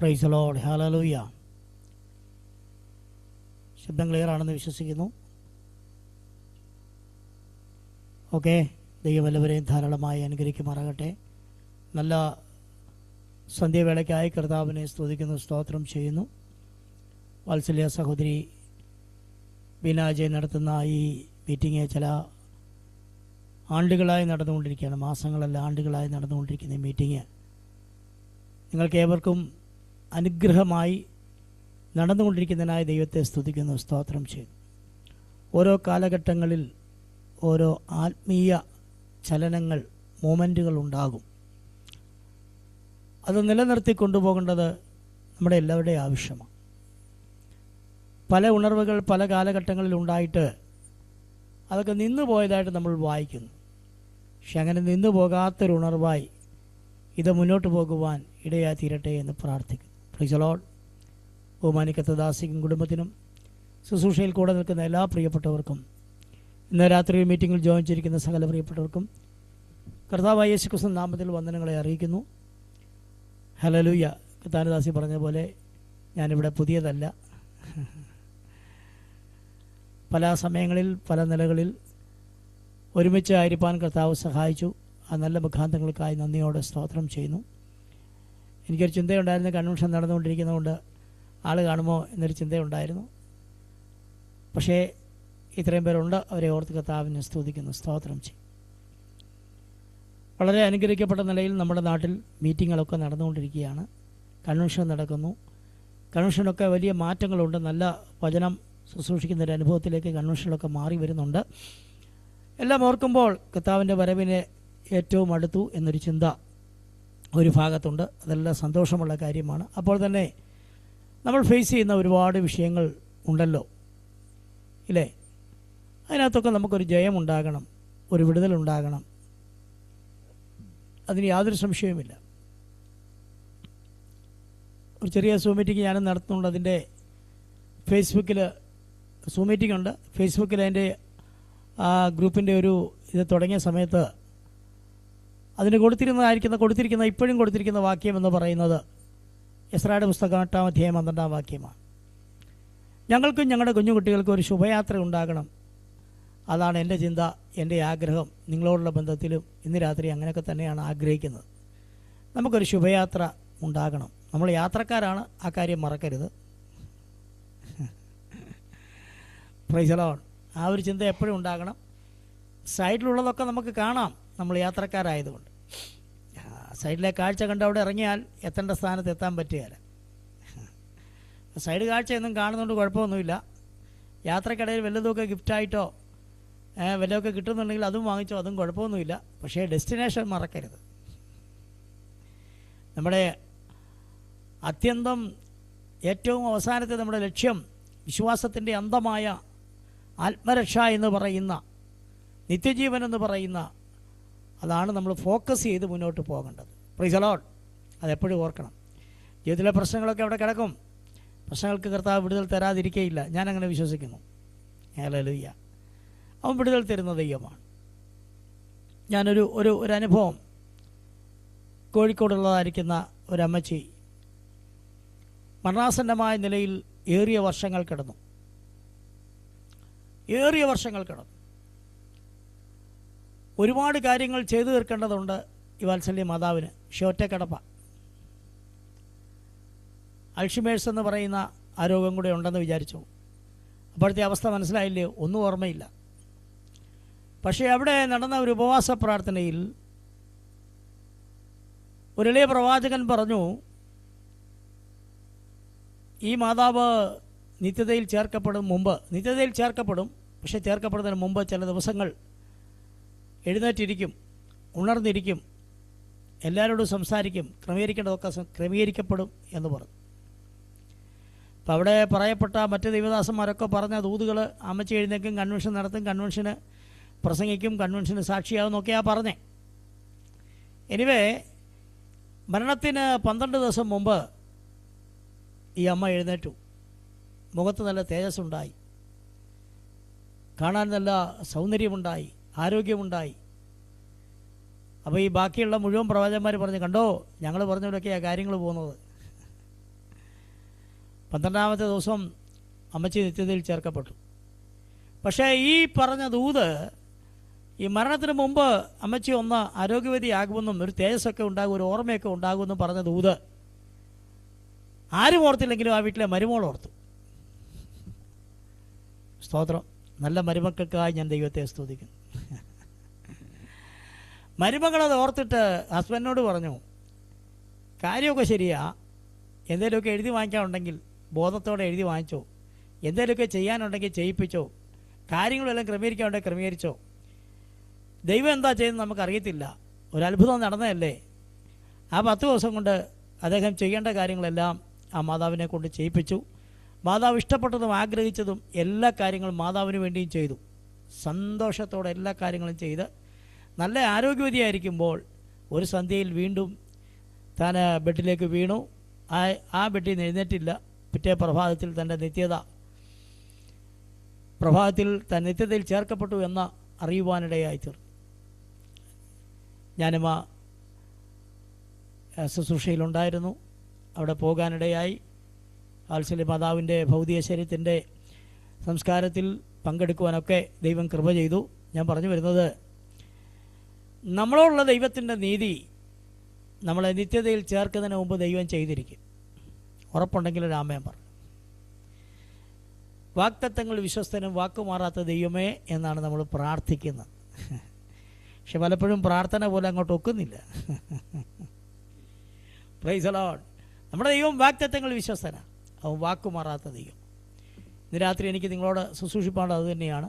Price the Lord. Hallelujah. ശബ്ദം clear ആണെന്ന് വിശ്വസിക്കുന്നു. ഓക്കെ, ദൈവം എല്ലാവരെയും ധാരാളമായി അനുഗ്രഹിക്കുമാറാകട്ടെ. നല്ല സന്ധ്യവേളയ്ക്കായി കർത്താവിനെ സ്തുതിക്കുന്നു, സ്തോത്രം ചെയ്യുന്നു. വാത്സല്യ സഹോദരി ബീനാജയ് നടത്തുന്ന ഈ മീറ്റിംഗ് ചില ആണ്ടുകളായി നടന്നുകൊണ്ടിരിക്കുകയാണ്, മാസങ്ങളല്ല ആണ്ടുകളായി നടന്നുകൊണ്ടിരിക്കുന്ന ഈ മീറ്റിംഗ് നിങ്ങൾക്ക് ഏവർക്കും അനുഗ്രഹമായി നടന്നുകൊണ്ടിരിക്കുന്നതിനായി ദൈവത്തെ സ്തുതിക്കുന്നു, സ്തോത്രം ചെയ്യുന്നു. ഓരോ കാലഘട്ടങ്ങളിൽ ഓരോ ആത്മീയ ചലനങ്ങൾ, മൂമെൻറ്റുകൾ ഉണ്ടാകും. അത് നിലനിർത്തി കൊണ്ടുപോകേണ്ടത് നമ്മുടെ എല്ലാവരുടെയും ആവശ്യമാണ്. പല ഉണർവുകൾ പല കാലഘട്ടങ്ങളിൽ ഉണ്ടായിട്ട് അതൊക്കെ നിന്നു പോയതായിട്ട് നമ്മൾ വായിക്കുന്നു. പക്ഷെ അങ്ങനെ നിന്നു പോകാത്തൊരു ഉണർവായി ഇത് മുന്നോട്ട് പോകുവാൻ ഇടയായി തീരട്ടെ എന്ന് പ്രാർത്ഥിക്കുന്നു. Praise the Lord. ബഹുമാനിക്കത്ത ദാസിക്കും കുടുംബത്തിനും ശുശ്രൂഷയിൽ കൂടെ നിൽക്കുന്ന എല്ലാ പ്രിയപ്പെട്ടവർക്കും, ഇന്ന് രാത്രി മീറ്റിങ്ങിൽ ജോയിൻ ചെയ്തിരിക്കുന്ന സകല പ്രിയപ്പെട്ടവർക്കും കർത്താവായ യേശുക്രിസ്തു നാമത്തിൽ വന്ദനങ്ങളെ അറിയിക്കുന്നു. ഹല്ലേലൂയ. കർത്താനദാസി പറഞ്ഞ പോലെ ഞാനിവിടെ പുതിയതല്ല. പല സമയങ്ങളിൽ പല നിലകളിൽ ഒരുമിച്ച് ആയിരിക്കാൻ കർത്താവ് സഹായിച്ചു. ആ നല്ല മുഖാന്തങ്ങൾക്കായി നന്ദിയോടെ സ്തോത്രം ചെയ്യുന്നു. എനിക്കൊരു ചിന്തയുണ്ടായിരുന്നു, കൺവെൻഷൻ നടന്നുകൊണ്ടിരിക്കുന്നതുകൊണ്ട് ആൾ കാണുമോ എന്നൊരു ചിന്തയുണ്ടായിരുന്നു. പക്ഷേ ഇത്രയും പേരുണ്ട്, അവരെ ഓർത്ത് കർത്താവിനെ സ്തുതിക്കുന്നു, സ്തോത്രം ചെയ്യും. വളരെ അനുഗ്രഹിക്കപ്പെട്ട നിലയിൽ നമ്മുടെ നാട്ടിൽ മീറ്റിങ്ങുകളൊക്കെ നടന്നുകൊണ്ടിരിക്കുകയാണ്. കൺവെൻഷൻ നടക്കുന്നു. കൺവെൻഷനൊക്കെ വലിയ മാറ്റങ്ങളുണ്ട്. നല്ല വചനം ശുശ്രൂഷിക്കുന്നൊരു അനുഭവത്തിലേക്ക് കൺവെൻഷനിലൊക്കെ മാറി വരുന്നുണ്ട്. എല്ലാം ഓർക്കുമ്പോൾ കർത്താവിൻ്റെ വരവിനെ ഏറ്റവും അടുത്തു എന്നൊരു ചിന്ത ഒരു ഭാഗത്തുണ്ട്. അതെല്ലാം സന്തോഷമുള്ള കാര്യമാണ്. അപ്പോൾ തന്നെ നമ്മൾ ഫേസ് ചെയ്യുന്ന ഒരുപാട് വിഷയങ്ങൾ ഉണ്ടല്ലോ, ഇല്ലേ? അതിനകത്തൊക്കെ നമുക്കൊരു ജയമുണ്ടാകണം, ഒരു വിടുതലുണ്ടാകണം, അതിന് യാതൊരു സംശയവുമില്ല. ഒരു ചെറിയ സൂം മീറ്റിംഗ് ഞാനും നടത്തുന്നുണ്ട്. അതിൻ്റെ ഫേസ്ബുക്കിൽ സൂം മീറ്റിംഗ് ഉണ്ട്. ഫേസ്ബുക്കിൽ അതിൻ്റെ ആ ഗ്രൂപ്പിൻ്റെ ഒരു ഇത് തുടങ്ങിയ സമയത്ത് അതിന് കൊടുത്തിരിക്കുന്ന ഇപ്പോഴും കൊടുത്തിരിക്കുന്ന വാക്യം എന്ന് പറയുന്നത് എസ്രായുടെ പുസ്തകം 8-ാം അധ്യായം 12-ാം വാക്യമാണ്. ഞങ്ങൾക്കും ഞങ്ങളുടെ കുഞ്ഞുകുട്ടികൾക്കും ഒരു ശുഭയാത്ര ഉണ്ടാകണം. അതാണ് എൻ്റെ ചിന്ത, എൻ്റെ ആഗ്രഹം. നിങ്ങളോടുള്ള ബന്ധത്തിലും ഇന്ന് രാത്രി അങ്ങനെയൊക്കെ തന്നെയാണ് ആഗ്രഹിക്കുന്നത്. നമുക്കൊരു ശുഭയാത്ര ഉണ്ടാകണം. നമ്മൾ യാത്രക്കാരാണ്, ആ കാര്യം മറക്കരുത്. Price the Lord. ആ ഒരു ചിന്ത എപ്പോഴും ഉണ്ടാകണം. സൈഡിലുള്ളതൊക്കെ നമുക്ക് കാണാം, നമ്മൾ യാത്രക്കാരായതുകൊണ്ട്. സൈഡിലെ കാഴ്ച കണ്ട് അവിടെ ഇറങ്ങിയാൽ എത്തേണ്ട സ്ഥാനത്ത് എത്താൻ പറ്റുകയില്ല. സൈഡ് കാഴ്ചയൊന്നും കാണുന്നതുകൊണ്ട് കുഴപ്പമൊന്നുമില്ല. യാത്രക്കിടയിൽ വല്ലതുമൊക്കെ ഗിഫ്റ്റായിട്ടോ വല്ലതൊക്കെ കിട്ടുന്നുണ്ടെങ്കിൽ അതും വാങ്ങിച്ചോ, അതും കുഴപ്പമൊന്നുമില്ല. പക്ഷേ ഡെസ്റ്റിനേഷൻ മറക്കരുത്. നമ്മുടെ അത്യന്തം ഏറ്റവും അവസാനത്തെ നമ്മുടെ ലക്ഷ്യം വിശ്വാസത്തിൻ്റെ അന്തമായ ആത്മരക്ഷ എന്ന് പറയുന്ന, നിത്യജീവൻ എന്ന് പറയുന്ന, അതാണ് നമ്മൾ ഫോക്കസ് ചെയ്ത് മുന്നോട്ട് പോകേണ്ടത്. Price the Lord. അതെപ്പോഴും ഓർക്കണം. ജീവിതത്തിലെ പ്രശ്നങ്ങളൊക്കെ അവിടെ കിടക്കും. പ്രശ്നങ്ങൾക്ക് കർത്താവ് വിടുതൽ തരാതിരിക്കുകയില്ല. ഞാനങ്ങനെ വിശ്വസിക്കുന്നു. ഹല്ലേലൂയ. അവൻ വിടുതൽ തരുന്ന ദൈവമാണ്. ഞാനൊരു ഒരു ഒരു അനുഭവം, കോഴിക്കോടുള്ളതായിരിക്കുന്ന ഒരമ്മച്ചി മരണാസന്നമായ നിലയിൽ ഏറിയ വർഷങ്ങൾ കിടന്നു. ഒരുപാട് കാര്യങ്ങൾ ചെയ്തു തീർക്കേണ്ടതുണ്ട് ഈ വാത്സല്യ മാതാവിന്. പക്ഷേ ഒറ്റക്കിടപ്പ. അൾഷിമേഴ്സ് എന്ന് പറയുന്ന ആ രോഗം കൂടെ ഉണ്ടെന്ന് വിചാരിച്ചു. അപ്പോഴത്തെ അവസ്ഥ മനസ്സിലായില്ലേ? ഒന്നും ഓർമ്മയില്ല. പക്ഷേ അവിടെ നടന്ന ഒരു ഉപവാസ പ്രാർത്ഥനയിൽ ഒരു എളിയ പ്രവാചകൻ പറഞ്ഞു, ഈ മാതാവ് നിത്യതയിൽ ചേർക്കപ്പെടും. പക്ഷേ ചേർക്കപ്പെടുന്നതിന് മുമ്പ് ചില ദിവസങ്ങൾ എഴുന്നേറ്റിരിക്കും, ഉണർന്നിരിക്കും, എല്ലാവരോടും സംസാരിക്കും, ക്രമീകരിക്കേണ്ടതൊക്കെ ക്രമീകരിക്കപ്പെടും എന്ന് പറഞ്ഞു. അപ്പം അവിടെ പറയപ്പെട്ട മറ്റ് ദൈവദാസന്മാരൊക്കെ പറഞ്ഞ ദൂതുകൾ, അമ്മച്ചി എഴുന്നേക്കും, കൺവെൻഷൻ നടത്തും, കൺവെൻഷന് പ്രസംഗിക്കും, കൺവെൻഷന് സാക്ഷിയാവുന്നൊക്കെയാണ് പറഞ്ഞേ. എനിവേ മരണത്തിന് 12 ദിവസം മുമ്പ് ഈ അമ്മ എഴുന്നേറ്റു. മുഖത്ത് നല്ല തേജസ്സുണ്ടായി, കാണാൻ നല്ല സൗന്ദര്യമുണ്ടായി, ആരോഗ്യമുണ്ടായി. അപ്പോൾ ഈ ബാക്കിയുള്ള മുഴുവൻ പ്രവാചകന്മാർ പറഞ്ഞു, കണ്ടോ ഞങ്ങൾ പറഞ്ഞവരൊക്കെയാണ് കാര്യങ്ങൾ പോകുന്നത്. 12-ാമത്തെ ദിവസം അമ്മച്ചി നിത്യതയിൽ ചേർക്കപ്പെട്ടു. പക്ഷേ ഈ പറഞ്ഞ ദൂത്, ഈ മരണത്തിന് മുമ്പ് അമ്മച്ചി ഒന്ന് ആരോഗ്യവതിയാകുമെന്നും ഒരു തേജസ്സൊക്കെ ഉണ്ടാകും, ഒരു ഓർമ്മയൊക്കെ ഉണ്ടാകുമെന്നും പറഞ്ഞ ദൂത് ആരും ഓർത്തില്ലെങ്കിലും ആ വീട്ടിലെ മരുമോൾ ഓർത്തു. സ്തോത്രം. നല്ല മരുമക്കൾക്കായി ഞാൻ ദൈവത്തെ സ്തുതിക്കുന്നു. മരുമകളത് ഓർത്തിട്ട് ഹസ്ബൻഡിനോട് പറഞ്ഞു, കാര്യമൊക്കെ ശരിയാ, എന്തെങ്കിലുമൊക്കെ എഴുതി വാങ്ങിക്കാനുണ്ടെങ്കിൽ ബോധത്തോടെ എഴുതി വാങ്ങിച്ചോ, എന്തെങ്കിലുമൊക്കെ ചെയ്യാനുണ്ടെങ്കിൽ ചെയ്യിപ്പിച്ചോ, കാര്യങ്ങളെല്ലാം ക്രമീകരിക്കാനുണ്ടെങ്കിൽ ക്രമീകരിച്ചോ. ദൈവം എന്താ ചെയ്യുന്നത് നമുക്കറിയത്തില്ല, ഒരത്ഭുതം നടന്നതല്ലേ. ആ 10 ദിവസം കൊണ്ട് അദ്ദേഹം ചെയ്യേണ്ട കാര്യങ്ങളെല്ലാം ആ മാതാവിനെ കൊണ്ട് ചെയ്യിപ്പിച്ചു. മാതാവ് ഇഷ്ടപ്പെട്ടതും ആഗ്രഹിച്ചതും എല്ലാ കാര്യങ്ങളും മാതാവിന് വേണ്ടിയും ചെയ്തു. സന്തോഷത്തോടെ എല്ലാ കാര്യങ്ങളും ചെയ്ത് നല്ല ആരോഗ്യവതിയായിരിക്കുമ്പോൾ ഒരു സന്ധ്യയിൽ വീണ്ടും താൻ ബെഡിലേക്ക് വീണു. ആ ബെഡിൽ നിന്ന് എഴുന്നേറ്റില്ല. പിറ്റേ പ്രഭാതത്തിൽ തൻ്റെ നിത്യതയിൽ ചേർക്കപ്പെട്ടു എന്ന അറിയുവാനിടയായിത്തീർന്നു. ഞാനും ആ ശുശ്രൂഷയിലുണ്ടായിരുന്നു. അവിടെ പോകാനിടയായി. വാത്സല്യ മാതാവിൻ്റെ ഭൗതിക ശരീരത്തിൻ്റെ സംസ്കാരത്തിൽ പങ്കെടുക്കുവാനൊക്കെ ദൈവം കൃപ ചെയ്തു. ഞാൻ പറഞ്ഞു വരുന്നത്, നമ്മളോടുള്ള ദൈവത്തിൻ്റെ നീതി നമ്മളെ നിത്യതയിൽ ചേർക്കുന്നതിന് മുമ്പ് ദൈവം ചെയ്തിരിക്കും. ഉറപ്പുണ്ടെങ്കിൽ ഒരു ആമേൻ പറഞ്ഞു. വാഗ്ദത്തങ്ങൾ വിശ്വസ്തനും വാക്കുമാറാത്ത ദൈവമേ എന്നാണ് നമ്മൾ പ്രാർത്ഥിക്കുന്നത്. പക്ഷെ പലപ്പോഴും പ്രാർത്ഥന പോലെ അങ്ങോട്ട് ഒക്കുന്നില്ല. Price the Lord. നമ്മുടെ ദൈവം വാഗ്ദത്തങ്ങൾ വിശ്വസ്തനാണ്, അവൻ വാക്കുമാറാത്ത ദൈവം. ഇന്ന് രാത്രി എനിക്ക് നിങ്ങളോട് ശുശ്രൂഷിപ്പാണ്ടത് അത് തന്നെയാണ്.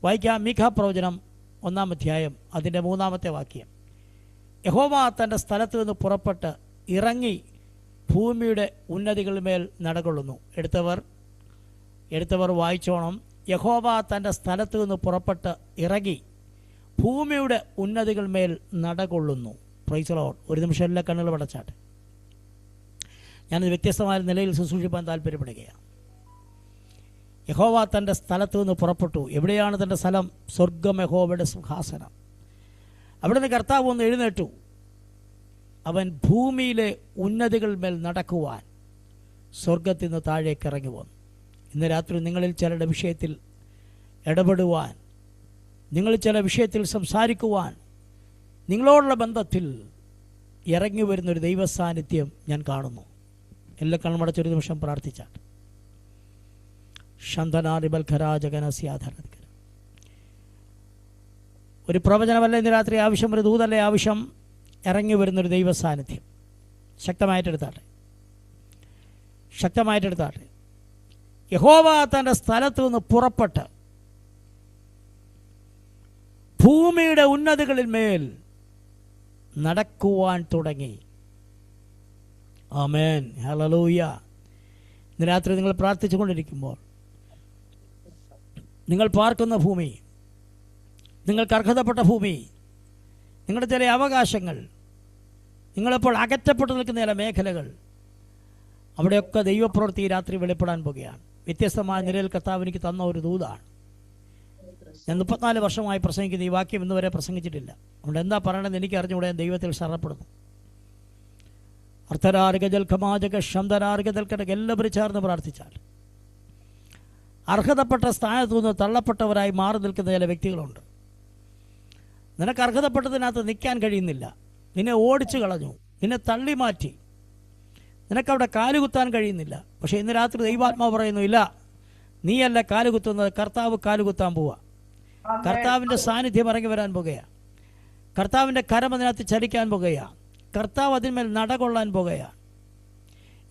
വായിക്കാം. മീഖാ പ്രവചനം 1-ാം അധ്യായം അതിൻ്റെ 3-ാമത്തെ വാക്യം. യഹോവ തൻ്റെ സ്ഥലത്ത് നിന്ന് പുറപ്പെട്ട് ഇറങ്ങി ഭൂമിയുടെ ഉന്നതികളുമേൽ നടകൊള്ളുന്നു. എടുത്തവർ വായിച്ചോണം. യഹോവ തൻ്റെ സ്ഥലത്ത് നിന്ന് പുറപ്പെട്ട് ഇറങ്ങി ഭൂമിയുടെ ഉന്നതികളുമേൽ നടകൊള്ളുന്നു. Praise the Lord. ഒരു നിമിഷം എല്ലാ കണ്ണുകൾ അടച്ചാട്ടെ. ഞാനത് വ്യത്യസ്തമായ നിലയിൽ ശുശ്രൂഷിപ്പാൻ താല്പര്യപ്പെടുകയാണ്. യഹോവ തൻ്റെ സ്ഥലത്ത് നിന്ന് പുറപ്പെട്ടു. എവിടെയാണ് തൻ്റെ സ്ഥലം? സ്വർഗം യഹോവയുടെ സിംഹാസനം. അവിടെ നിന്ന് കർത്താവ് ഒന്ന് എഴുന്നേറ്റു. അവൻ ഭൂമിയിലെ ഉന്നതികളിന്മേൽ നടക്കുവാൻ സ്വർഗത്തിൽ നിന്ന് താഴേക്ക് ഇറങ്ങി വന്നു. ഇന്ന് രാത്രി നിങ്ങളിൽ ചിലരുടെ വിഷയത്തിൽ ഇടപെടുവാൻ, നിങ്ങൾ ചില വിഷയത്തിൽ സംസാരിക്കുവാൻ, നിങ്ങളോടുള്ള ബന്ധത്തിൽ ഇറങ്ങി വരുന്നൊരു ദൈവസാന്നിധ്യം ഞാൻ കാണുന്നു. എല്ലാ കണ്ണുമടച്ചൊരു നിമിഷം പ്രാർത്ഥിച്ചാൽ. ശന്തനാരിബൽഖരാജകനസ്യാധരധികര. ഒരു പ്രവചനമല്ല ഇന്ന് രാത്രി ആവശ്യം, ഒരു ദൂതല്ലേ ആവശ്യം. ഇറങ്ങി വരുന്നൊരു ദൈവസാന്നിധ്യം ശക്തമായിട്ടെടുത്താട്ടെ. യഹോവ തൻ്റെ സ്ഥലത്തു നിന്ന് പുറപ്പെട്ട് ഭൂമിയുടെ ഉന്നതികളിൽ മേൽ നടക്കുവാൻ തുടങ്ങി. ആമേൻ, ഹല്ലേലൂയ. ഇന്ന് രാത്രി നിങ്ങൾ പ്രാർത്ഥിച്ചു കൊണ്ടിരിക്കുമ്പോൾ നിങ്ങൾ പാർക്കുന്ന ഭൂമി, നിങ്ങൾക്ക് അർഹതപ്പെട്ട ഭൂമി, നിങ്ങളുടെ ചില അവകാശങ്ങൾ, നിങ്ങളിപ്പോൾ അകറ്റപ്പെട്ടു നിൽക്കുന്ന ചില മേഖലകൾ, അവിടെയൊക്കെ ദൈവപ്രവൃത്തി രാത്രി വെളിപ്പെടാൻ പോകുകയാണ്. വ്യത്യസ്തമായ നിലയിൽ കർത്താവ് എനിക്ക് തന്ന ഒരു ദൂതാണ്. ഞാൻ 34 വർഷമായി പ്രസംഗിക്കുന്ന ഈ വാക്യം ഇന്ന് വരെ പ്രസംഗിച്ചിട്ടില്ല. അതുകൊണ്ട് എന്താ പറയണമെന്ന് എനിക്ക് അറിഞ്ഞുകൂടെ. ദൈവത്തിൽ ശരണപ്പെടുന്നു. അർത്ഥരാർഗജൽ ഖമാജക ശബ്ദരാർഗജൽക്കടക്ക് എല്ലാവരും ചേർന്ന് പ്രാർത്ഥിച്ചാൽ അർഹതപ്പെട്ട സ്ഥാനത്തു നിന്ന് തള്ളപ്പെട്ടവരായി മാറി നിൽക്കുന്ന ചില വ്യക്തികളുണ്ട്. നിനക്ക് അർഹതപ്പെട്ടതിനകത്ത് നിൽക്കാൻ കഴിയുന്നില്ല. നിന്നെ ഓടിച്ചു കളഞ്ഞു, നിന്നെ തള്ളി മാറ്റി, നിനക്കവിടെ കാലുകുത്താൻ കഴിയുന്നില്ല. പക്ഷേ ഇന്ന് രാത്രി ദൈവാത്മാവ് പറയുന്നു, ഇല്ല, നീയല്ല കാലുകുത്തുന്നത്, കർത്താവ് കാലുകുത്താൻ പോവുക. കർത്താവിൻ്റെ സാന്നിധ്യം ഇറങ്ങി വരാൻ പോകുകയാണ്. കർത്താവിൻ്റെ കരം അതിനകത്ത് ചലിക്കാൻ പോകുകയാണ്. കർത്താവ് അതിന്മേൽ നടകൊള്ളാൻ പോകുകയാണ്.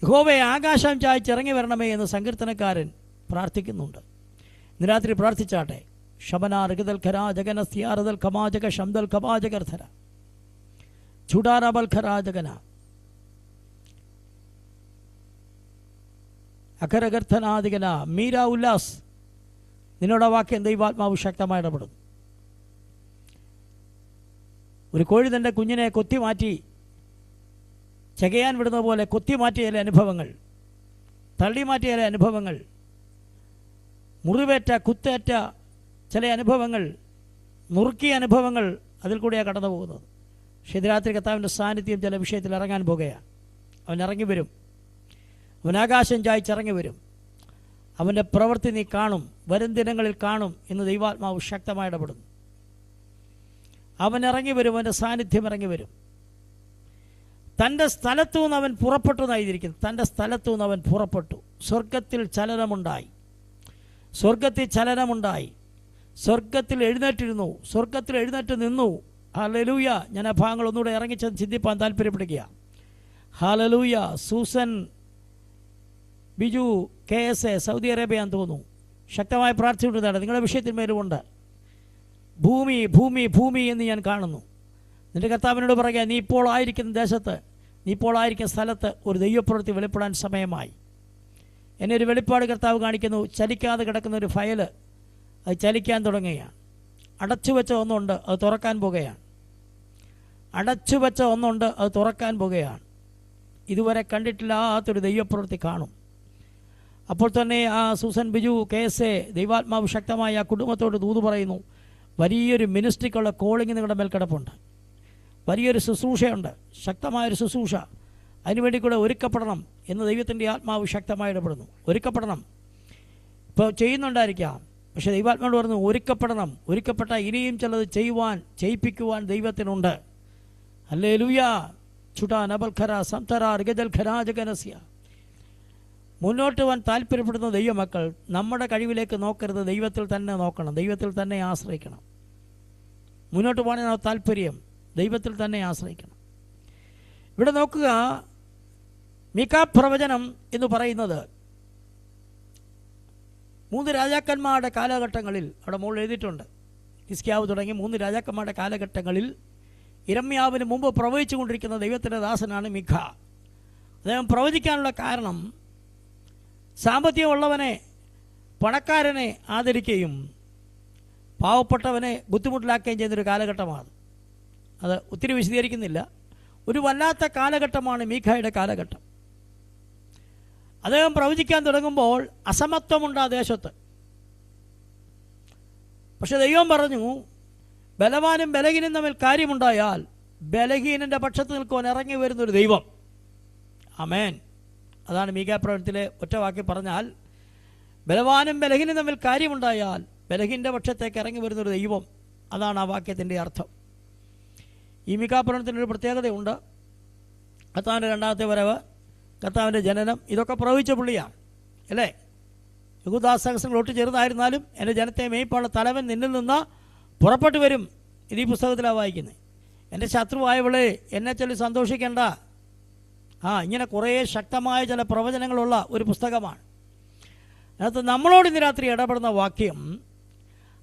യഹോവയെ ആകാശം ചായച്ചിറങ്ങി വരണമേ എന്ന് സങ്കീർത്തനക്കാരൻ പ്രാർത്ഥിക്കുന്നുണ്ട്. ഇന്ന് രാത്രി പ്രാർത്ഥിച്ചാട്ടെ. ശബനാർഗതൽ ഖരാജകനസ്യാർദൽ ഖമാജക ശംദൽ ഖമാജകർധര ചുടാറബൽ ഖരാജകന അഖരഗർധനാദികന മീര ഉല്ലാസ്. നിന്നോട് വാക്യം ദൈവാത്മാവ് ശക്തമായി ഇടപെടുന്നു. ഒരു കോഴി തൻ്റെ കുഞ്ഞിനെ കൊത്തി മാറ്റി ചകയാൻ വിടുന്ന പോലെ കൊത്തി മാറ്റിയ ചില അനുഭവങ്ങൾ, തള്ളി മാറ്റിയ ചില അനുഭവങ്ങൾ, മുറിവേറ്റ കുത്തേറ്റ ചില അനുഭവങ്ങൾ, നുറുക്കിയ അനുഭവങ്ങൾ, അതിൽ കൂടെയാണ് കടന്നു പോകുന്നത്. പക്ഷേ ഇത് രാത്രി കർത്താവിൻ്റെ സാന്നിധ്യം ചില വിഷയത്തിൽ ഇറങ്ങാൻ പോകുകയാണ്. അവൻ ഇറങ്ങി വരും. അവൻ ആകാശം ചായ്ച്ചിറങ്ങി വരും. അവൻ്റെ പ്രവൃത്തി നീ കാണും, വരും ദിനങ്ങളിൽ കാണും എന്ന് ദൈവാത്മാവ് ശക്തമായി ഇടപെടുന്നു. അവൻ ഇറങ്ങി വരും, അവൻ്റെ സാന്നിധ്യം ഇറങ്ങി വരും. തൻ്റെ സ്ഥലത്തു നിന്ന് അവൻ പുറപ്പെട്ടു എന്നായിരിക്കുന്നു. തൻ്റെ സ്ഥലത്തു നിന്ന് അവൻ പുറപ്പെട്ടു. സ്വർഗത്തിൽ ചലനമുണ്ടായി, സ്വർഗത്തിൽ ചലനമുണ്ടായി. സ്വർഗത്തിൽ എഴുന്നേറ്റിരുന്നു, സ്വർഗത്തിൽ എഴുന്നേറ്റ് നിന്നു. ഹല്ലേലൂയ. ഞാൻ ആ ഭാഗങ്ങൾ ഒന്നുകൂടെ ഇറങ്ങിച്ചെന്ന് ചിന്തിപ്പാൻ താല്പര്യപ്പെടുക. ഹല്ലേലൂയ. സൂസൻ ബിജു KSA സൗദി അറേബ്യയാന്ന് തോന്നുന്നു, ശക്തമായി പ്രാർത്ഥിച്ചിട്ടുള്ളതാണ്. നിങ്ങളുടെ വിഷയത്തിന്മേലുമുണ്ട്. ഭൂമി ഭൂമി ഭൂമി എന്ന് ഞാൻ കാണുന്നു. നിൻ്റെ കർത്താവിനോട് പറയുക, നീ ഇപ്പോൾ ആയിരിക്കുന്ന ദേശത്ത്, നീ ഇപ്പോൾ ആയിരിക്കുന്ന സ്ഥലത്ത് ഒരു ദൈവപ്രവൃത്തി വെളിപ്പെടാൻ സമയമായി. എന്നെ ഒരു വെളിപ്പാട് കർത്താവ് കാണിക്കുന്നു. ചലിക്കാതെ കിടക്കുന്ന ഒരു ഫയല് അത് ചലിക്കാൻ തുടങ്ങുകയാണ്. അടച്ചു വെച്ച ഒന്നുണ്ട്, അത് തുറക്കാൻ പോകുകയാണ്. അടച്ചു വെച്ച ഒന്നുണ്ട്, അത് തുറക്കാൻ പോകുകയാണ്. ഇതുവരെ കണ്ടിട്ടില്ലാത്തൊരു ദൈവപ്രവൃത്തി കാണും. അപ്പോൾ തന്നെ ആ സൂസൻ ബിജു KSA ദൈവാത്മാവ് ശക്തമായി ആ കുടുംബത്തോട് ദൂത് പറയുന്നു. വലിയൊരു മിനിസ്ട്രിക്കുള്ള കോളിംഗ് നിങ്ങളുടെ മേൽ കിടപ്പുണ്ട്. വലിയൊരു ശുശ്രൂഷയുണ്ട്, ശക്തമായൊരു ശുശ്രൂഷ. അതിനുവേണ്ടി കൂടെ ഒരുക്കപ്പെടണം എന്ന് ദൈവത്തിൻ്റെ ആത്മാവ് ശക്തമായി ഇടപെടുന്നു. ഒരുക്കപ്പെടണം. ഇപ്പോൾ ചെയ്യുന്നുണ്ടായിരിക്കാം, പക്ഷേ ദൈവാത്മാവോട് പറഞ്ഞു ഒരുക്കപ്പെടണം. ഒരുക്കപ്പെട്ട ഇനിയും ചിലത് ചെയ്യിപ്പിക്കുവാൻ ദൈവത്തിനുണ്ട്. ഹല്ലേലൂയ. ചുടാ നബൽഖര സംതര ഋഗജൽ ഖരാജകനസ്യ. മുന്നോട്ട് പോകാൻ താല്പര്യപ്പെടുന്ന ദൈവമക്കൾ നമ്മുടെ കഴിവിലേക്ക് നോക്കരുത്, ദൈവത്തിൽ തന്നെ നോക്കണം, ദൈവത്തിൽ തന്നെ ആശ്രയിക്കണം. മുന്നോട്ട് പോകാൻ താല്പര്യം, ദൈവത്തിൽ തന്നെ ആശ്രയിക്കണം. ഇവിടെ നോക്കുക, മീഖാ പ്രവചനം എന്ന് പറയുന്നത് 3 രാജാക്കന്മാരുടെ കാലഘട്ടങ്ങളിൽ, അവിടെ മുകളിൽ എഴുതിയിട്ടുണ്ട്, ഹിസ്കിയാവ് തുടങ്ങി 3 രാജാക്കന്മാരുടെ കാലഘട്ടങ്ങളിൽ യിരെമ്യാവിന് മുമ്പ് പ്രവചിച്ചു കൊണ്ടിരിക്കുന്ന ദൈവത്തിൻ്റെ ദാസനാണ് മീഖാ. അദ്ദേഹം പ്രവചിക്കാനുള്ള കാരണം സാമ്പത്തികമുള്ളവനെ, പണക്കാരനെ ആദരിക്കുകയും പാവപ്പെട്ടവനെ ബുദ്ധിമുട്ടിലാക്കുകയും ചെയ്യുന്നൊരു കാലഘട്ടമാണ്. അത് ഒത്തിരി വിശദീകരിക്കുന്നില്ല. ഒരു വല്ലാത്ത കാലഘട്ടമാണ് മീഖായുടെ കാലഘട്ടം. അദ്ദേഹം പ്രവചിക്കാൻ തുടങ്ങുമ്പോൾ അസമത്വമുണ്ട് ആ ദേശത്ത്. പക്ഷെ ദൈവം പറഞ്ഞു, ബലവാനും ബലഹീനും തമ്മിൽ കാര്യമുണ്ടായാൽ ബലഹീനൻ്റെ പക്ഷത്ത് നിൽക്കുവാൻ ഇറങ്ങി വരുന്നൊരു ദൈവം. ആമേൻ. അതാണ് മീഖാ പ്രവചനത്തിലെ ഒറ്റവാക്കി പറഞ്ഞാൽ, ബലവാനും ബലഹീനും തമ്മിൽ കാര്യമുണ്ടായാൽ ബലഹീനൻ്റെ പക്ഷത്തേക്ക് ഇറങ്ങി വരുന്നൊരു ദൈവം. അതാണ് ആ വാക്യത്തിൻ്റെ അർത്ഥം. ഈ മീഖാ പ്രവചനത്തിനൊരു പ്രത്യേകതയുണ്ട്. കർത്താവിൻ്റെ 2ാമത്തെ വരവ്, കർത്താവിൻ്റെ ജനനം, ഇതൊക്കെ പ്രവചിച്ച പുള്ളിയാണ് അല്ലേ. യഹൂദാസഹസ്രങ്ങൾ ഒട്ട് ചെറുതായിരുന്നാലും എൻ്റെ ജനത്തെ മേയ്പാനുള്ള തലവൻ നിന്നിൽ നിന്ന് പുറപ്പെട്ടു വരും. ഇത് ഈ പുസ്തകത്തിലാണ് വായിക്കുന്നത്. എൻ്റെ ശത്രുവായവളെ എന്നെ ചൊല്ലി സന്തോഷിക്കേണ്ട. ഇങ്ങനെ കുറേ ശക്തമായ ചില പ്രവചനങ്ങളുള്ള ഒരു പുസ്തകമാണ്. അതിനകത്ത് നമ്മളോട് ഇന്ന് രാത്രി ഇടപെടുന്ന വാക്യം,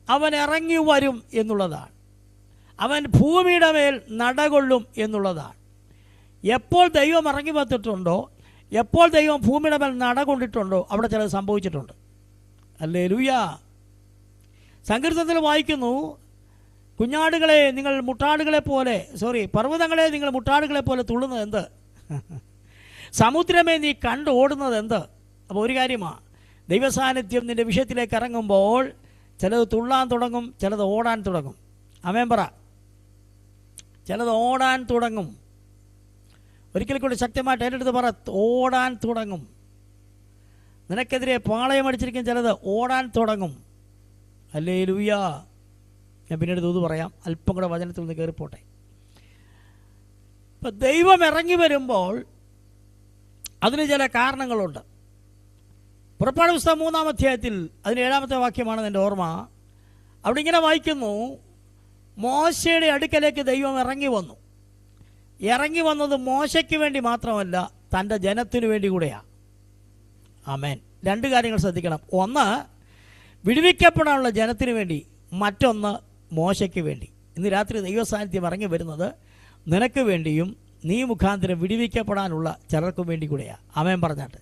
അവൻ ഇറങ്ങി വരും എന്നുള്ളതാണ്. അവൻ ഭൂമിയുടെ മേൽ നടകൊള്ളും എന്നുള്ളതാണ്. എപ്പോൾ ദൈവം ഇറങ്ങി വന്നിട്ടുണ്ടോ, എപ്പോൾ ദൈവം ഭൂമിയുടെ മേൽ നടകൊണ്ടിട്ടുണ്ടോ, അവിടെ ചിലത് സംഭവിച്ചിട്ടുണ്ട്. ഹല്ലേലൂയ. സങ്കീർത്തനത്തിൽ വായിക്കുന്നു, കുഞ്ഞാടുകളെ നിങ്ങൾ മുട്ടാടുകളെ പോലെ, പർവ്വതങ്ങളെ നിങ്ങൾ മുട്ടാടുകളെ പോലെ തുള്ളുന്നത് എന്ത്? സമുദ്രമേ നീ കണ്ട് ഓടുന്നത് എന്ത്? അപ്പോൾ ഒരു കാര്യമാണ്, ദൈവസാന്നിധ്യം നിൻ്റെ വിഷയത്തിലേക്ക് ഇറങ്ങുമ്പോൾ ചിലത് തുള്ളാൻ തുടങ്ങും, ചിലത് ഓടാൻ തുടങ്ങും. ആമേൻ പറ. ചിലത് ഓടാൻ തുടങ്ങും. ഒരിക്കൽ കൂടി ശക്തമായിട്ട് ഏറ്റെടുത്ത് പറ, ഓടാൻ തുടങ്ങും. നിനക്കെതിരെ പാളയം അടിച്ചിരിക്കുന്ന ചിലത് ഓടാൻ തുടങ്ങും. ഹല്ലേലൂയ. ഞാൻ പിന്നീട് ദൂത് പറയാം, അല്പം കൂടെ വചനത്തിൽ നിന്ന് കയറിപ്പോട്ടെ. ഇപ്പം ദൈവം ഇറങ്ങി വരുമ്പോൾ അതിന് ചില കാരണങ്ങളുണ്ട്. പുറപ്പാട് പുസ്തകം 3-ാം അധ്യായത്തിൽ അതിന് 7-ാമത്തെ വാക്യമാണ് എൻ്റെ ഓർമ്മ. അവിടെ ഇങ്ങനെ വായിക്കുന്നു, മോശയുടെ അടുക്കലേക്ക് ദൈവം ഇറങ്ങി വന്നു. ഇറങ്ങി വന്നത് മോശയ്ക്ക് വേണ്ടി മാത്രമല്ല, തൻ്റെ ജനത്തിനു വേണ്ടി കൂടെയാണ്. ആമേൻ. 2 കാര്യങ്ങൾ ശ്രദ്ധിക്കണം. ഒന്ന്, വിടുവിക്കപ്പെടാനുള്ള ജനത്തിന് വേണ്ടി. മറ്റൊന്ന്, മോശയ്ക്ക് വേണ്ടി. ഇന്ന് രാത്രി ദൈവസാന്നിധ്യം ഇറങ്ങി വരുന്നത് നിനക്ക് വേണ്ടിയും നീ മുഖാന്തരം വിടുവിക്കപ്പെടാനുള്ള ചിലർക്കും വേണ്ടി കൂടെയാണ്. ആമേൻ പറഞ്ഞാട്ട്.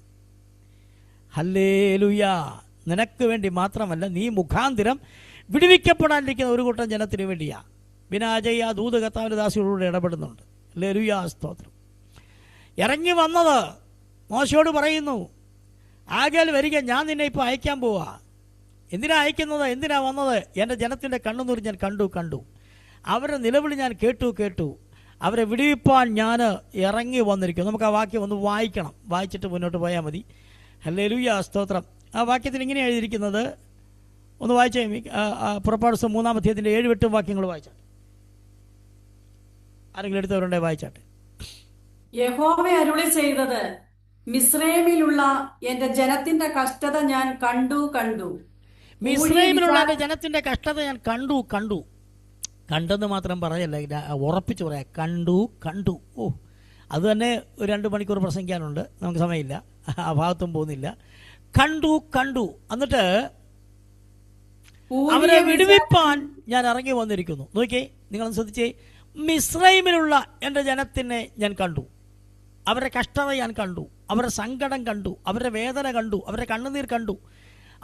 ഹല്ലേലൂയ. നിനക്ക് വേണ്ടി മാത്രമല്ല, നീ മുഖാന്തരം വിടുവിക്കപ്പെടാനിരിക്കുന്ന ഒരു കൂട്ടം ജനത്തിന് വേണ്ടിയാണ്. വിനാജയ ദൂത് കർത്താവിൻ്റെ ദാസിയോടുകൂടെ ഇടപെടുന്നുണ്ട്. ഹല്ലേലൂയ, സ്തോത്രം. ഇറങ്ങി വന്നത് മോശയോട് പറയുന്നു, ആകയാൽ വരിക, ഞാൻ നിന്നെ ഇപ്പോൾ അയക്കാൻ പോവാ. എന്തിനാ അയക്കുന്നത്? എന്തിനാ വന്നത്? എൻ്റെ ജനത്തിൻ്റെ കണ്ണുനീർ ഞാൻ കണ്ടു. അവരുടെ നിലവിളി ഞാൻ കേട്ടു. അവരെ വിടുവിപ്പാൻ ഞാൻ ഇറങ്ങി വന്നിരിക്കുന്നു. നമുക്ക് ആ വാക്യം ഒന്ന് വായിക്കണം, വായിച്ചിട്ട് മുന്നോട്ട് പോയാൽ മതി. ഹല്ലേലൂയ, സ്തോത്രം. ആ വാക്യത്തിൽ ഇങ്ങനെ എഴുതിയിരിക്കുന്നത് ഒന്ന് വായിച്ചേ. പുറപ്പാട് പുസ്തകം 3-ാം അധ്യായത്തിൻ്റെ 7-8 വാക്യങ്ങൾ വായിച്ചാട്ടെ. ആരെങ്കിലും എടുത്തവരുണ്ടെ വായിച്ചാട്ടെ. യഹോവ അരുളി ചെയ്തത്, മിസ്രയീമിലുള്ള എന്റെ ജനത്തിന്റെ കഷ്ടത ഞാൻ കണ്ടു. മിസ്രയീമിലുള്ള എന്റെ ജനത്തിന്റെ കഷ്ടത ഞാൻ കണ്ടു. കണ്ടെന്ന് മാത്രം പറയല്ല, ഉറപ്പിച്ച് പറയാം, കണ്ടു. ഓ, അത് തന്നെ ഒരു 2 മണിക്കൂർ പ്രസംഗിക്കാനുണ്ട്, നമുക്ക് സമയമില്ല, ആ ഭാഗത്തും പോകുന്നില്ല. കണ്ടു. എന്നിട്ട് അവരെ വിടുവിപ്പാൻ ഞാൻ ഇറങ്ങി വന്നിരിക്കുന്നു. നോക്കിയേ, നിങ്ങളൊന്ന് ശ്രദ്ധിച്ചേ. മിസ്രൈമിലുള്ള എൻ്റെ ജനത്തിനെ ഞാൻ കണ്ടു, അവരുടെ കഷ്ടത ഞാൻ കണ്ടു, അവരുടെ സങ്കടം കണ്ടു, അവരുടെ വേദന കണ്ടു, അവരുടെ കണ്ണുനീർ കണ്ടു,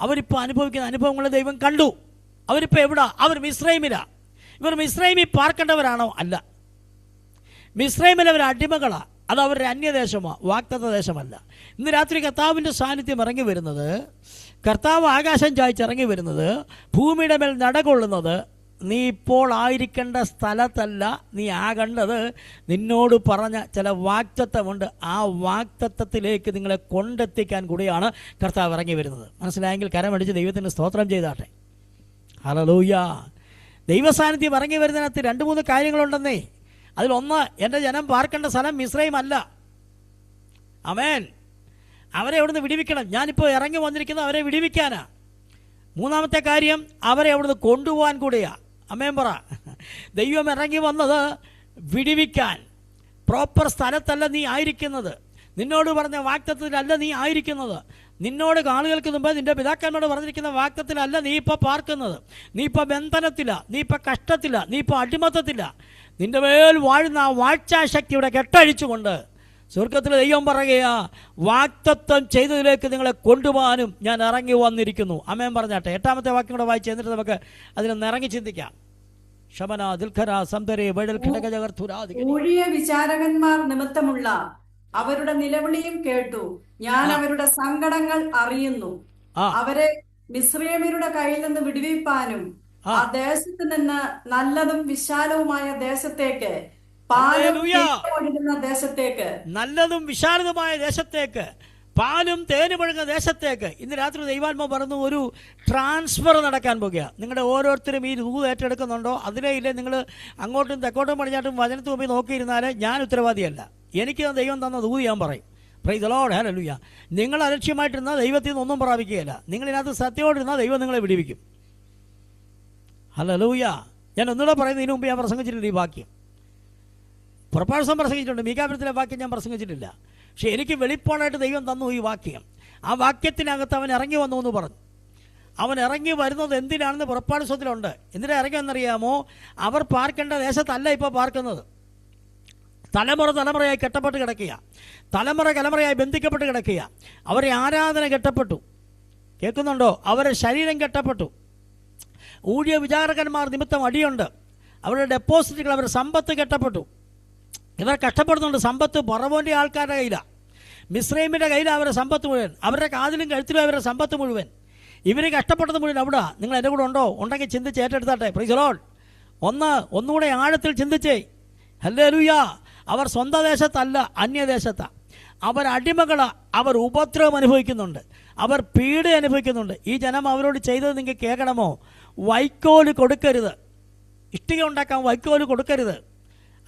അവരിപ്പോൾ അനുഭവിക്കുന്ന അനുഭവങ്ങളെ ദൈവം കണ്ടു. അവരിപ്പോൾ എവിടാ? അവർ മിസ്രൈമിലാ. ഇവർ മിസ്രൈമിൽ പാർക്കേണ്ടവരാണോ? അല്ല. മിസ്രൈമിൽ അവർ അടിമകളാണ്. അത് അവരുടെ അന്യദേശമാണ്, വാഗ്ദത്ത ദേശമല്ല. ഇന്ന് രാത്രി കർത്താവിൻ്റെ സാന്നിധ്യം ഇറങ്ങി വരുന്നത്, കർത്താവ് ആകാശം ചായ്ച്ചിറങ്ങി വരുന്നത്, ഭൂമിയുടെ മേൽ നടകൊള്ളുന്നത് നീ ഇപ്പോൾ ആയിരിക്കേണ്ട സ്ഥലത്തല്ല നീ ആകേണ്ടത്. നിന്നോട് പറഞ്ഞ ചില വാഗ്ദത്തമുണ്ട്. ആ വാഗ്ദത്തത്തിലേക്ക് നിങ്ങളെ കൊണ്ടെത്തിക്കാൻ കൂടിയാണ് കർത്താവ് ഇറങ്ങി വരുന്നത്. മനസ്സിലായെങ്കിൽ കരമടിച്ച് ദൈവത്തിന് സ്തോത്രം ചെയ്താട്ടെ. ഹല്ലേലൂയ. ദൈവസാന്നിധ്യം ഇറങ്ങി വരുന്നതിനകത്ത് 2-3 കാര്യങ്ങളുണ്ടെന്നേ. അതിലൊന്ന്, എൻ്റെ ജനം പാർക്കേണ്ട സ്ഥലം മിസ്രൈം അല്ല. ആമേൻ. അവരെ അവിടുന്ന് വിടുവിക്കണം. ഞാനിപ്പോൾ ഇറങ്ങി വന്നിരിക്കുന്നത് അവരെ വിടുവിക്കാനാ. 3-ാമത്തെ കാര്യം, അവരെ അവിടുന്ന് കൊണ്ടുപോകാൻ കൂടിയാ. ആമേൻ പറ. ദൈവം ഇറങ്ങി വന്നത് വിടുവിക്കാൻ. പ്രോപ്പർ സ്ഥലത്തല്ല നീ ആയിരിക്കുന്നത്, നിന്നോട് പറഞ്ഞ വാഗ്ദത്തത്തിലല്ല നീ ആയിരിക്കുന്നത്, നിന്നോട് ആളുകൾക്ക് മുമ്പ് നിന്റെ പിതാക്കന്മാരോട് പറഞ്ഞിരിക്കുന്ന വാഗ്ദത്തത്തിലല്ല നീ ഇപ്പോൾ പാർക്കുന്നത്. നീ ഇപ്പോൾ ബന്ധനത്തില്ല, നീ ഇപ്പോൾ കഷ്ടത്തില്ല, നീ ഇപ്പോൾ അടിമത്തത്തില്ല. നിന്റെ മേൽ വാഴുന്ന ആ വാഴ്ചാശക്തിയുടെ കെട്ടഴിച്ചുകൊണ്ട് സ്വർഗത്തിലെ ദൈവം പറയുകയാ, വാഗ്ദത്തം ചെയ്തതിലേക്ക് നിങ്ങളെ കൊണ്ടുപോകാനും ഞാൻ ഇറങ്ങി വന്നിരിക്കുന്നു. ആമേൻ പറഞ്ഞാട്ടെ. 8-ാമത്തെ വാക്യം കൂടെ വായിച്ച് എന്നിട്ട് നമുക്ക് അതിനൊന്ന് ഇറങ്ങി ചിന്തിക്കാം. ഊഴിയ വിചാരകന്മാർ നിമിത്തമുള്ള അവരുടെ നിലവിളിയും കേട്ടു. ഞാൻ അവരുടെ സങ്കടങ്ങൾ അറിയുന്നു. അവരെ മിസ്രയീമ്യരുടെ കയ്യിൽ നിന്ന് വിടുവിപ്പാനും ആ ദേശത്ത് നിന്ന് നല്ലതും വിശാലവുമായ ദേശത്തേക്ക്, നല്ലതും വിശാലതുമായ ദേശത്തേക്ക്, പാലും തേനും ഒഴുകുന്ന ദേശത്തേക്ക്. ഇന്ന് രാത്രി ദൈവാത്മാവ് പറഞ്ഞു, ഒരു ട്രാൻസ്ഫർ നടക്കാൻ പോകുക. നിങ്ങളുടെ ഓരോരുത്തരും ഈ ദൂത് ഏറ്റെടുക്കുന്നുണ്ടോ? അതിലേ ഇല്ലേ നിങ്ങൾ അങ്ങോട്ടും തെക്കോട്ടും പടിഞ്ഞാട്ടും വചനത്തിന് മുമ്പിൽ നോക്കിയിരുന്നാൽ ഞാൻ ഉത്തരവാദിയല്ല. എനിക്ക് ദൈവം തന്ന ദൂത് ഞാൻ പറയും. Price the Lord. ഹല്ലേലൂയ. നിങ്ങൾ അലക്ഷ്യമായിട്ടിരുന്നാൽ ദൈവത്തിൽ നിന്നൊന്നും പ്രാപിക്കുകയില്ല. നിങ്ങളിതിനകത്ത് സത്യമായിട്ടിരുന്നാൽ ദൈവം നിങ്ങളെ വിടുവിക്കും. ഹല്ലേലൂയ. ഞാൻ ഒന്നുകൂടെ പറയുന്നതിന് മുമ്പ് ഞാൻ പ്രസംഗിച്ചിട്ടില്ല ഈ വാക്യം. പുറപ്പാട് പുസ്തകം പ്രസംഗിച്ചിട്ടുണ്ട്, മീകാപുരത്തിലെ വാക്യം ഞാൻ പ്രസംഗിച്ചിട്ടില്ല. പക്ഷെ എനിക്ക് വെളിപ്പാടായിട്ട് ദൈവം തന്നു ഈ വാക്യം. ആ വാക്യത്തിനകത്ത് അവൻ ഇറങ്ങി വന്നു എന്ന് പറഞ്ഞു. അവൻ ഇറങ്ങി വരുന്നത് എന്തിനാണെന്ന് പുറപ്പാട് പുസ്തകത്തിലുണ്ട്. എന്തിനാ ഇറങ്ങി വന്നറിയാമോ? അവർ പാർക്കേണ്ട ദേശത്തല്ല ഇപ്പോൾ പാർക്കുന്നത്. തലമുറയായി കെട്ടപ്പെട്ട് കിടക്കുക, തലമുറയായി ബന്ധിക്കപ്പെട്ട് കിടക്കുക. അവരെ ആരാധന കെട്ടപ്പെട്ടു. കേൾക്കുന്നുണ്ടോ? അവരുടെ ശരീരം കെട്ടപ്പെട്ടു. ഊഴിയ വിചാരകന്മാർ നിമിത്തം അടിയുണ്ട്. അവരുടെ ഡെപ്പോസിറ്റുകൾ, അവരുടെ സമ്പത്ത് കെട്ടപ്പെട്ടു. ഇവർ കഷ്ടപ്പെടുന്നുണ്ട്. സമ്പത്ത് പറവോൻ്റെ ആൾക്കാരുടെ കയ്യിലാണ്, മിസ്രൈമിൻ്റെ കയ്യിലാണ് അവരുടെ സമ്പത്ത് മുഴുവൻ. അവരുടെ കാതിലും കഴുത്തിലും അവരുടെ സമ്പത്ത് മുഴുവൻ. ഇവർ കഷ്ടപ്പെട്ടത് മുഴുവൻ അവിടെ. നിങ്ങൾ എൻ്റെ കൂടെ ഉണ്ടോ? ഉണ്ടെങ്കിൽ ചിന്തിച്ച് ഏറ്റെടുത്താട്ടെ. Praise the Lord. ഒന്നുകൂടെ ആഴത്തിൽ ചിന്തിച്ചേ. ഹല്ലേലൂയ. അവർ സ്വന്തം ദേശത്തല്ല, അന്യദേശത്താണ്. അവർ അടിമകളാണ്. അവർ ഉപദ്രവം അനുഭവിക്കുന്നുണ്ട്, അവർ പീഡ അനുഭവിക്കുന്നുണ്ട്. ഈ ജനം അവരോട് ചെയ്തത് നിങ്ങൾക്ക് കേൾക്കണമോ? വൈക്കോല് കൊടുക്കരുത്. ഇഷ്ടിക ഉണ്ടാക്കാൻ വൈക്കോല് കൊടുക്കരുത്.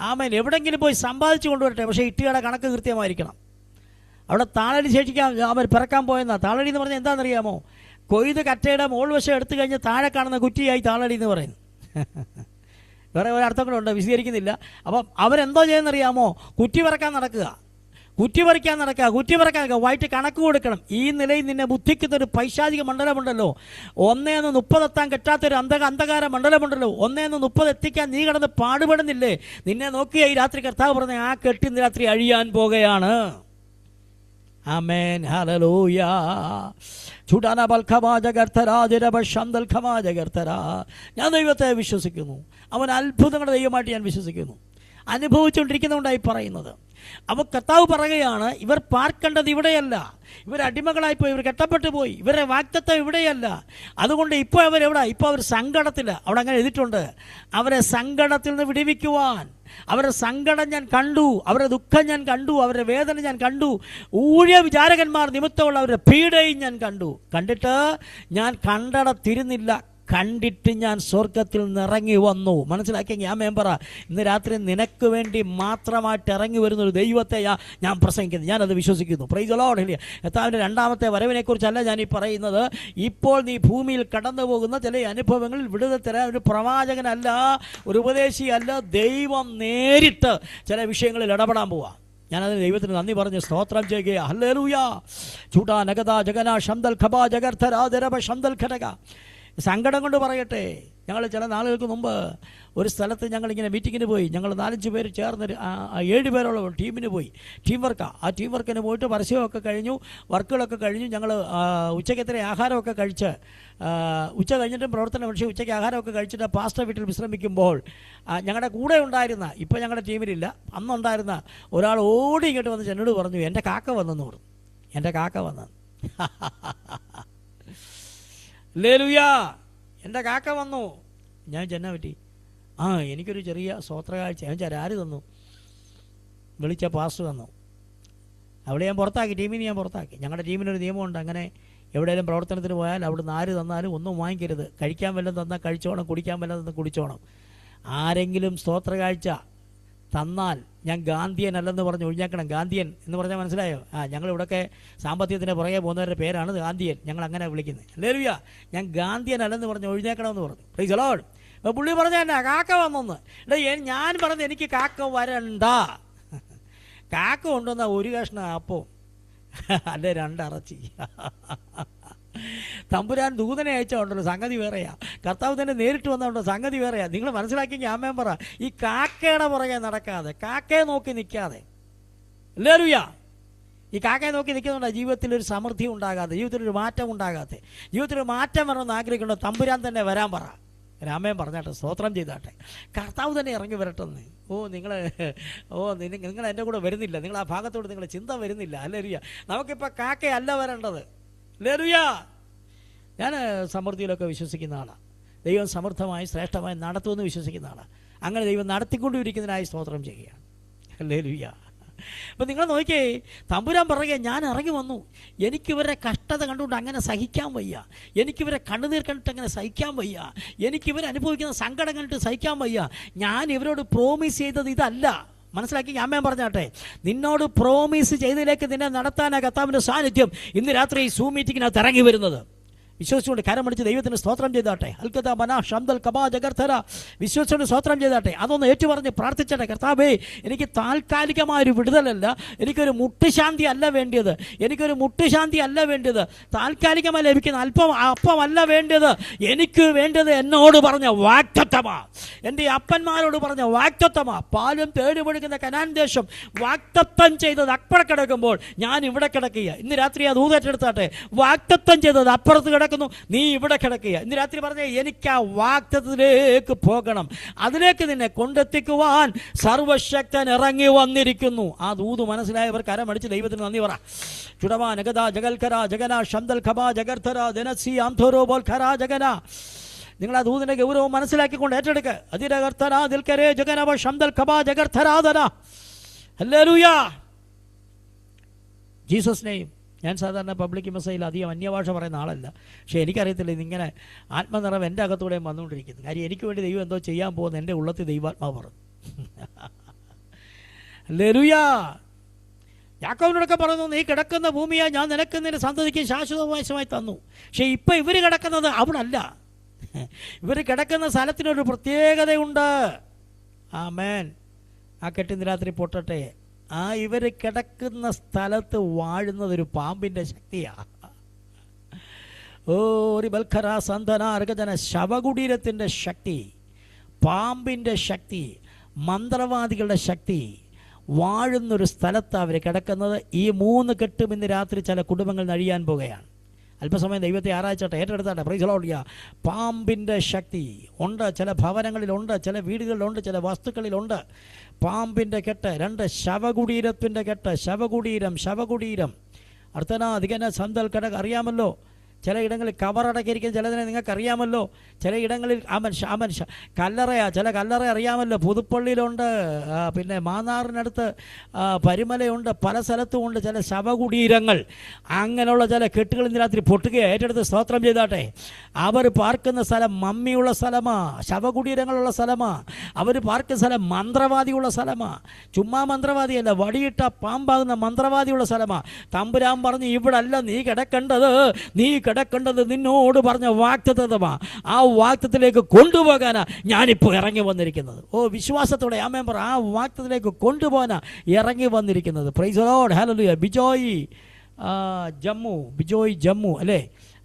ആമേൻ. എവിടെയെങ്കിലും പോയി സമ്പാദിച്ചു കൊണ്ടുവരട്ടെ, പക്ഷേ ഇഷ്ടികയുടെ കണക്ക് കൃത്യമായിരിക്കണം. അവിടെ താളടി ശേഷിക്കാൻ അവർ പിറക്കാൻ പോയെന്നാ. താളടി എന്ന് പറഞ്ഞാൽ എന്താണെന്നറിയാമോ? കൊയ്ത് കറ്റയുടെ മോൾ വശം എടുത്തു കഴിഞ്ഞ് താഴെ കാണുന്ന കുറ്റിയായി താളടി എന്ന് പറയുന്നു. വേറെ ഒരർത്ഥങ്ങളുണ്ട്, വിശദീകരിക്കുന്നില്ല. അപ്പം അവരെന്തോ ചെയ്യുന്നറിയാമോ? കുറ്റി പറക്കാൻ നടക്കുക, കുറ്റി പറിക്കാൻ വൈറ്റ് കണക്ക് കൊടുക്കണം. ഈ നിലയിൽ നിന്നെ ബുദ്ധിക്കുന്നൊരു പൈശാചിക മണ്ഡലമുണ്ടല്ലോ, 1-30 എത്താൻ കിട്ടാത്തൊരു അന്ധകാര മണ്ഡലമുണ്ടല്ലോ, 1-30 എത്തിക്കാൻ നീ കിടന്ന് പാടുപെടുന്നില്ലേ? നിന്നെ നോക്കിയ ഈ രാത്രി കർത്താവ് പറഞ്ഞ ആ കെട്ടി രാത്രി അഴിയാൻ പോകുകയാണ്. ആമേൻ. ഹല്ലേലൂയ. ഞാൻ ദൈവത്തെ വിശ്വസിക്കുന്നു. അവൻ അത്ഭുതങ്ങളുടെ ദൈവമായിട്ട് ഞാൻ വിശ്വസിക്കുന്നു. അനുഭവിച്ചുകൊണ്ടിരിക്കുന്നുണ്ടായി പറയുന്നത്. അപ്പോൾ കർത്താവ് പറയുകയാണ്, ഇവർ പാർക്കേണ്ടത് ഇവിടെയല്ല, ഇവർ അടിമകളായിപ്പോയി, ഇവർ കെട്ടപ്പെട്ടു പോയി, ഇവരെ വാഗ്ദത്തം ഇവിടെയല്ല. അതുകൊണ്ട് ഇപ്പോൾ അവരെവിടെ? ഇപ്പോൾ അവർ സങ്കടത്തില്ല. അവിടെ അങ്ങനെ എഴുതിയിട്ടുണ്ട്, അവരെ സങ്കടത്തിൽ നിന്ന് വിടുവിക്കുവാൻ അവരുടെ സങ്കടം ഞാൻ കണ്ടു, അവരുടെ ദുഃഖം ഞാൻ കണ്ടു, അവരുടെ വേദന ഞാൻ കണ്ടു, ഊഴിയ വിചാരകന്മാർ നിമിത്തമുള്ള അവരുടെ പീഡയും ഞാൻ കണ്ടു. കണ്ടിട്ട് ഞാൻ കണ്ടടത്തിരുന്നില്ല, കണ്ടിട്ട് ഞാൻ സ്വർഗത്തിൽ നിന്നിറങ്ങി വന്നു. മനസ്സിലാക്കിയെങ്കിൽ ഞാൻ മെമ്പറ ഇന്ന് രാത്രി നിനക്ക് വേണ്ടി മാത്രമായിട്ട് ഇറങ്ങി വരുന്നൊരു ദൈവത്തെ ഞാൻ പ്രസംഗിക്കുന്നു. ഞാനത് വിശ്വസിക്കുന്നു. Price the Lord. കർത്താവിൻ്റെ രണ്ടാമത്തെ വരവിനെക്കുറിച്ചല്ല ഞാനീ പറയുന്നത്. ഇപ്പോൾ നീ ഭൂമിയിൽ കടന്നു പോകുന്ന ചില അനുഭവങ്ങളിൽ വിടുതൽ തരാൻ ഒരു പ്രവാചകനല്ല, ഒരു ഉപദേശിയല്ല, ദൈവം നേരിട്ട് ചില വിഷയങ്ങളിൽ ഇടപെടാൻ പോവാ. ഞാനതിന് ദൈവത്തിന് നന്ദി പറഞ്ഞ് സ്തോത്രം ചെയ്യുക. ഹല്ലേലൂയ. ചൂടാ നഗത ജഗന ശംദൽ ഖബാ ജഗർഥരാ ദരബ ശംദൽ ഖടക. സങ്കടം കൊണ്ട് പറയട്ടെ, ഞങ്ങൾ ചില നാളുകൾക്ക് മുമ്പ് ഒരു സ്ഥലത്ത് ഞങ്ങളിങ്ങനെ മീറ്റിങ്ങിന് പോയി. ഞങ്ങൾ 4-5 പേര് ചേർന്ന് 7 പേരുള്ള ടീമിന് പോയി. ടീം വർക്കാണ്. ആ ടീം വർക്കിന് പോയിട്ട് പരസ്യമൊക്കെ കഴിഞ്ഞു, വർക്കുകളൊക്കെ കഴിഞ്ഞു. ഞങ്ങൾ ഉച്ചയ്ക്കത്തെ ആഹാരമൊക്കെ കഴിച്ച്, ഉച്ച കഴിഞ്ഞിട്ടും പ്രവർത്തനം, പക്ഷേ ഉച്ചയ്ക്ക് ആഹാരമൊക്കെ കഴിച്ചിട്ട് പാസ്റ്റർ വീട്ടിൽ വിശ്രമിക്കുമ്പോൾ ഞങ്ങളുടെ കൂടെ ഉണ്ടായിരുന്ന, ഇപ്പം ഞങ്ങളുടെ ടീമിലില്ല, അന്നുണ്ടായിരുന്ന ഒരാൾ ഓടി ഇങ്ങോട്ട് വന്ന് എന്നോട് പറഞ്ഞു, എൻ്റെ കാക്ക വന്നെന്ന് പറഞ്ഞു. എൻ്റെ കാക്ക വന്നു. ഹല്ലേലൂയ. എൻ്റെ കാക്ക വന്നു. ഞാൻ ചെന്നാ പറ്റി, എനിക്കൊരു ചെറിയ സ്വോത്രകാഴ്ച. ഞാൻ വെച്ചാൽ ആര് തന്നു? വിളിച്ച പാസ്റ്റർ തന്നു. അവിടെ ഞാൻ പുറത്താക്കി, ടീമിന് ഞാൻ പുറത്താക്കി. ഞങ്ങളുടെ ടീമിനൊരു നിയമമുണ്ട്, അങ്ങനെ എവിടെയെങ്കിലും പ്രവർത്തനത്തിന് പോയാൽ അവിടുന്ന് ആര് തന്നാലും ഒന്നും വാങ്ങിക്കരുത്. കഴിക്കാൻ വല്ലതും തന്നാൽ കഴിച്ചോണം, കുടിക്കാൻ വല്ലതും തന്നാൽ കുടിച്ചോണം. ആരെങ്കിലും സ്തോത്രകാഴ്ച തന്നാൽ ഞാൻ ഗാന്ധിയനല്ലെന്ന് പറഞ്ഞ് ഒഴിഞ്ഞേക്കണം. ഗാന്ധിയൻ എന്ന് പറഞ്ഞാൽ മനസ്സിലായോ? ഞങ്ങളിവിടെയൊക്കെ സാമ്പത്തികത്തിൻ്റെ പുറകെ പോകുന്നവരുടെ പേരാണ് ഗാന്ധിയൻ. ഞങ്ങൾ അങ്ങനെ വിളിക്കുന്നത്. ഹല്ലേലൂയ. ഞാൻ ഗാന്ധിയനല്ലെന്ന് പറഞ്ഞ് ഒഴിഞ്ഞേക്കണമെന്ന് പറഞ്ഞു. Price the Lord. അപ്പോൾ പുള്ളി പറഞ്ഞ എന്നാ കാക്ക വന്നെന്ന്. ഞാൻ പറഞ്ഞത് എനിക്ക് കാക്ക വരണ്ട. കാക്ക കൊണ്ടുവന്ന ഒരു കഷ്ണം അപ്പവും അല്ലെ 2 ഇറച്ചി. തമ്പുരാൻ ദൂതനെ അയച്ചോണ്ടല്ലോ, സംഗതി വേറെയാ. കർത്താവ് തന്നെ നേരിട്ട് വന്നോണ്ടോ, സംഗതി വേറെയാ. നിങ്ങൾ മനസ്സിലാക്കിയെങ്കിൽ ആമേൻ പറ. ഈ കാക്കയുടെ പുറകെ നടക്കാതെ, കാക്കയെ നോക്കി നിൽക്കാതെ. ഹല്ലേലൂയ. ഈ കാക്കയെ നോക്കി നിൽക്കുന്നുണ്ട് ജീവിതത്തിലൊരു സമൃദ്ധി ഉണ്ടാകാതെ, ജീവിതത്തിലൊരു മാറ്റം ഉണ്ടാകാതെ. ജീവിതത്തിലൊരു മാറ്റം വരണമെന്ന് ആഗ്രഹിക്കണോ, തമ്പുരാൻ തന്നെ വരാൻ പറ. രാമേൻ പറഞ്ഞാട്ടെ, സ്തോത്രം ചെയ്താട്ടെ. കർത്താവ് തന്നെ ഇറങ്ങി വരട്ടെന്ന്. നിങ്ങൾ എൻ്റെ കൂടെ വരുന്നില്ല, നിങ്ങൾ ആ ഭാഗത്തോട് നിങ്ങളുടെ ചിന്ത വരുന്നില്ല. ഹല്ലേലൂയ. നമുക്കിപ്പോൾ കാക്കയല്ല വരേണ്ടത്. ഹല്ലേലൂയ. ഞാൻ സമൃദ്ധിയിലൊക്കെ വിശ്വസിക്കുന്ന ആളാണ്. ദൈവം സമൃദ്ധമായി ശ്രേഷ്ഠമായി നടത്തുമെന്ന് വിശ്വസിക്കുന്ന ആളാണ്. അങ്ങനെ ദൈവം നടത്തിക്കൊണ്ടിരിക്കുന്നതിനായി സ്തോത്രം ചെയ്യുകയാണ്. ഹല്ലേലൂയ. അപ്പം നിങ്ങൾ നോക്കിയേ, തമ്പുരാൻ പറയുക, ഞാൻ ഇറങ്ങി വന്നു. എനിക്കിവരെ കഷ്ടത കണ്ടുകൊണ്ട് അങ്ങനെ സഹിക്കാൻ വയ്യ. എനിക്കിവരെ കണ്ണുനീർ കണ്ടിട്ട് അങ്ങനെ സഹിക്കാൻ വയ്യ. എനിക്കിവർ അനുഭവിക്കുന്ന സങ്കടം കണ്ടിട്ട് സഹിക്കാൻ വയ്യ. ഞാൻ ഇവരോട് പ്രോമിസ് ചെയ്തത് ഇതല്ല. മനസ്സിലാക്കി ഞാൻ പറഞ്ഞാട്ടെ, നിന്നോട് പ്രോമിസ് ചെയ്തതിലേക്ക് നിന്നെ നടത്താനാ കർത്താവിൻ്റെ സാന്നിധ്യം ഇന്ന് രാത്രി ഈ സൂം മീറ്റിങ്ങിനകത്ത് ഇറങ്ങി വരുന്നത്. വിശ്വസിച്ചുകൊണ്ട് കരമടിച്ച് ദൈവത്തിന് സ്തോത്രം ചെയ്താട്ടെ. അൽക്കഥ മന ശംദൽ കബാ ജഗർഥര. വിശ്വസിച്ചുകൊണ്ട് സ്തോത്രം ചെയ്താട്ടെ. അതൊന്ന് ഏറ്റുപറഞ്ഞ് പ്രാർത്ഥിച്ചട്ടെ. കർത്താവേ, എനിക്ക് താൽക്കാലികമായൊരു വിടുതലല്ല, എനിക്കൊരു മുട്ടുശാന്തി അല്ല വേണ്ടിയത്. എനിക്കൊരു മുട്ടുശാന്തി അല്ല വേണ്ടിയത്. താൽക്കാലികമായി ലഭിക്കുന്ന അപ്പമല്ല വേണ്ടത്. എനിക്ക് വേണ്ടത് എന്നോട് പറഞ്ഞ വാഗ്ദത്തമാ, എൻ്റെ അപ്പന്മാരോട് പറഞ്ഞ വാഗ്ദത്തമാ. പാലും തേടി പൊഴിക്കുന്ന കനാൻ ദേശം വാഗ്ദത്തം ചെയ്തത് അപ്പുറം കിടക്കുമ്പോൾ ഞാൻ ഇവിടെ കിടക്കുക. ഇന്ന് രാത്രി അത് ഊതേറ്റെടുത്താട്ടെ. വാഗ്ദത്തം ചെയ്തത് അപ്പുറത്ത് കിടക്കുന്നു, നീ ഇവിടെ കിടക്കുക. ഇന്ന് രാത്രി പറഞ്ഞ എനിക്ക് ആ വാഗ്ദത്തത്തിലേക്ക് പോകണം. അതിലേക്ക് നിന്നെ കൊണ്ടെത്തിക്കുവാൻ സർവശക്തൻ ഇറങ്ങി വന്നിരിക്കുന്നു. ആ ദൂത് മനസ്സിലായവർ കരമടിച്ച് ദൈവത്തിന് നന്ദി പറ. ചുടവാ നഗത ജഗൽഖര ജഗന ശംദൽ ഖബാ ജഗർഥര ദനസി ആംഥോരോ ബോൽ ഖര ജഗന. നിങ്ങൾ ആ ദൂതിൻ്റെ ഗൗരവം മനസ്സിലാക്കിക്കൊണ്ട് ഏറ്റെടുക്കുക. അതിരകർത്തന ദിൽക്കരേ ജഗനവ ശംദൽ ഖബാ ജഗർഥരാധന. ഹല്ലേലൂയ. Jesus name. ഞാൻ സാധാരണ പബ്ലിക് മെസ്സേജിൽ അധികം അന്യഭാഷ പറയുന്ന ആളല്ല. പക്ഷേ എനിക്കറിയത്തില്ല ഇതിങ്ങനെ ആത്മനിറവ് എൻ്റെ അകത്തൂടെയും വന്നുകൊണ്ടിരിക്കുന്നു. കാര്യം എനിക്ക് വേണ്ടി ദൈവം എന്തോ ചെയ്യാൻ പോകുന്ന എൻ്റെ ഉള്ളത്തിൽ ദൈവാത്മാവ് പറഞ്ഞു. ഹല്ലേലൂയ. യാക്കോബിനോടൊക്കെ പറയുന്നു, നീ കിടക്കുന്ന ഭൂമിയാ ഞാൻ നിനക്ക് നിന്റെ സന്തതിക്ക് ശാശ്വതവശമായി തന്നു. പക്ഷേ ഇപ്പം ഇവർ കിടക്കുന്നത് അവിടെ അല്ല. ഇവർ കിടക്കുന്ന സ്ഥലത്തിനൊരു പ്രത്യേകതയുണ്ട്. ആമേൻ. ആ കെട്ടിന്ന് രാത്രി പൊട്ടട്ടെ. ഇവർ കിടക്കുന്ന സ്ഥലത്ത് വാഴുന്നതൊരു പാമ്പിൻ്റെ ശക്തിയാണ്. ഒരു ബൽഖര സന്ധന അർഗജന ശവകുടീരത്തിൻ്റെ ശക്തി, പാമ്പിൻ്റെ ശക്തി, മന്ത്രവാദികളുടെ ശക്തി വാഴുന്നൊരു സ്ഥലത്താണ് അവർ കിടക്കുന്നത്. ഈ 3 കെട്ടും ഇന്ന് രാത്രി ചില കുടുംബങ്ങൾ നഴിയാൻ പോകുകയാണ്. അല്പസമയം ദൈവത്തെ ആരാധിച്ചോട്ടെ, ഏറ്റെടുത്താട്ടെ. Praise the Lord. പാമ്പിൻ്റെ ശക്തി ഉണ്ട്. ചില ഭവനങ്ങളിലുണ്ട്, ചില വീടുകളിലുണ്ട്, ചില വസ്തുക്കളിലുണ്ട്. പാമ്പിൻ്റെ കെട്ട്. 2 ശവകുടീരത്തിൻ്റെ കെട്ട്. ശവകുടീരം. അർത്ഥന അധികന സന്തൽ കടക. അറിയാമല്ലോ, ചിലയിടങ്ങളിൽ കവറടക്കിയിരിക്കുന്ന ചിലതിനെ നിങ്ങൾക്കറിയാമല്ലോ. ചിലയിടങ്ങളിൽ ആ മനുഷ്യ കല്ലറയാ, ചില കല്ലറ അറിയാമല്ലോ. പുതുപ്പള്ളിയിലുണ്ട്, പിന്നെ മാന്നാറിനടുത്ത് പരിമലയുണ്ട്, പല സ്ഥലത്തുമുണ്ട് ചില ശവകുടീരങ്ങൾ. അങ്ങനെയുള്ള ചില കെട്ടുകൾ ഇന്ന് രാത്രി പൊട്ടുകയോ ഏറ്റെടുത്ത് സ്തോത്രം ചെയ്താട്ടെ. അവർ പാർക്കുന്ന സ്ഥലം മമ്മിയുള്ള സ്ഥലമാണ്, ശവകുടീരങ്ങളുള്ള സ്ഥലമാണ്. അവർ പാർക്കുന്ന സ്ഥലം മന്ത്രവാദിയുള്ള സ്ഥലമാണ്. ചുമ്മാ മന്ത്രവാദിയല്ല, വടിയിട്ട പാമ്പാകുന്ന മന്ത്രവാദിയുള്ള സ്ഥലമാണ്. തമ്പുരാൻ പറഞ്ഞു, ഇവിടെ അല്ല നീ കിടക്കേണ്ടത്, നീ കിടക്കേണ്ടത് നിന്നോട് പറഞ്ഞ വാഗ്ദത്തമാണ്. ആ വാഗ്ദത്തത്തിലേക്ക് കൊണ്ടുപോകാനാ ഞാനിപ്പോൾ ഇറങ്ങി വന്നിരിക്കുന്നത്. ഓ, വിശ്വാസത്തോടെ ആമേൻ പറ. ആ വാഗ്ദത്തത്തിലേക്ക് കൊണ്ടുപോകാനാ ഇറങ്ങി വന്നിരിക്കുന്നത്. Price the Lord, hallelujah. Bijoy Jammu അല്ലേ?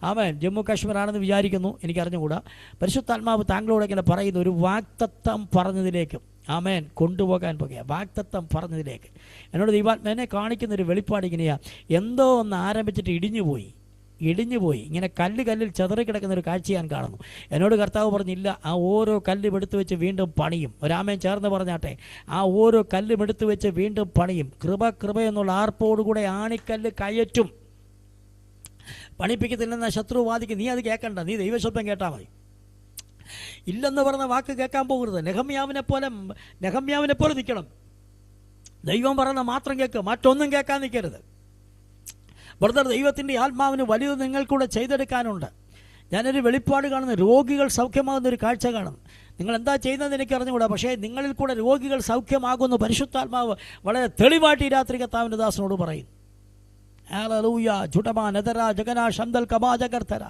ആമേൻ. ജമ്മു കാശ്മീർ ആണെന്ന് വിചാരിക്കുന്നു, എനിക്കറിഞ്ഞുകൂടാ. പരിശുദ്ധാത്മാവ് താങ്കളോട് ഇങ്ങനെ പറയുന്ന ഒരു വാഗ്ദത്തം പറഞ്ഞതിലേക്ക് ആമേൻ കൊണ്ടുപോകാൻ പോകുക. വാഗ്ദത്തം പറഞ്ഞതിലേക്ക് എന്നോട് ദൈവാത്മാവിനെ കാണിക്കുന്നൊരു വെളിപ്പാട് ഇങ്ങനെയാണ്. എന്തോ ഒന്ന് ആരംഭിച്ചിട്ട് ഇടിഞ്ഞുപോയി. ഇങ്ങനെ കല്ലിൽ ചെതറിക്കിടക്കുന്ന ഒരു കാഴ്ച ഞാൻ കാണുന്നു. എന്നോട് കർത്താവ് പറഞ്ഞില്ല, ആ ഓരോ കല്ലും എടുത്തു വെച്ച് വീണ്ടും പണിയും. ഒരാമേൻ ചേർന്ന് പറഞ്ഞാട്ടെ. ആ ഓരോ കല്ലും എടുത്തു വെച്ച് വീണ്ടും പണിയും. കൃപ എന്നുള്ള ആർപ്പോടുകൂടെ ആണിക്കല്ല് കയറ്റും. പണിപ്പിക്കത്തില്ലെന്ന ശത്രുവാദിക്ക് നീ അത് കേൾക്കണ്ട, നീ ദൈവശബ്ദം കേട്ടാൽ മതി. ഇല്ലെന്ന് പറഞ്ഞ വാക്ക് കേൾക്കാൻ പോകരുത്. നെഹമ്യാവിനെ പോലെ നിൽക്കണം. ദൈവം പറയുന്ന മാത്രം കേൾക്കുക, മറ്റൊന്നും കേൾക്കാൻ നിൽക്കരുത്. ബ്രദർ, ദൈവത്തിൻ്റെ ആത്മാവിന് വലുത് നിങ്ങൾക്കൂടെ ചെയ്തെടുക്കാനുണ്ട്. ഞാനൊരു വെളിപ്പാട് കാണുന്നു. രോഗികൾ സൗഖ്യമാകുന്ന ഒരു കാഴ്ച കാണുന്നു. നിങ്ങൾ എന്താ ചെയ്യുന്നതെന്ന് എനിക്ക് അറിഞ്ഞുകൂടാ, പക്ഷേ നിങ്ങളിൽ കൂടെ രോഗികൾ സൗഖ്യമാകുന്നു. പരിശുദ്ധാത്മാവ് വളരെ തെളിവായിട്ട് ഈ രാത്രി കർത്താവിൻ്റെ ദാസനോട് പറയും. ഹല്ലേലൂയ. ജുഡമാ നദരാ ജഗനാ ശംദൽ കമാജകർത്തര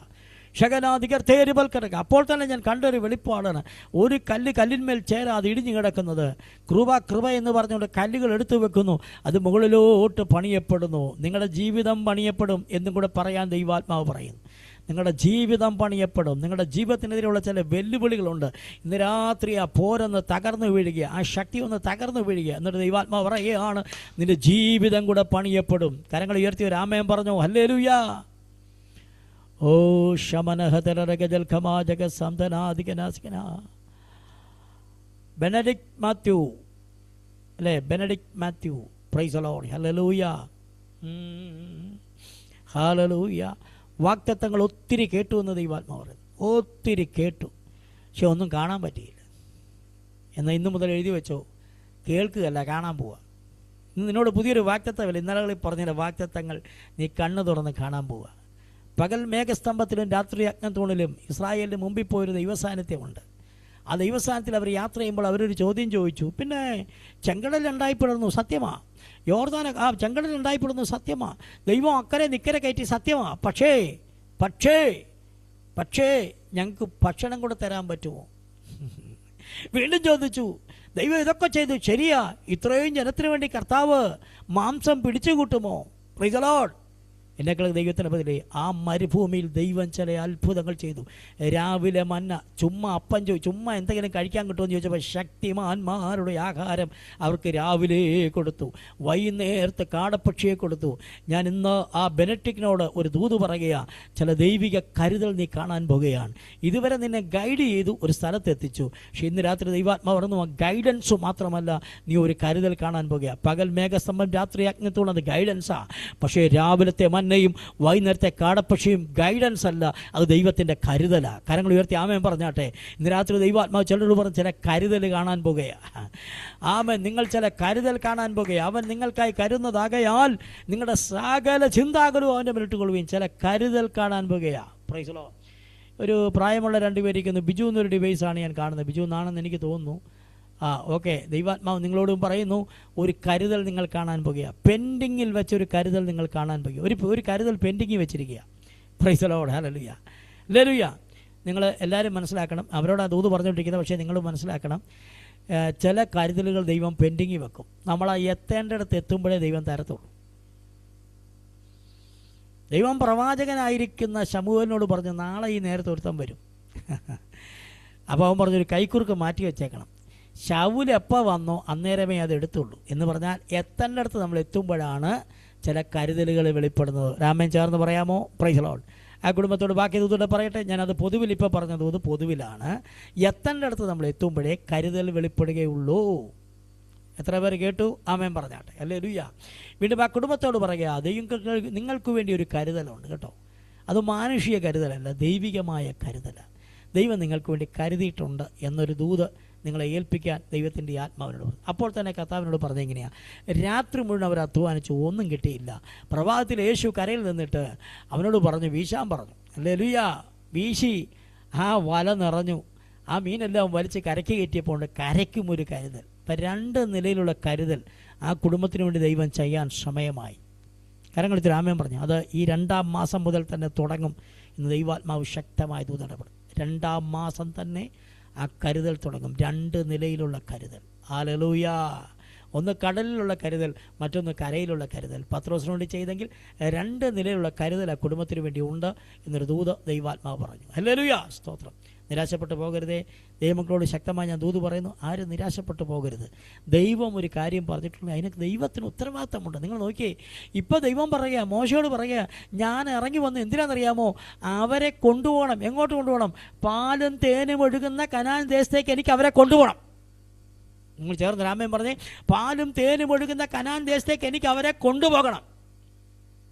ഷകനാധികർത്തേരിബൽക്കരക. അപ്പോൾ തന്നെ ഞാൻ കണ്ടൊരു വെളിപ്പാടാണ്. ഒരു കല്ലിന്മേൽ ചേരാതെ ഇടിഞ്ഞു കിടക്കുന്നത്. കൃപ എന്ന് പറഞ്ഞുകൊണ്ട് കല്ലുകൾ എടുത്തു വെക്കുന്നു. അത് മുകളിലോട്ട് പണിയപ്പെടുന്നു. നിങ്ങളുടെ ജീവിതം പണിയപ്പെടും എന്നും കൂടെ പറയാൻ ദൈവാത്മാവ് പറയുന്നു. നിങ്ങളുടെ ജീവിതം പണിയപ്പെടും. നിങ്ങളുടെ ജീവിതത്തിനെതിരെയുള്ള ചില വെല്ലുവിളികളുണ്ട്. ഇന്ന് രാത്രി ആ പോരൊന്ന് തകർന്നു വീഴുക, ആ ശക്തി ഒന്ന് തകർന്നു വീഴുക. എന്നിട്ട് ദൈവാത്മാവ് പറയുകയാണ്, നിന്റെ ജീവിതം കൂടെ പണിയപ്പെടും. കരങ്ങൾ ഉയർത്തി ഒരു ആമേൻ പറഞ്ഞു. ഹല്ലേലൂയ. ഓ ശമനഹതരഗജൽ ഖമാജക സംതനാദികനാസികന. ബെനഡിക്ട് മാത്യു അല്ലേ? Benedict Mathew. Praise the Lord. ഹല്ലേലൂയ, ഹല്ലേലൂയ. വാഗ്ദത്തങ്ങൾ ഒത്തിരി കേട്ടു എന്ന് ദൈവാത്മാവ് പറയുന്നു. ഒത്തിരി കേട്ടു, പക്ഷെ ഒന്നും കാണാൻ പറ്റിയില്ല. എന്നാൽ ഇന്നു മുതൽ എഴുതി വെച്ചോ, കേൾക്കുകയല്ല, കാണാൻ പോവുക. ഇന്ന് നിന്നോട് പുതിയൊരു വാഗ്ദത്തമല്ല, ഇന്നലകളിൽ പറഞ്ഞ വാഗ്ദത്തങ്ങൾ നീ കണ്ണു തുറന്ന് കാണാൻ പോവുക. പകൽ മേഘസ്തംഭത്തിലും രാത്രി അഗ്നിത്തൂണിലും ഇസ്രായേലിന് മുമ്പിൽ പോയൊരു ദൈവസാന്നിധ്യമുണ്ട്. ആ ദൈവസ്ഥാനത്തിൽ അവർ യാത്ര ചെയ്യുമ്പോൾ അവരൊരു ചോദ്യം ചോദിച്ചു. പിന്നെ ചെങ്കടൽ ഉണ്ടായിപ്പെടുന്നു, സത്യമാ. യോർദാൻ ആ ചെങ്കടൽ ഉണ്ടായിപ്പെടുന്നു, സത്യമാ. ദൈവം അക്കരെ നിക്കരെ കയറ്റി, സത്യമാ. പക്ഷേ ഞങ്ങൾക്ക് ഭക്ഷണം കൂടെ തരാൻ പറ്റുമോ? വീണ്ടും ചോദിച്ചു. ദൈവം ഇതൊക്കെ ചെയ്തു, ശരിയാ. ഇത്രയും ജനത്തിന് വേണ്ടി കർത്താവ് മാംസം പിടിച്ചു കൂട്ടുമോ? Praise the Lord. എന്നെക്കൾ ദൈവത്തിൻ്റെ ബദലേ ആ മരുഭൂമിയിൽ ദൈവം ചില അത്ഭുതങ്ങൾ ചെയ്തു. രാവിലെ മന്ന, ചുമ്മാ അപ്പം ചുമ്മാ എന്തെങ്കിലും കഴിക്കാൻ കിട്ടുമെന്ന് ചോദിച്ചപ്പോൾ ശക്തിമാന്മാരുടെ ആഹാരം അവർക്ക് രാവിലെ കൊടുത്തു. വൈകുന്നേരത്തെ കാടപ്പക്ഷിയെ കൊടുത്തു. ഞാൻ ഇന്ന് ആ ബെനഡിക്റ്റിനോട് ഒരു ദൂത് പറയുകയാണ്. ചില ദൈവിക കരുതൽ നീ കാണാൻ പോകുകയാണ്. ഇതുവരെ നിന്നെ ഗൈഡ് ചെയ്തു, ഒരു സ്ഥലത്തെത്തിച്ചു. പക്ഷേ ഇന്ന് രാത്രി ദൈവാത്മാവ് പറഞ്ഞു, ആ ഗൈഡൻസ് മാത്രമല്ല, നീ ഒരു കരുതൽ കാണാൻ പോകുക. പകൽ മേഘസ്തംഭം, രാത്രി അഗ്നിത്തൂണത് ഗൈഡൻസാണ്. പക്ഷേ രാവിലത്തെ മന്നയും വൈകുന്നേരത്തെ കാടപ്പക്ഷിയും ഗൈഡൻസ് അല്ല, അത് ദൈവത്തിൻ്റെ കരുതലാണ്. കരങ്ങൾ ഉയർത്തി ആമേൻ പറഞ്ഞാട്ടെ. ഇന്ന് രാത്രി ദൈവാത്മാവ് ചിലരോട് പറഞ്ഞ് ചില കരുതൽ കാണാൻ പോകുകയാണ്. ആമേൻ. നിങ്ങൾ ചില കരുതൽ കാണാൻ പോകുകയാണ്. അവൻ നിങ്ങൾക്കായി കരുതുന്നതാകയാൽ നിങ്ങളുടെ സകല ചിന്താകുലവും അവൻ്റെ മുന്നിട്ടുകൊള്ളുകയും ചില കരുതൽ കാണാൻ പോകുകയാണ്. Price the Lord. ഒരു പ്രായമുള്ള രണ്ടുപേരിക്കുന്നു. ബിജു എന്നൊരു ഡിവൈസാണ് ഞാൻ കാണുന്നത്. ബിജു എന്നാണെന്ന് എനിക്ക് തോന്നുന്നു. ഓക്കെ. ദൈവാത്മാവ് നിങ്ങളോടും പറയുന്നു, ഒരു കരുതൽ നിങ്ങൾ കാണാൻ പോകുക. പെൻഡിങ്ങിൽ വെച്ചൊരു കരുതൽ നിങ്ങൾ കാണാൻ പോകുക. ഒരു കരുതൽ പെൻഡിങ്ങിൽ വെച്ചിരിക്കുക. Price the Lord. ഹല്ലേലൂയ, ഹല്ലേലൂയ. നിങ്ങൾ എല്ലാവരും മനസ്സിലാക്കണം. അവരോട് ആ ദൂത് പറഞ്ഞുകൊണ്ടിരിക്കുന്നത്, പക്ഷേ നിങ്ങൾ മനസ്സിലാക്കണം, ചില കരുതലുകൾ ദൈവം പെൻഡിങ്ങിൽ വെക്കും. നമ്മൾ ആ എത്തേണ്ടിടത്ത് എത്തുമ്പോഴേ ദൈവം തരത്തുള്ളൂ. ദൈവം പ്രവാചകനായിരിക്കുന്ന ശമൂവേലിനോട് പറഞ്ഞു, നാളെ ഈ നേരത്തെ ഒരുത്തം വരും. അപ്പോൾ അവൻ പറഞ്ഞൊരു കൈക്കുറുക്ക് മാറ്റി വെച്ചേക്കണം. ശൗൽ എപ്പോൾ വന്നോ അന്നേരമേ അത് എടുത്തുള്ളൂ എന്ന് പറഞ്ഞാൽ എത്തേണ്ടടുത്ത് നമ്മൾ എത്തുമ്പോഴാണ് ചില കരുതലുകൾ വെളിപ്പെടുന്നത്. രാമൻ ചേർന്ന് പറയാമോ? Price the Lord. ആ കുടുംബത്തോട് ബാക്കി ദൂതോടെ പറയട്ടെ. ഞാനത് പൊതുവിൽ ഇപ്പോൾ പറഞ്ഞത് പൊതുവിലാണ്. എത്തേണ്ടടുത്ത് നമ്മൾ എത്തുമ്പോഴേ കരുതൽ വെളിപ്പെടുകയുള്ളൂ. എത്ര പേര് കേട്ടു? ആമേൻ പറഞ്ഞാട്ടെ. ഹല്ലേലൂയ. വീണ്ടും ആ കുടുംബത്തോട് പറയുക, നിങ്ങൾക്ക് വേണ്ടി ഒരു കരുതലുണ്ട് കേട്ടോ. അത് മാനുഷിക കരുതലല്ല, ദൈവികമായ കരുതലാണ്. ദൈവം നിങ്ങൾക്ക് വേണ്ടി കരുതിയിട്ടുണ്ട് എന്നൊരു ദൂത് നിങ്ങളെ ഏൽപ്പിക്കാൻ ദൈവത്തിൻ്റെ ആത്മാവിനോട് പറഞ്ഞു. അപ്പോൾ തന്നെ കർത്താവിനോട് പറഞ്ഞെങ്ങനെയാണ്, രാത്രി മുഴുവൻ അവർ അധ്വാനിച്ചു, ഒന്നും കിട്ടിയില്ല. പ്രഭാതത്തിൽ യേശു കരയിൽ നിന്നിട്ട് അവനോട് പറഞ്ഞു, വീശാൻ പറഞ്ഞു. ഹല്ലേലൂയ. വീശി ആ വല നിറഞ്ഞു. ആ മീനെല്ലാം വലിച്ച് കരയ്ക്ക് കയറ്റിയപ്പോൾ കരയ്ക്കും ഒരു കരുതൽ. അപ്പം 2 നിലയിലുള്ള കരുതൽ ആ കുടുംബത്തിന് വേണ്ടി ദൈവം ചെയ്യാൻ സമയമായി. കരങ്ങളെടുത്ത് രാമൻ പറഞ്ഞു, അത് ഈ 2-ാം മാസം മുതൽ തന്നെ തുടങ്ങും ഇന്ന് ദൈവാത്മാവ് ശക്തമായി ഇടപെടും. 2-ാം മാസം തന്നെ ആ കരുതൽ തുടങ്ങും. 2 നിലയിലുള്ള കരുതൽ. ഹല്ലേലൂയ. ഒന്ന് കടലിലുള്ള കരുതൽ, മറ്റൊന്ന് കരയിലുള്ള കരുതൽ. പത്രോസിന് വേണ്ടി ചെയ്തെങ്കിൽ 2 നിലയിലുള്ള കരുതൽ ആ കുടുംബത്തിന് വേണ്ടി ഉണ്ട് എന്നൊരു ദൂത് ദൈവാത്മാവ് പറഞ്ഞു. ഹല്ലേലൂയ. സ്തോത്രം. നിരാശപ്പെട്ടു പോകരുതേ. ദൈവമക്കളോട് ശക്തമായി ഞാൻ ദൂത് പറയുന്നു, ആരും നിരാശപ്പെട്ടു പോകരുത്. ദൈവം ഒരു കാര്യം പറഞ്ഞിട്ടുണ്ടെങ്കിൽ അതിന് ദൈവത്തിന് ഉത്തരവാദിത്തമുണ്ട്. നിങ്ങൾ നോക്കിയേ, ഇപ്പോൾ ദൈവം പറയുക, മോശയോട് പറയുക, ഞാൻ ഇറങ്ങി വന്ന് എന്തിനാണെന്നറിയാമോ, അവരെ കൊണ്ടുപോകണം. എങ്ങോട്ട് കൊണ്ടുപോകണം? പാലും തേനും ഒഴുകുന്ന കനാൻ ദേശത്തേക്ക് എനിക്ക് അവരെ കൊണ്ടുപോകണം. നിങ്ങൾ ചേർന്ന് രാമൻ പറഞ്ഞേ, പാലും തേനും ഒഴുകുന്ന കനാൻ ദേശത്തേക്ക് എനിക്ക് അവരെ കൊണ്ടുപോകണം.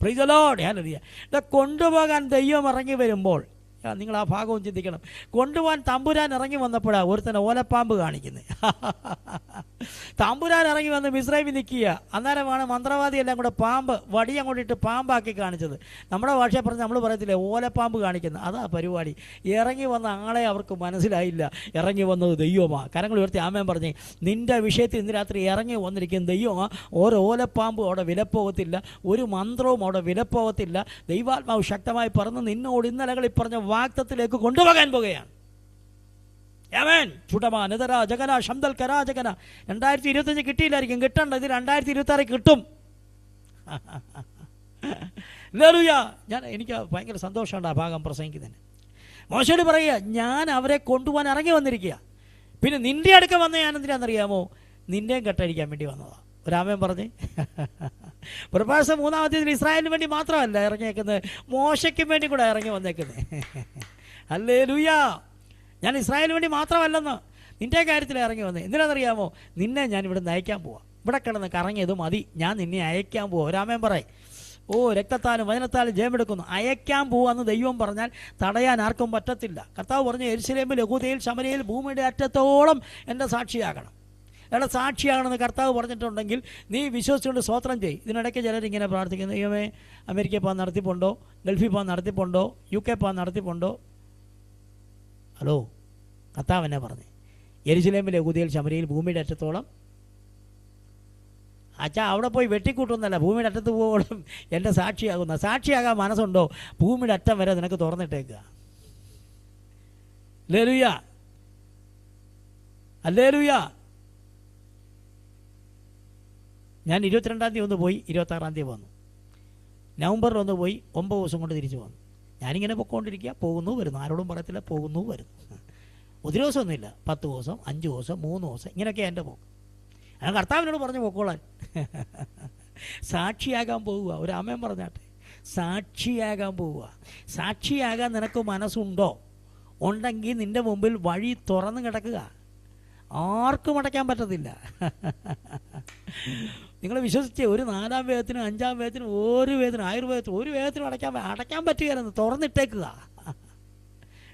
Price the Lord. ഹല്ലേലൂയ. കൊണ്ടുപോകാൻ ദൈവം ഇറങ്ങി വരുമ്പോൾ നിങ്ങൾ ആ ഭാഗവും ചിന്തിക്കണം. കൊണ്ടുപോകാൻ തമ്പുരാൻ ഇറങ്ങി വന്നപ്പോഴാണ് ഒരുത്തനെ ഓലപ്പാമ്പ് കാണിക്കുന്നത്. തമ്പുരാൻ ഇറങ്ങി വന്ന് മിസ്രൈമിൽ നിൽക്കുക. അന്നേരമാണ് മന്ത്രവാദിയെല്ലാം കൂടെ പാമ്പ് വടിയം കൊണ്ടിട്ട് പാമ്പാക്കി കാണിച്ചത്. നമ്മുടെ ഭാഷയെ പറഞ്ഞ് നമ്മൾ പറയത്തില്ലേ, ഓലപ്പാമ്പ് കാണിക്കുന്നത്. അതാ പരിപാടി. ഇറങ്ങി വന്ന ആളെ അവർക്ക് മനസ്സിലായില്ല, ഇറങ്ങി വന്നത് ദൈവമാണ്. കരങ്ങൾ ഉയർത്തി ആമേൻ പറഞ്ഞേ. നിൻ്റെ വിഷയത്തിൽ ഇന്ന് രാത്രി ഇറങ്ങി വന്നിരിക്കുന്ന ദൈവമാണ്. ഓരോ ഓലപ്പാമ്പും അവിടെ വിലപ്പോകത്തില്ല, ഒരു മന്ത്രവും അവിടെ വിലപ്പോകത്തില്ല. ദൈവാത്മാവ് ശക്തമായി പറഞ്ഞ് നിന്നോട് ഇന്നലകളിൽ പറഞ്ഞ വാഗ്ദത്തത്തിലേക്ക് കൊണ്ടുപോകാൻ പോകുകയാണ്. ആമേൻ. ചുടമാ നിതര ജഗന ശംദൽ കരാജകന. 2025 കിട്ടിയില്ലായിരിക്കും, കിട്ടണ്ട. ഇത് 2026 കിട്ടും. ഹല്ലേലൂയ. എനിക്ക് ഭയങ്കര സന്തോഷമുണ്ട് ആ ഭാഗം പ്രസംഗിക്കുന്നതിന്. മോശയോട് പറയുക, ഞാൻ അവരെ കൊണ്ടുപോകാൻ ഇറങ്ങി വന്നിരിക്കുക. പിന്നെ നിൻ്റെ അടുക്ക വന്ന ഞാൻ എന്തിനാണെന്നറിയാമോ, നിൻ്റെയും കെട്ടടിക്കാൻ വേണ്ടി വന്നതാണ്. ഒരാമേൻ പറഞ്ഞേ. പ്രഭാസം 3-ാം അധ്യായത്തിൽ ഇസ്രായേലിന് വേണ്ടി മാത്രമല്ല ഇറങ്ങിയേക്കുന്നത്, മോശയ്ക്കും വേണ്ടി കൂടെ ഇറങ്ങി വന്നേക്കുന്നത്. ഹല്ലേലൂയ. ഞാൻ ഇസ്രായേലിന് വേണ്ടി മാത്രമല്ലെന്ന്, നിൻ്റെ കാര്യത്തിൽ ഇറങ്ങി വന്നേ. എന്തിനാണെന്നറിയാമോ, നിന്നെ ഞാൻ ഇവിടെ നിന്ന് അയക്കാൻ പോവാം. ഇവിടെ കിടന്ന് കറങ്ങിയത് മതി, ഞാൻ നിന്നെ അയക്കാൻ പോവാം. ഒരാമേൻ പറയും. ഓ, രക്തത്താലും വചനത്താലും ജയമെടുക്കുന്നു. അയക്കാൻ പോവാന്ന് ദൈവം പറഞ്ഞാൽ തടയാൻ ആർക്കും പറ്റത്തില്ല. കർത്താവ് പറഞ്ഞു, യെരൂശലേമിൽ, യഹൂദയിൽ, ശമര്യയിൽ, ഭൂമിയുടെ അറ്റത്തോളം എൻ്റെ സാക്ഷിയാകണം. എവിടെ സാക്ഷിയാകണമെന്ന് കർത്താവ് പറഞ്ഞിട്ടുണ്ടെങ്കിൽ നീ വിശ്വസിച്ചുകൊണ്ട് സ്തോത്രം ചെയ്യും. ഇതിനിടയ്ക്ക് ചിലരിങ്ങനെ പ്രാർത്ഥിക്കുന്നു, ദൈവമേ, അമേരിക്കയിൽ പോകാൻ നടത്തിപ്പുണ്ടോ, ഗൾഫിൽ പോകാൻ നടത്തിപ്പുണ്ടോ, UK പോകാൻ നടത്തിപ്പുണ്ടോ? ഹലോ, കർത്താവ് എന്നെ പറഞ്ഞു, യെരൂശലേമിൽ, യഹൂദയിൽ, ശമര്യയിൽ, ഭൂമിയുടെ അറ്റത്തോളം. അച്ഛാ, അവിടെ പോയി വെട്ടിക്കൂട്ടൊന്നല്ല, ഭൂമിയുടെ അറ്റത്ത് പോകണം എൻ്റെ സാക്ഷിയാകുന്ന. സാക്ഷിയാകാൻ മനസ്സുണ്ടോ, ഭൂമിയുടെ അറ്റം വരെ നിനക്ക് തുറന്നിട്ടേക്കുക. ഹല്ലേലൂയ. ഹല്ലേലൂയ. ഞാൻ 22-ാം തീയതി ഒന്ന് പോയി, 26-ാം തീയതി വന്നു. നവംബറിൽ ഒന്ന് പോയി, 9 ദിവസം കൊണ്ട് തിരിച്ചു വന്നു. ഞാനിങ്ങനെ പൊയ്ക്കൊണ്ടിരിക്കുക, പോകുന്നു വരുന്നു, ആരോടും പറയത്തില്ല, പോകുന്നു വരുന്നു. ഒത്തിരി ദിവസമൊന്നുമില്ല, 10 ദിവസം, 5 ദിവസം, 3 ദിവസം, ഇങ്ങനെയൊക്കെയാണ് എൻ്റെ പോക്ക്. ഞാൻ കർത്താവിനോട് പറഞ്ഞു പൊക്കോളാൻ. സാക്ഷിയാകാൻ പോവുക. ഒരു ആമേൻ പറഞ്ഞാട്ടെ. സാക്ഷിയാകാൻ പോവുക. സാക്ഷിയാകാൻ നിനക്ക് മനസ്സുണ്ടോ? ഉണ്ടെങ്കിൽ നിൻ്റെ മുമ്പിൽ വഴി തുറന്ന് കിടക്കുക, ആർക്കും അടയ്ക്കാൻ പറ്റത്തില്ല. നിങ്ങൾ വിശ്വസിച്ചേ, ഒരു 4-ാം വേദത്തിനും 5-ാം വേദത്തിനും ഒരു വേദന, ആയുർവേദത്തിനും ഒരു വേദത്തിനും അടയ്ക്കാൻ പറ്റുകയെന്ന് തുറന്നിട്ടേക്കുക.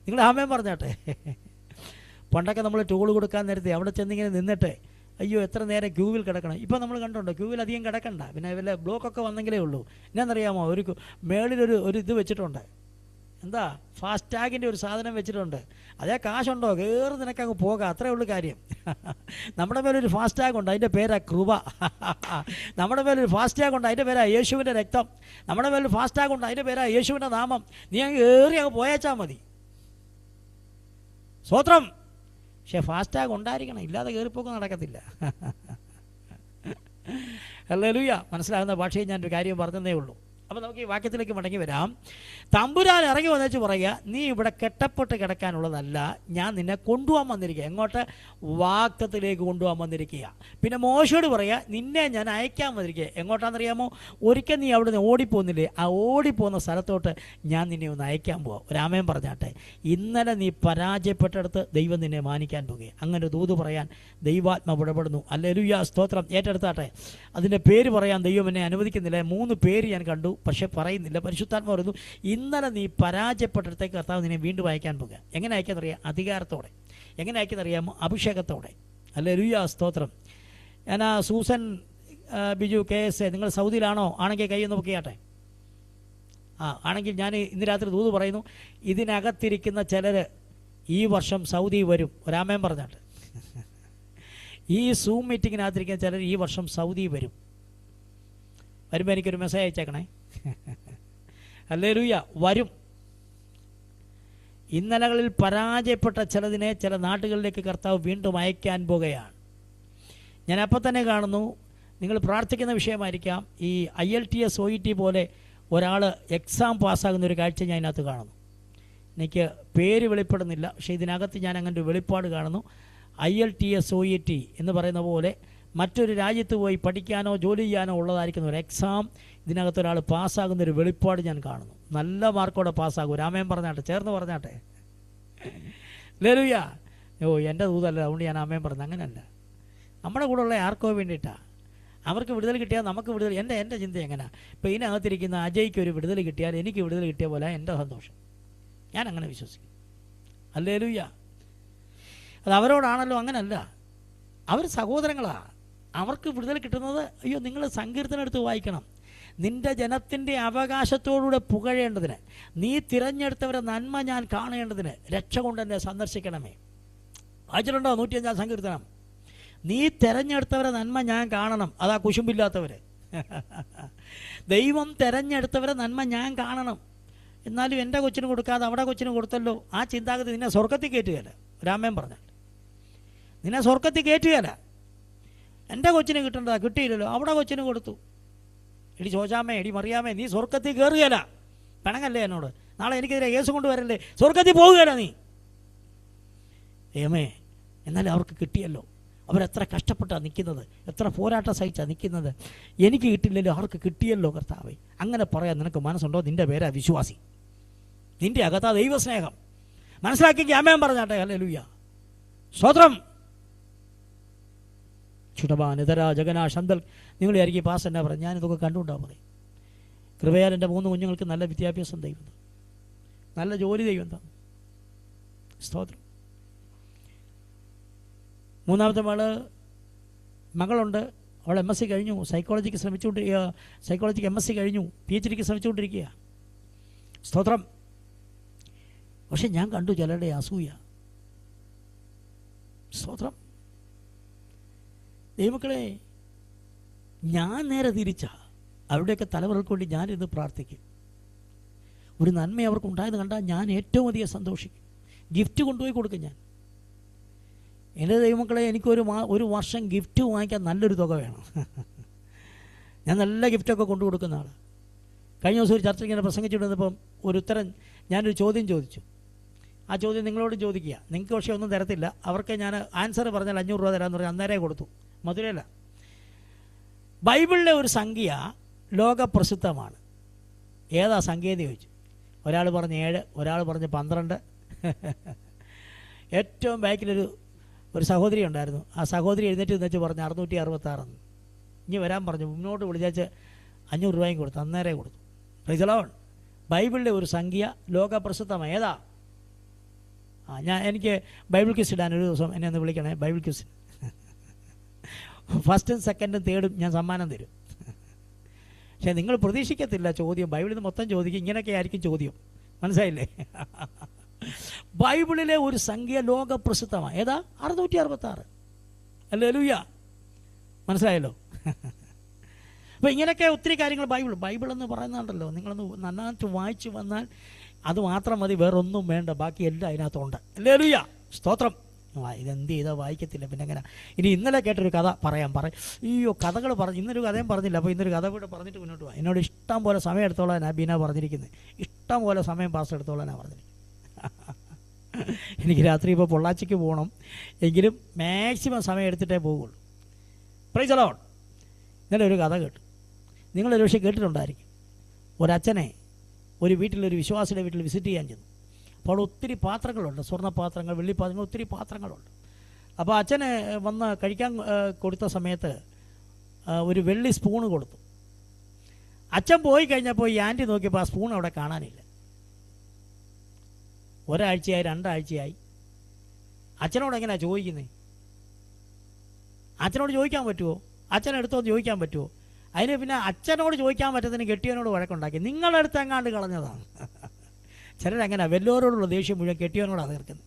നിങ്ങൾ ആമേൻ പറഞ്ഞാട്ടെ. പണ്ടൊക്കെ നമ്മൾ ടോൾ കൊടുക്കാൻ നേരത്തെ അവിടെ ചെന്നിങ്ങനെ നിന്നിട്ട് അയ്യോ എത്ര നേരം ക്യൂവിൽ കിടക്കണം. ഇപ്പം നമ്മൾ കണ്ടുണ്ടോ, ക്യൂവിൽ അധികം കിടക്കണ്ട. പിന്നെ വല്ല ബ്ലോക്കൊക്കെ വന്നെങ്കിലേ ഉള്ളൂ. എന്നാന്നറിയാമോ, മേളിലൊരു ഇത് വെച്ചിട്ടുണ്ട്. എന്താ, ഫാസ്റ്റാഗിൻ്റെ ഒരു സാധനം വെച്ചിട്ടുണ്ട്. അതേ കാശുണ്ടോ, കയറി നിനക്കങ്ങ് പോകാം, അത്രേ ഉള്ളൂ കാര്യം. നമ്മുടെ മേലൊരു ഫാസ്റ്റാഗ് ഉണ്ട്, അതിൻ്റെ പേരാ കൃപ. നമ്മുടെ മേലൊരു ഫാസ്റ്റാഗ് ഉണ്ട്, അതിൻ്റെ പേരാ യേശുവിൻ്റെ രക്തം. നമ്മുടെ മേലൊരു ഫാസ്റ്റാഗ് ഉണ്ട്, അതിൻ്റെ പേരാ യേശുവിൻ്റെ നാമം. നീ അങ്ങ് കയറി അങ്ങ് പോയേച്ചാൽ മതി. സ്തോത്രം. പക്ഷേ ഫാസ്റ്റാഗ് ഉണ്ടായിരിക്കണം, ഇല്ലാതെ കയറിപ്പോക്ക് നടക്കത്തില്ല. ഹല്ലേലൂയ. മനസ്സിലാകുന്ന ഭാഷയിൽ ഞാനൊരു കാര്യം പറഞ്ഞതേ ഉള്ളൂ. അപ്പോൾ നമുക്ക് ഈ വാക്യത്തിലേക്ക് മടങ്ങി വരാം. തമ്പുരാൻ ഇറങ്ങി വന്നേച്ച് പറയുക, നീ ഇവിടെ കെട്ടപ്പെട്ട് കിടക്കാനുള്ളതല്ല, ഞാൻ നിന്നെ കൊണ്ടുപോകാൻ വന്നിരിക്കുക. എങ്ങോട്ട്? വാഗ്ദത്തത്തിലേക്ക് കൊണ്ടുപോകാൻ വന്നിരിക്കുക. പിന്നെ മോശയോട് പറയുക, നിന്നെ ഞാൻ അയക്കാൻ വന്നിരിക്കുക. എങ്ങോട്ടാണെന്നറിയാമോ? ഒരിക്കൽ നീ അവിടെ നിന്ന് ഓടിപ്പോന്നില്ലേ, ആ ഓടിപ്പോകുന്ന സ്ഥലത്തോട്ട് ഞാൻ നിന്നെ ഒന്ന് അയക്കാൻ പോവാം. ഒരാമേൻ പറഞ്ഞാട്ടെ. ഇന്നലെ നീ പരാജയപ്പെട്ടെടുത്ത് ദൈവം നിന്നെ മാനിക്കാൻ പോകുക. അങ്ങനെ ദൂത് പറയാൻ ദൈവാത്മാവ് ഇടപെടുന്നു. ഹല്ലേലൂയ. സ്തോത്രം. ഏറ്റെടുത്താട്ടെ. അതിൻ്റെ പേര് പറയാൻ ദൈവം എന്നെ അനുവദിക്കുന്നില്ല. 3 പേര് ഞാൻ കണ്ടു. പക്ഷേ പറയുന്നില്ല. പരിശുദ്ധാത്മാവ് പറയുന്നു, ഇന്നലെ നീ പരാജയപ്പെട്ടിടത്തേക്ക് കർത്താവ് നിന്നെ വീണ്ടും അയക്കാൻ പോകുക. എങ്ങനെ അയക്കാന്നറിയാം? അധികാരത്തോടെ. എങ്ങനെ അയക്കാന്നറിയാമോ? അഭിഷേകത്തോടെ. ഹല്ലേലൂയ, സ്തോത്രം. ഞാൻ സൂസൻ ബിജു KS, നിങ്ങൾ സൗദിയിലാണോ? ആണെങ്കിൽ കൈ ഒന്ന് പൊക്കിയാട്ടെ. ആണെങ്കിൽ ഞാൻ ഇന്ന് രാത്രി ദൂത് പറയുന്നു, ഇതിനകത്തിരിക്കുന്ന ചിലർ ഈ വർഷം സൗദി വരും. ഒരാമേൻ പറഞ്ഞാട്ട്. ഈ സൂം മീറ്റിങ്ങിനകത്തിരിക്കുന്ന ചിലർ ഈ വർഷം സൗദി വരും. വരുമ്പോൾ എനിക്കൊരു മെസ്സേജ് അയച്ചേക്കണേ. ഹല്ലേലൂയ, വരും. ഇന്നലകളിൽ പരാജയപ്പെട്ട ചിലതിനെ ചില നാട്ടുകളിലേക്ക് കർത്താവ് വീണ്ടും അയക്കാൻ പോകുകയാണ്. ഞാൻ അപ്പം തന്നെ കാണുന്നു, നിങ്ങൾ പ്രാർത്ഥിക്കുന്ന വിഷയമായിരിക്കാം, ഈ IELTS OET പോലെ ഒരാൾ എക്സാം പാസ്സാകുന്ന ഒരു കാഴ്ച ഞാൻ ഇതിനകത്ത് കാണുന്നു. എനിക്ക് പേര് വെളിപ്പെടുന്നില്ല, പക്ഷേ ഇതിനകത്ത് ഞാൻ അങ്ങനെ ഒരു വെളിപ്പാട് കാണുന്നു. IELTS OET എന്ന് പറയുന്ന പോലെ മറ്റൊരു രാജ്യത്ത് പോയി പഠിക്കാനോ ജോലി ചെയ്യാനോ ഉള്ളതായിരിക്കുന്ന ഒരു എക്സാം ഇതിനകത്തൊരാൾ പാസ്സാകുന്നൊരു വെളിപ്പാട് ഞാൻ കാണുന്നു. നല്ല മാർക്കോടെ പാസ്സാകും. രാമേൻ പറഞ്ഞാട്ടെ, ചേർന്ന് പറഞ്ഞാട്ടെ. ഹല്ലേലൂയ. എൻ്റെ ദൂതല്ല, അതുകൊണ്ട് ഞാൻ ആമേൻ പറഞ്ഞു. അങ്ങനെയല്ല, നമ്മുടെ കൂടെ ഉള്ള ആർക്കോ വേണ്ടിയിട്ടാണ്. അവർക്ക് വിടുതൽ കിട്ടിയാൽ നമുക്ക് വിടുതൽ. എൻ്റെ ചിന്ത എങ്ങനെയാണ്? ഇപ്പോൾ ഇതിനകത്തിരിക്കുന്ന അജയ്ക്ക് ഒരു വിടുതൽ കിട്ടിയാൽ എനിക്ക് വിടുതൽ കിട്ടിയ പോലെ എൻ്റെ സന്തോഷം. ഞാൻ അങ്ങനെ വിശ്വസിക്കും. ഹല്ലേലൂയ. അത് അവരോടാണല്ലോ. അങ്ങനല്ല, അവർ സഹോദരങ്ങളാണ്. അവർക്ക് വിടുതൽ കിട്ടുന്നത്, അയ്യോ, നിങ്ങൾ സങ്കീർത്തനം എടുത്ത് വായിക്കണം. നിൻ്റെ ജനത്തിൻ്റെ അവകാശത്തോടുകൂടെ പുകഴേണ്ടതിന്, നീ തിരഞ്ഞെടുത്തവരെ നന്മ ഞാൻ കാണേണ്ടതിന് രക്ഷ കൊണ്ട് എന്നെ സന്ദർശിക്കണമേ. വായിച്ചിട്ടുണ്ടോ 105 സങ്കീർത്തനം? നീ തിരഞ്ഞെടുത്തവരെ നന്മ ഞാൻ കാണണം. അതാ കുശുമ്പില്ലാത്തവർ. ദൈവം തിരഞ്ഞെടുത്തവരെ നന്മ ഞാൻ കാണണം. എന്നാലും എൻ്റെ കൊച്ചിന് കൊടുക്കാതെ അവിടെ കൊച്ചിന് കൊടുത്തല്ലോ. ആ ചിന്താഗതി നിന്നെ സ്വർഗത്തിൽ കയറ്റുകയല്ല. രാമൻ പറഞ്ഞാൽ നിന്നെ സ്വർഗത്തിൽ കയറ്റുകയല്ല. എൻ്റെ കൊച്ചിന് കിട്ടേണ്ടതാ, കിട്ടിയില്ലല്ലോ, അവിടെ കൊച്ചിന് കൊടുത്തു. എടി ചോദിച്ചാമേ, എടി മറിയാമേ, നീ സ്വർഗത്തിൽ കയറുകയല്ല. പിണങ്ങല്ലേ എന്നോട്? നാളെ എനിക്കെതിരെ കേസ് കൊണ്ടുവരല്ലേ? സ്വർഗത്തിൽ പോവുകയല്ല നീ. ഏമേ, എന്നാലും അവർക്ക് കിട്ടിയല്ലോ. അവരെത്ര കഷ്ടപ്പെട്ടാണ് നിൽക്കുന്നത്, എത്ര പോരാട്ടം സഹിച്ചാണ് നിൽക്കുന്നത്. എനിക്ക് കിട്ടില്ലല്ലോ, അവർക്ക് കിട്ടിയല്ലോ കർത്താവേ. അങ്ങനെ പറയാൻ നിനക്ക് മനസ്സുണ്ടോ? നിൻ്റെ പേരാ വിശ്വാസി. നിൻ്റെ അകത്താ ദൈവസ്നേഹം. മനസ്സിലാക്കി ആമേൻ പറഞ്ഞാട്ടെ. ഹല്ലേലൂയ, സ്തോത്രം. ചുടബാനിതര ജഗനാ ശന്തൽ. നിങ്ങൾ ആയിരിക്കും പാസ് എന്നാ പറയും, ഞാനിതൊക്കെ കണ്ടുകൊണ്ടാണ് പറയും. കൃപയാൽ എൻ്റെ 3 കുഞ്ഞുങ്ങൾക്ക് നല്ല വിദ്യാഭ്യാസം ദൈവം തന്നു, നല്ല ജോലി ദൈവം തന്നു. സ്തോത്രം. മൂന്നാമത്തെ മകളുണ്ട്. അവൾ MSc കഴിഞ്ഞു, സൈക്കോളജിക്ക് MSc കഴിഞ്ഞു, PhDക്ക് ശ്രമിച്ചുകൊണ്ടിരിക്കുക. സ്തോത്രം. പക്ഷെ ഞാൻ കണ്ടു ചിലരുടെ അസൂയ. സ്തോത്രം. ദൈവമക്കളെ, ഞാൻ നേരെ തിരിച്ചാ. അവരുടെയൊക്കെ തലമുറകൾക്ക് വേണ്ടി ഞാനിന്ന് പ്രാർത്ഥിക്കും. ഒരു നന്മ അവർക്കുണ്ടായത് കണ്ടാൽ ഞാൻ ഏറ്റവും അധികം സന്തോഷിക്കും. ഗിഫ്റ്റ് കൊണ്ടുപോയി കൊടുക്കും ഞാൻ. എൻ്റെ ദൈവമക്കളെ, എനിക്കൊരു വർഷം ഗിഫ്റ്റ് വാങ്ങിക്കാൻ നല്ലൊരു തുക വേണം. ഞാൻ നല്ല ഗിഫ്റ്റൊക്കെ കൊണ്ടു കൊടുക്കുന്ന ആൾ. കഴിഞ്ഞ ദിവസം ഒരു ചർച്ചയ്ക്ക് ഇങ്ങനെ പ്രസംഗിച്ചുകൊണ്ടിരുന്നപ്പം ഞാനൊരു ചോദ്യം ചോദിച്ചു. ആ ചോദ്യം നിങ്ങളോട് ചോദിക്കുക. നിങ്ങൾക്ക് പക്ഷേ ഒന്നും തരത്തില്ല. അവർക്ക് ഞാൻ ആൻസർ പറഞ്ഞാൽ 500 രൂപ തരാമെന്ന് പറഞ്ഞാൽ അന്നേരം കൊടുത്തു. മധുരല്ല. ബൈബിളിലെ ഒരു സംഖ്യ ലോകപ്രസിദ്ധമാണ്. ഏതാ സംഖ്യ എന്ന് ചോദിച്ചു. ഒരാൾ പറഞ്ഞ് 7, ഒരാൾ പറഞ്ഞ് 12. ഏറ്റവും ബാക്കിലൊരു സഹോദരി ഉണ്ടായിരുന്നു. ആ സഹോദരി എഴുന്നേറ്റ് വെച്ച് പറഞ്ഞ് 666. ഇനി വരാൻ പറഞ്ഞു. മുന്നോട്ട് വിളിച്ചാച്ച് 500 രൂപയും കൊടുത്തു. അന്നേരം കൊടുത്തു. Price the Lord. ബൈബിളിലെ ഒരു സംഖ്യ ലോകപ്രസിദ്ധമാണ്. ഏതാ? എനിക്ക് ബൈബിൾ ക്വിസ് ഇടാൻ ഒരു ദിവസം എന്നെ ഒന്ന് വിളിക്കണേ. ബൈബിൾ ക്വിസിന് 1st, 2nd, 3rd ഞാൻ സമ്മാനം തരും. പക്ഷേ നിങ്ങൾ പ്രതീക്ഷിക്കത്തില്ല ചോദ്യം. ബൈബിളിൽ നിന്ന് മൊത്തം ചോദിക്കും. ഇങ്ങനെയൊക്കെ ആയിരിക്കും ചോദ്യം. മനസ്സിലായില്ലേ? ബൈബിളിലെ ഒരു സംഖ്യ ലോകപ്രസിദ്ധമാണ്. ഏതാ? 666. ഹല്ലേലൂയ. മനസ്സിലായല്ലോ? അപ്പോൾ ഇങ്ങനെയൊക്കെ ഒത്തിരി കാര്യങ്ങൾ ബൈബിൾ എന്ന് പറയുന്നുണ്ടല്ലോ. നിങ്ങളൊന്ന് നന്നായിട്ട് വായിച്ചു വന്നാൽ അത് മാത്രം മതി, വേറൊന്നും വേണ്ട. ബാക്കി എല്ലാം അതിനകത്തുണ്ട്. ഹല്ലേലൂയ, സ്തോത്രം. ഇതെന്ത് ചെയ്താൽ വായിക്കത്തില്ല, പിന്നെ എങ്ങനെ? ഇനി ഇന്നലെ കേട്ടൊരു കഥ പറയും. കഥകൾ പറഞ്ഞു. ഇന്നൊരു കഥയും പറഞ്ഞില്ല. അപ്പോൾ ഇന്നൊരു കഥ കൂടെ പറഞ്ഞിട്ട് മുന്നോട്ട് പോകാം. എന്നോട് ഇഷ്ടം പോലെ സമയം എടുത്തോളാനാണ് ബീന പറഞ്ഞിരിക്കുന്നത്. ഇഷ്ടം പോലെ സമയം പാസ് എടുത്തോളാനാണ് പറഞ്ഞിരിക്കുന്നത്. എനിക്ക് രാത്രി ഇപ്പോൾ പൊള്ളാച്ചിക്ക് പോകണം. എങ്കിലും മാക്സിമം സമയം എടുത്തിട്ടേ പോകുള്ളൂ. Price the Lord. ഇന്നലെ ഒരു കഥ കേട്ടു. നിങ്ങളൊരു പക്ഷേ കേട്ടിട്ടുണ്ടായിരിക്കും. ഒരച്ഛനെ ഒരു വിശ്വാസിയുടെ വീട്ടിൽ വിസിറ്റ് ചെയ്യാൻ ചെന്നു. അപ്പോൾ ഒത്തിരി പാത്രങ്ങളുണ്ട്. സ്വർണ്ണപാത്രങ്ങൾ, വെള്ളിപ്പാത്രങ്ങൾ, ഒത്തിരി പാത്രങ്ങളുണ്ട്. അപ്പോൾ അച്ഛന് വന്ന് കഴിക്കാൻ കൊടുത്ത സമയത്ത് ഒരു വെള്ളി സ്പൂണ് കൊടുത്തു. അച്ഛൻ പോയി കഴിഞ്ഞപ്പോൾ ഈ ആൻറ്റി നോക്കിയപ്പോൾ ആ സ്പൂൺ അവിടെ കാണാനില്ല. ഒരാഴ്ചയായി, 2 ആഴ്ചയായി. അച്ഛനോട് എങ്ങനെയാണ് ചോദിക്കുന്നത്? അച്ഛനോട് ചോദിക്കാൻ പറ്റുമോ? അച്ഛനെടുത്തോന്ന് ചോദിക്കാൻ പറ്റുമോ? അതിന് പിന്നെ അച്ഛനോട് ചോദിക്കാൻ പറ്റത്തിന് കെട്ടിയവനോട് വഴക്കുണ്ടാക്കി. നിങ്ങളെടുത്ത് എങ്ങാണ്ട് കളഞ്ഞതാണ്. ചിലരങ്ങനെ വല്ലവരോടുള്ള ദേഷ്യം മുഴുവൻ കെട്ടിയവനോടാണ് തീർക്കുന്നത്.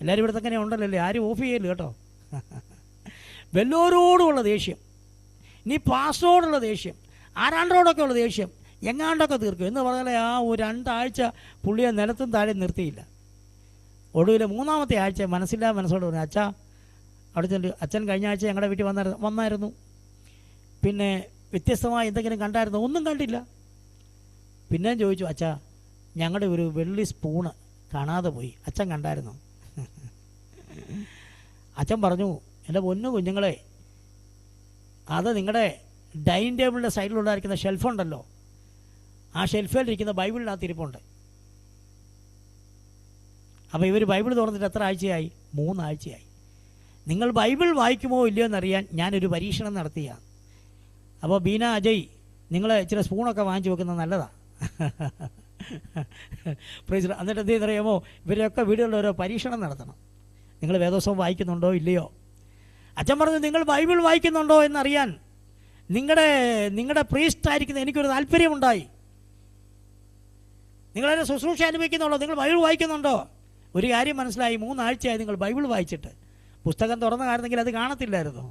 എല്ലാവരും ഇവിടുത്തെ അങ്ങനെ ഉണ്ടല്ലോ, ആരും ഓഫ് ചെയ്യല്ലോ കേട്ടോ. വല്ലവരോടുമുള്ള ദേഷ്യം, ഇനി പാസ്റ്ററോടുള്ള ദേഷ്യം, ആരാണ്ടോടൊക്കെ ഉള്ള ദേഷ്യം എങ്ങാണ്ടൊക്കെ തീർക്കും എന്ന് പറഞ്ഞാൽ ആ ഒരു 2 ആഴ്ച പുള്ളിയെ നിലത്തും താഴെ നിർത്തിയില്ല. ഒടുവിൽ 3-ാമത്തെ ആഴ്ച മനസ്സോട് പറഞ്ഞു, അച്ഛാ അവിടെ ചെല്ലു. അച്ഛൻ കഴിഞ്ഞ ആഴ്ച ഞങ്ങളുടെ വീട്ടിൽ വന്നായിരുന്നു. പിന്നെ വ്യത്യസ്തമായി എന്തെങ്കിലും കണ്ടായിരുന്നു? ഒന്നും കണ്ടില്ല. പിന്നെയും ചോദിച്ചു, അച്ഛാ ഞങ്ങളുടെ ഒരു വെള്ളി സ്പൂണ് കാണാതെ പോയി, അച്ഛൻ കണ്ടായിരുന്നു? അച്ഛൻ പറഞ്ഞു, എൻ്റെ പൊന്നു കുഞ്ഞുങ്ങളെ, അത് നിങ്ങളുടെ ഡൈനിങ് ടേബിളിൻ്റെ സൈഡിലുണ്ടായിരിക്കുന്ന ഷെൽഫുണ്ടല്ലോ, ആ ഷെൽഫിലിരിക്കുന്ന ബൈബിളിനകത്ത് ഇരിപ്പുണ്ട്. അപ്പോൾ ഇവർ ബൈബിൾ തുറന്നിട്ട് എത്ര ആഴ്ചയായി? 3 ആഴ്ചയായി. നിങ്ങൾ ബൈബിൾ വായിക്കുമോ ഇല്ലയോ എന്നറിയാൻ ഞാനൊരു പരീക്ഷണം നടത്തിയാണ്. അപ്പോൾ ബീന, അജയ്, നിങ്ങൾ ഇച്ചിരി സ്പൂണൊക്കെ വാങ്ങിച്ചു വെക്കുന്നത് നല്ലതാണ്. പ്രൈസ്. എന്നിട്ട് എന്ത് ചെയ്യുന്നറിയാമോ, ഇവരൊക്കെ വീടുകളിൽ ഓരോ പരീക്ഷണം നടത്തണം. നിങ്ങൾ വേദോത്സവം വായിക്കുന്നുണ്ടോ ഇല്ലയോ? അച്ഛൻ പറഞ്ഞു, നിങ്ങൾ ബൈബിൾ വായിക്കുന്നുണ്ടോ എന്നറിയാൻ നിങ്ങളുടെ പ്രീസ്റ്റായിരിക്കുന്ന എനിക്കൊരു താല്പര്യമുണ്ടായി. നിങ്ങളതിനെ ശുശ്രൂഷ അനുഭവിക്കുന്നുണ്ടോ? നിങ്ങൾ ബൈബിൾ വായിക്കുന്നുണ്ടോ? ഒരു കാര്യം മനസ്സിലായി, 3 ആഴ്ചയായി നിങ്ങൾ ബൈബിൾ വായിച്ചിട്ട്. പുസ്തകം തുറന്ന കാരണമെങ്കിൽ അത് കാണത്തില്ലായിരുന്നു.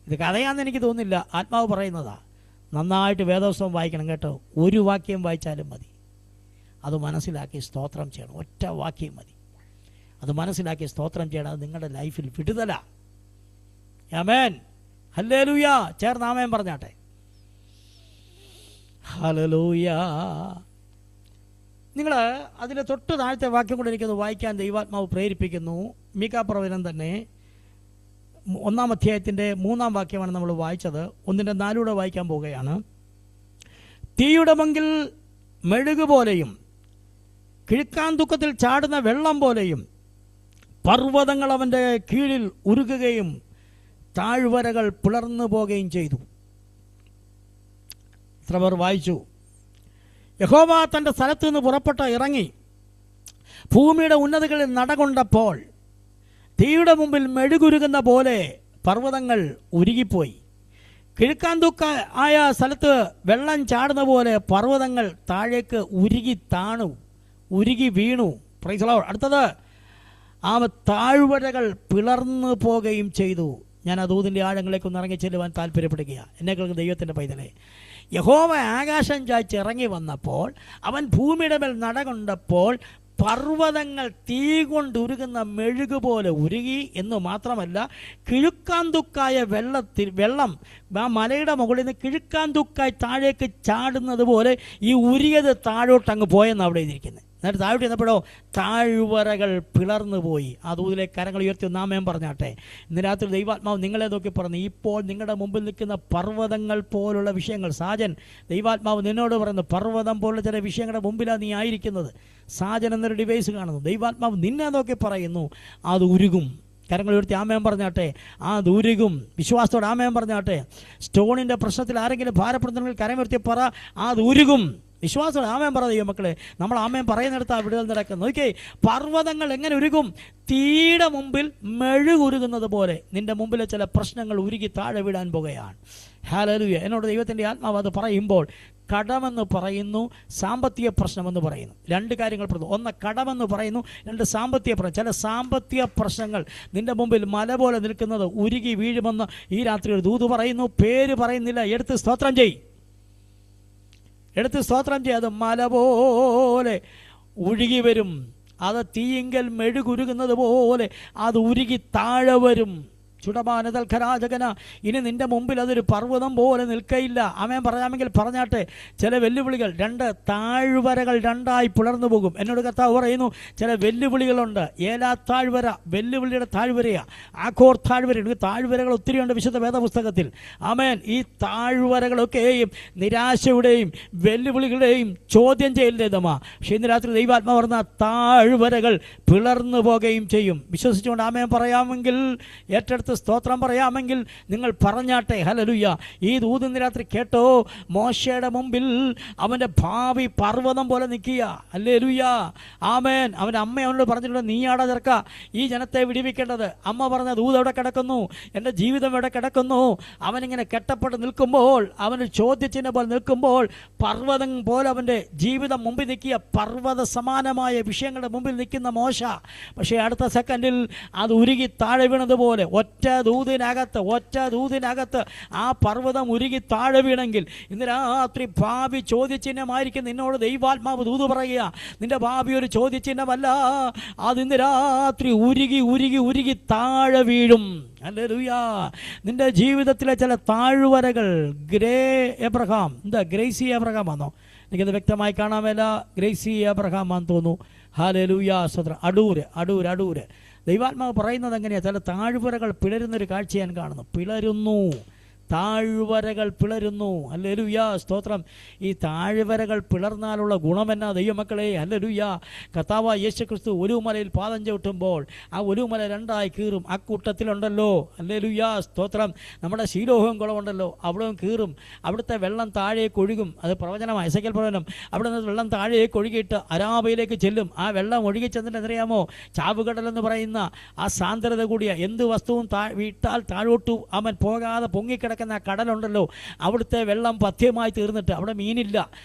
ഇത് കഥയാണെന്ന് എനിക്ക് തോന്നുന്നില്ല, ആത്മാവ് പറയുന്നതാ. നന്നായിട്ട് വേദോത്സവം വായിക്കണം കേട്ടോ. ഒരു വാക്യം വായിച്ചാലും മതി. അത് മനസ്സിലാക്കി സ്തോത്രം ചെയ്യണം. ഒറ്റ വാക്യം മതി. അത് മനസ്സിലാക്കി സ്തോത്രം ചെയ്യണം. അത് നിങ്ങളുടെ ലൈഫിൽ വിടുതല. ആമേൻ, ഹല്ലേലൂയ. ചേർന്ന് ആമേൻ പറഞ്ഞാട്ടെ. ഹല്ലേലൂയ. നിങ്ങൾ അതിൻ്റെ തൊട്ട് താഴത്തെ വാക്യം കൂടെ എനിക്കൊന്ന് വായിക്കാൻ ദൈവാത്മാവ് പ്രേരിപ്പിക്കുന്നു. മീകാ പ്രവചനം തന്നെ 1-ാം അധ്യായത്തിൻ്റെ 3-ാം വാക്യമാണ് നമ്മൾ വായിച്ചത്. 1-4 വായിക്കാൻ പോവുകയാണ്. തീയുടെ മുമ്പിൽ മെഴുകു പോലെയും കിഴുക്കാന്തുക്കത്തിൽ ചാടുന്ന വെള്ളം പോലെയും പർവ്വതങ്ങൾ അവൻ്റെ കീഴിൽ ഉരുകുകയും താഴ്വരകൾ പിളർന്നു പോകുകയും ചെയ്തു. എത്ര പേർ വായിച്ചു? യഹോവ തൻ്റെ സ്ഥലത്തു നിന്ന് പുറപ്പെട്ട് ഇറങ്ങി ഭൂമിയുടെ ഉന്നതികളിൽ നടകൊണ്ടപ്പോൾ തീയുടെ മുമ്പിൽ മെഴുകുരുകുന്ന പോലെ പർവ്വതങ്ങൾ ഉരുകിപ്പോയി. കിഴക്കാന്തൂക്ക ആയ സ്ഥലത്ത് വെള്ളം ചാടുന്ന പോലെ പർവ്വതങ്ങൾ താഴേക്ക് ഉരുകി വീണു. Price the Lord. അടുത്തത്, ആ താഴ്വരകൾ പിളർന്നു പോകുകയും ചെയ്തു. ഞാൻ ആ ദൂതിൻ്റെ ആഴങ്ങളിലേക്കൊന്ന് ഇറങ്ങി ചെല്ലുവാൻ താല്പര്യപ്പെടുകയാണ്. എന്നെ കേൾക്കുന്ന ദൈവത്തിൻ്റെ പൈതലേ, യഹോവ ആകാശം ചായ്ച്ച് ഇറങ്ങി വന്നപ്പോൾ, അവൻ ഭൂമിയുടെ മേൽ നടകൊണ്ടപ്പോൾ പർവ്വതങ്ങൾ തീ കൊണ്ടുരുകുന്ന മെഴുകു പോലെ ഉരുകി എന്ന് മാത്രമല്ല, കിഴുക്കാന്തുക്കായ വെള്ളം ആ മലയുടെ മുകളിൽ നിന്ന് കിഴുക്കാന്തുക്കായി താഴേക്ക് ചാടുന്നത് പോലെ ഈ ഉരുകിയത് താഴോട്ടങ്ങ് പോയെന്ന് അവിടെ ഇരിക്കുന്നത്. എന്നിട്ട് താഴോട്ട് ചെന്നപ്പോഴോ താഴ്വരകൾ പിളർന്നു പോയി. ആ ദൂതിലേക്ക് കരങ്ങൾ ഉയർത്തി നാമേം പറഞ്ഞാട്ടെ. ഇന്ന് രാത്രി ദൈവാത്മാവ് നിങ്ങളെ നോക്കി പറഞ്ഞു, ഇപ്പോൾ നിങ്ങളുടെ മുമ്പിൽ നിൽക്കുന്ന പർവ്വതങ്ങൾ പോലുള്ള വിഷയങ്ങൾ, സാജൻ ദൈവാത്മാവ് നിന്നോട് പറയുന്നു, പർവ്വതം പോലുള്ള ചില വിഷയങ്ങളുടെ മുമ്പിലാണ് നീ ആയിരിക്കുന്നത്. സാജൻ എന്നൊരു ഡിവൈസ് കാണുന്നു. ദൈവാത്മാവ് നിന്നെ നോക്കി പറയുന്നു, അത് ഉരുകും. കരങ്ങൾ ഉയർത്തി ആമേൻ പറഞ്ഞാട്ടെ. അത് ഉരുകും. വിശ്വാസത്തോടെ ആമേൻ പറഞ്ഞാട്ടെ. സ്റ്റോണിൻ്റെ പ്രശ്നത്തിൽ ആരെങ്കിലും ഭാരപ്പെടുന്നുണ്ടെങ്കിൽ കരമുയർത്തി പറ, അത് ഉരുകും. വിശ്വാസം ആമേൻ പറയുക മക്കളെ. നമ്മൾ ആമേൻ പറയുന്നിടത്ത് ആ വിടുതൽ നടക്കുന്നത്. നോക്കിയേ, പർവ്വതങ്ങൾ എങ്ങനെ ഉരുകും? തീയുടെ മുമ്പിൽ മെഴുകുരുകുന്നത് പോലെ നിന്റെ മുമ്പിലെ ചില പ്രശ്നങ്ങൾ ഉരുകി താഴെ വീടാൻ പോകുകയാണ്. ഹല്ലേലൂയ. എന്നോട് ദൈവത്തിൻ്റെ ആത്മാവ് അത് പറയുമ്പോൾ കടമെന്ന് പറയുന്നു, സാമ്പത്തിക പ്രശ്നമെന്ന് പറയുന്നു. 2 കാര്യങ്ങൾ പറഞ്ഞു. ഒന്ന് കടമെന്ന് പറയുന്നു, 2 സാമ്പത്തിക പ്രശ്നം. ചില സാമ്പത്തിക പ്രശ്നങ്ങൾ നിന്റെ മുമ്പിൽ മല പോലെ നിൽക്കുന്നത് ഉരുകി വീഴുമെന്ന് ഈ രാത്രി ഒരു ദൂത് പറയുന്നു. പേര് പറയുന്നില്ല, എടുത്ത് സ്തോത്രം ചെയ്. അത് മല പോലെ ഒഴുകി വരും. അത് തീയിങ്കൽ മെഴുകുരുകുന്നത് പോലെ അത് ഉരുകി താഴെ വരും. ചുടമാനതൽഖരാജകന. ഇനി നിന്റെ മുമ്പിൽ അതൊരു പർവ്വതം പോലെ നിൽക്കയില്ല. ആമേൻ പറയാമെങ്കിൽ പറഞ്ഞാട്ടെ. ചില വെല്ലുവിളികൾ, 2 താഴ്വരകൾ 2ആയി പിളർന്നു പോകും. എന്നോട് കർത്താവ് പറയുന്നു, ചില വെല്ലുവിളികളുണ്ട്. ഏലാ താഴ്വര വെല്ലുവിളിയുടെ താഴ്വരയാണ്. ആഖോർ താഴ്വര. താഴ്വരകൾ ഒത്തിരിയുണ്ട് വിശുദ്ധ വേദപുസ്തകത്തിൽ. ആമേൻ. ഈ താഴ്വരകളൊക്കെയും നിരാശയുടെയും വെല്ലുവിളികളുടെയും ചോദ്യം ചെയ്യലേതമാ. പക്ഷേ ഇന്ന് രാത്രി ദൈവാത്മാ പറഞ്ഞ താഴ്വരകൾ പിളർന്നു പോകുകയും ചെയ്യും. വിശ്വസിച്ചുകൊണ്ട് ആമേൻ പറയാമെങ്കിൽ ഏറ്റെടുത്ത് ചേർത്ത് സ്തോത്രം പറയാമെങ്കിൽ നിങ്ങൾ പറഞ്ഞാട്ടെ. ഹല്ലേലൂയ. ഈ ദൂത് ഇന്ന് രാത്രി കേട്ടോ. മോശയുടെ മുമ്പിൽ അവൻ്റെ ഭാവി പർവ്വതം പോലെ നിൽക്കുക. ഹല്ലേലൂയ. ആമേൻ. അവൻ്റെ അമ്മ അവനോട് പറഞ്ഞിട്ടുണ്ട്, നീയാടാ ചെറുക്ക ഈ ജനത്തെ വിടിവിക്കേണ്ടത്. അമ്മ പറഞ്ഞ ദൂത് എവിടെ കിടക്കുന്നു, എൻ്റെ ജീവിതം എവിടെ കിടക്കുന്നു. അവനിങ്ങനെ കെട്ടപ്പെട്ട് നിൽക്കുമ്പോൾ, അവന് ചോദ്യചിഹ്നം പോലെ നിൽക്കുമ്പോൾ, പർവ്വതം പോലെ അവൻ്റെ ജീവിതം മുമ്പിൽ നിൽക്കുക. പർവ്വത സമാനമായ വിഷയങ്ങളുടെ മുമ്പിൽ നിൽക്കുന്ന മോശ. പക്ഷേ അടുത്ത സെക്കൻഡിൽ അത് ഉരുകി താഴെ വീണതുപോലെ ഒറ്റ ദൂതിനകത്ത് ആ പർവ്വതം ഉരുകി താഴെ വീണെങ്കിൽ ഇന്ന് രാത്രി ഭാവി ചോദ്യചിഹ്നമായിരിക്കും നിന്നോട് ദൈവാത്മാവ് ദൂത് പറയുക. നിന്റെ ഭാവി ഒരു ചോദ്യചിഹ്നമല്ല, അത് ഇന്ന് രാത്രി ഉരുകി താഴെ വീഴും. ഹല്ലേലൂയ. നിന്റെ ജീവിതത്തിലെ ചില താഴ്വരകൾ, ഗ്രേസി എബ്രഹാം ആണോ? എനിക്കത് വ്യക്തമായി കാണാമല്ല. ഗ്രേസി എബ്രഹാം ആണെന്ന് തോന്നുന്നു. ഹല്ലേലൂയ. സ്തോത്രം. അടൂര് ദൈവാത്മാവ് പറയുന്നത് എങ്ങനെയാണ്? ചില താഴ്വരകൾ പിളരുന്നൊരു കാഴ്ച ഞാൻ കാണുന്നു. താഴ്വരകൾ പിളരുന്നു. ഹല്ലേലൂയ. സ്തോത്രം. ഈ താഴ്വരകൾ പിളർന്നാലുള്ള ഗുണമെന്നാ ദൈവമക്കളെ? ഹല്ലേലൂയ. കർത്താവായ യേശുക്രിസ്തു ഒലിവുമലയിൽ പാദം ചവിട്ടുമ്പോൾ ആ ഒലിവുമല രണ്ടായി കീറും. ആ കൂട്ടത്തിലുണ്ടല്ലോ, ഹല്ലേലൂയ, സ്തോത്രം, നമ്മുടെ ശീലോഹം കുളമുണ്ടല്ലോ, അവിടെയും കീറും. അവിടുത്തെ വെള്ളം താഴേക്ക് ഒഴുകും. അത് പ്രവചനമാണ്, എസെക്കിയേൽ പ്രവചനം. അവിടെ നിന്ന് വെള്ളം താഴേക്ക് ഒഴുകിയിട്ട് അരാബയിലേക്ക് ചെല്ലും. ആ വെള്ളം ഒഴുകി ചെന്നിട്ട് എന്തറിയാമോ? ചാവുകടലെന്ന് പറയുന്ന ആ സാന്ദ്രത കൂടിയ എന്ത് വസ്തുവും വിട്ടാൽ താഴോട്ടു അവൻ പോകാതെ പൊങ്ങിക്കിടക്കുന്ന കടലുണ്ടല്ലോ, അവിടുത്തെ വെള്ളം പഥ്യമായി തീർന്നിട്ട്, അവിടെ മീനില്ല,